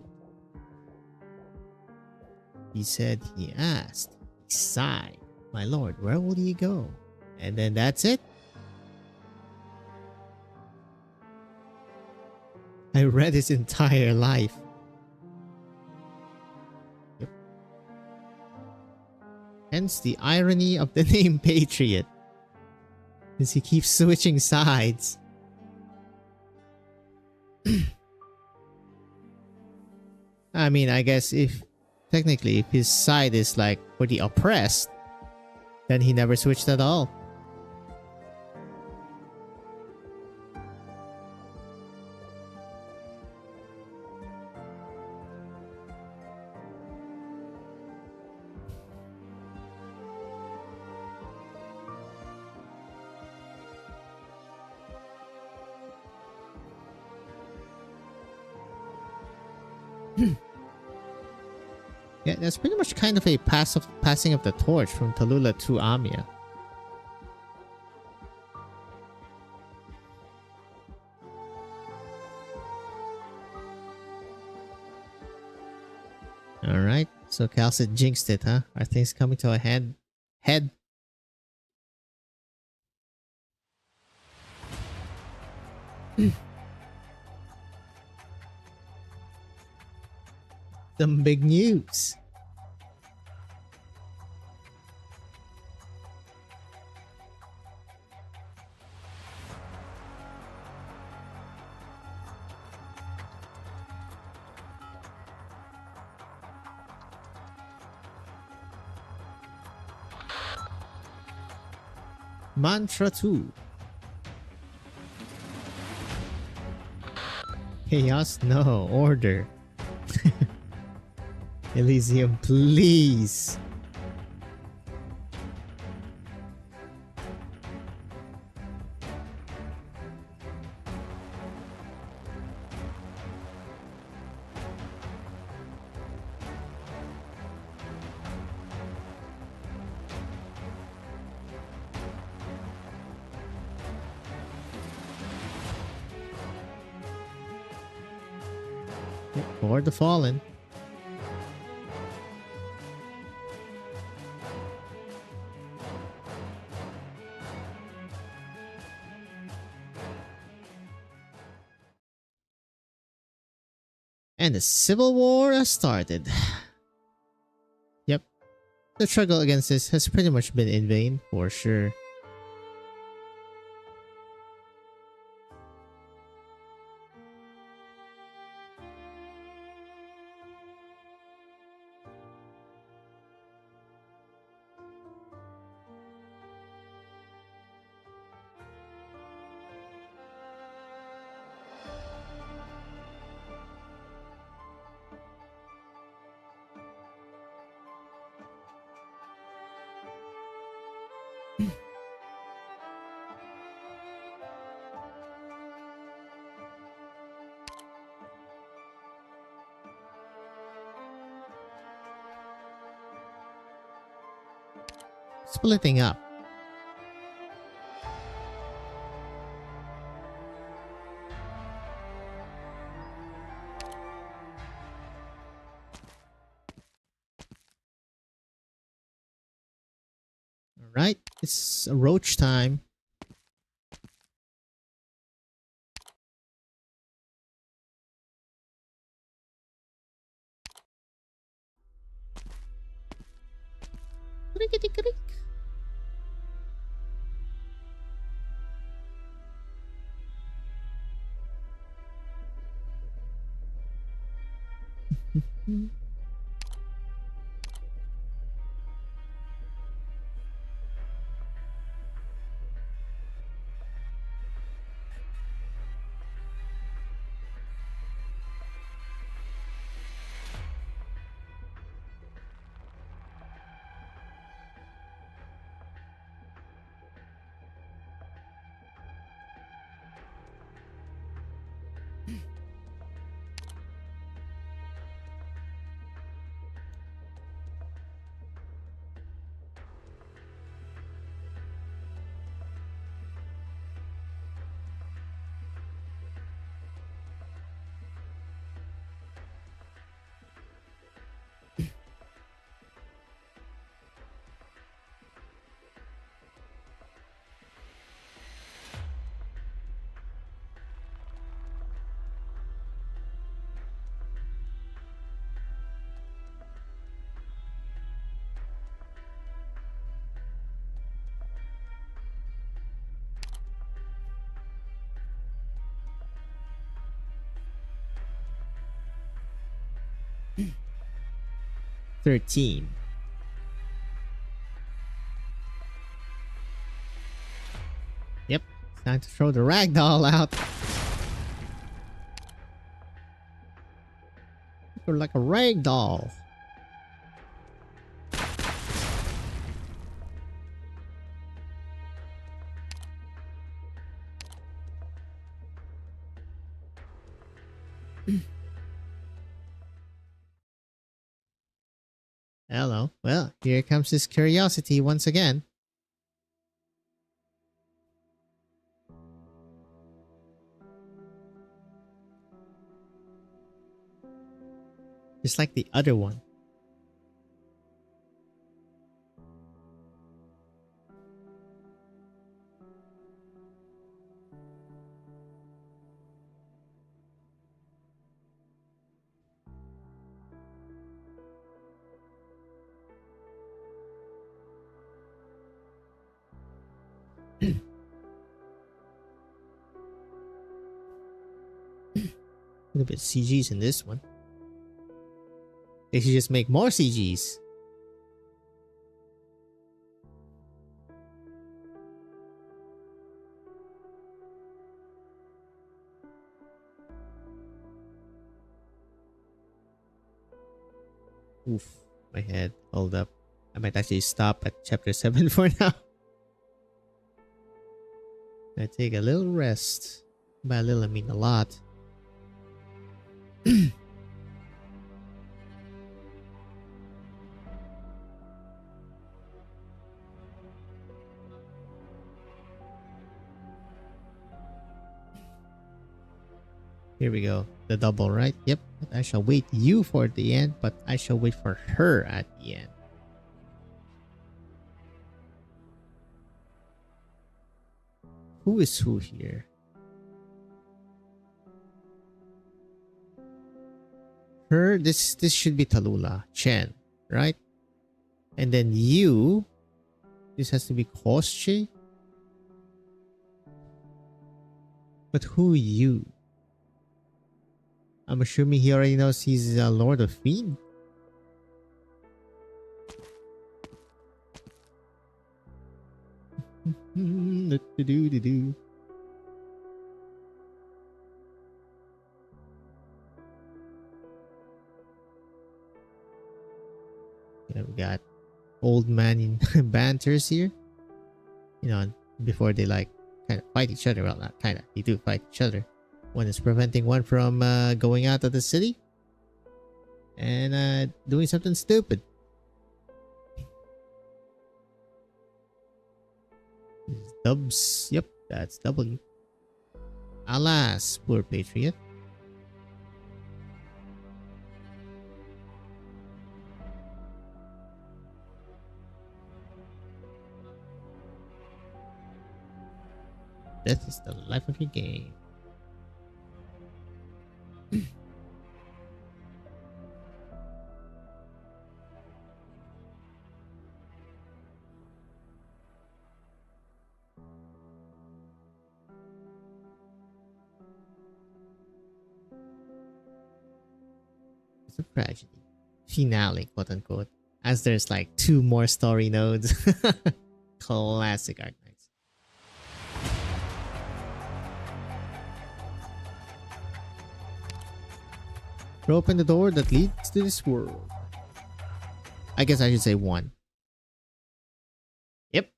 He said, he asked, he sighed, my lord, where will you go? And then that's it. I read his entire life. Yep. Hence the irony of the name Patriot. Because he keeps switching sides. I mean, I guess if technically if his side is like for the oppressed, then he never switched at all. Yeah, that's pretty much kind of a passing of the torch from Tallulah to Amia. Alright, so Calcit jinxed it, huh? Are things coming to a head? Some big news. Mantra 2. Chaos? No. Order. Elysium, please. Or the Fallen. And the civil war has started. Yep. The struggle against this has pretty much been in vain, for sure. Splitting up. Alright, it's roach time. 13. Yep, it's time to throw the ragdoll out. You're like a ragdoll. Hello. Well, here comes this curiosity once again. Just like the other one. A little bit of CGs in this one. They should just make more CGs. Oof, my head. Hold up. I might actually stop at chapter 7 for now. I take a little rest. By a little, I mean a lot. Here we go. The double, right? Yep. I shall wait you for the end, but I shall wait for her at the end. Who is who here? Her, this should be Tallulah. Chen, right? And then you, this has to be Koschei. But who you? I'm assuming he already knows he's a Lord of Fiend. Yeah, we got old man in banters here. You know, before they like kind of fight each other. Well, not kind of. They do fight each other. One is preventing one from going out of the city. And doing something stupid. Dubs. Yep, that's W. Alas, poor patriot. Death is the life of your game. It's a tragedy. Finale, quote unquote. As there's like 2 more story nodes. Classic Arknights. Open the door that leads to this world. I guess I should say 1. Yep.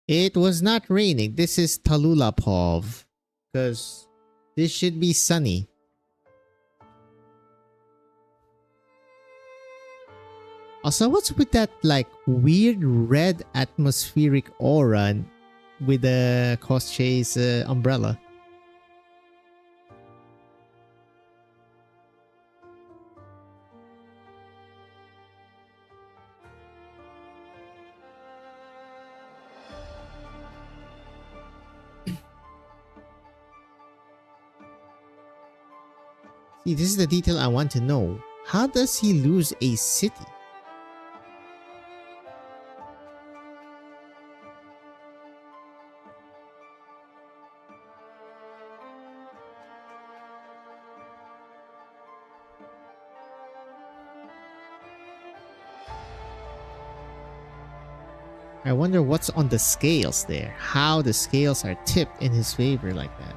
It was not raining. This is Tallulah Pov. Because this should be sunny. Also, what's with that like weird red atmospheric aura with the Koschei's umbrella? See, this is the detail I want to know. How does he lose a city? I wonder what's on the scales there. How the scales are tipped in his favor like that.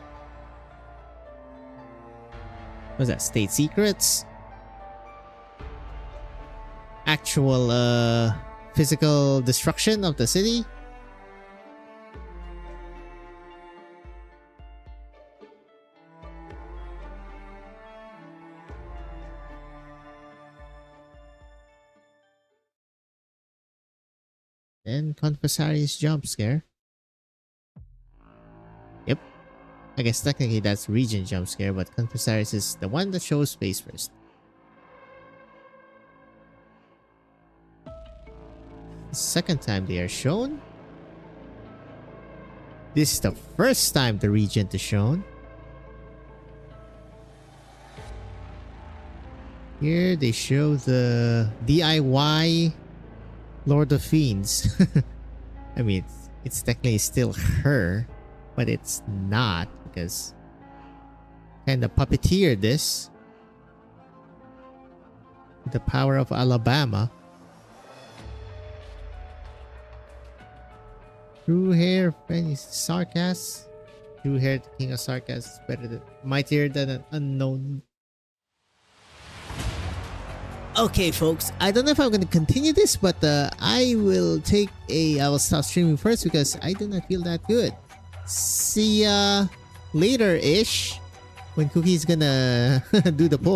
What's that? State secrets? Actual physical destruction of the city? And Confessari's jump scare. Yep. I guess technically that's Regent jump scare, but Confessari's is the one that shows face first. The second time they are shown. This is the first time the Regent is shown. Here they show the DIY Lord of Fiends. I mean, it's technically still her, but it's not because kind of puppeteered this. The power of Alabama. True hair, any sarcasm. True hair, the king of sarcasm is better than mightier than an unknown. Okay, folks, I don't know if I'm going to continue this, but I will stop streaming first because I do not feel that good. See ya later-ish when Cookie's gonna do the poll.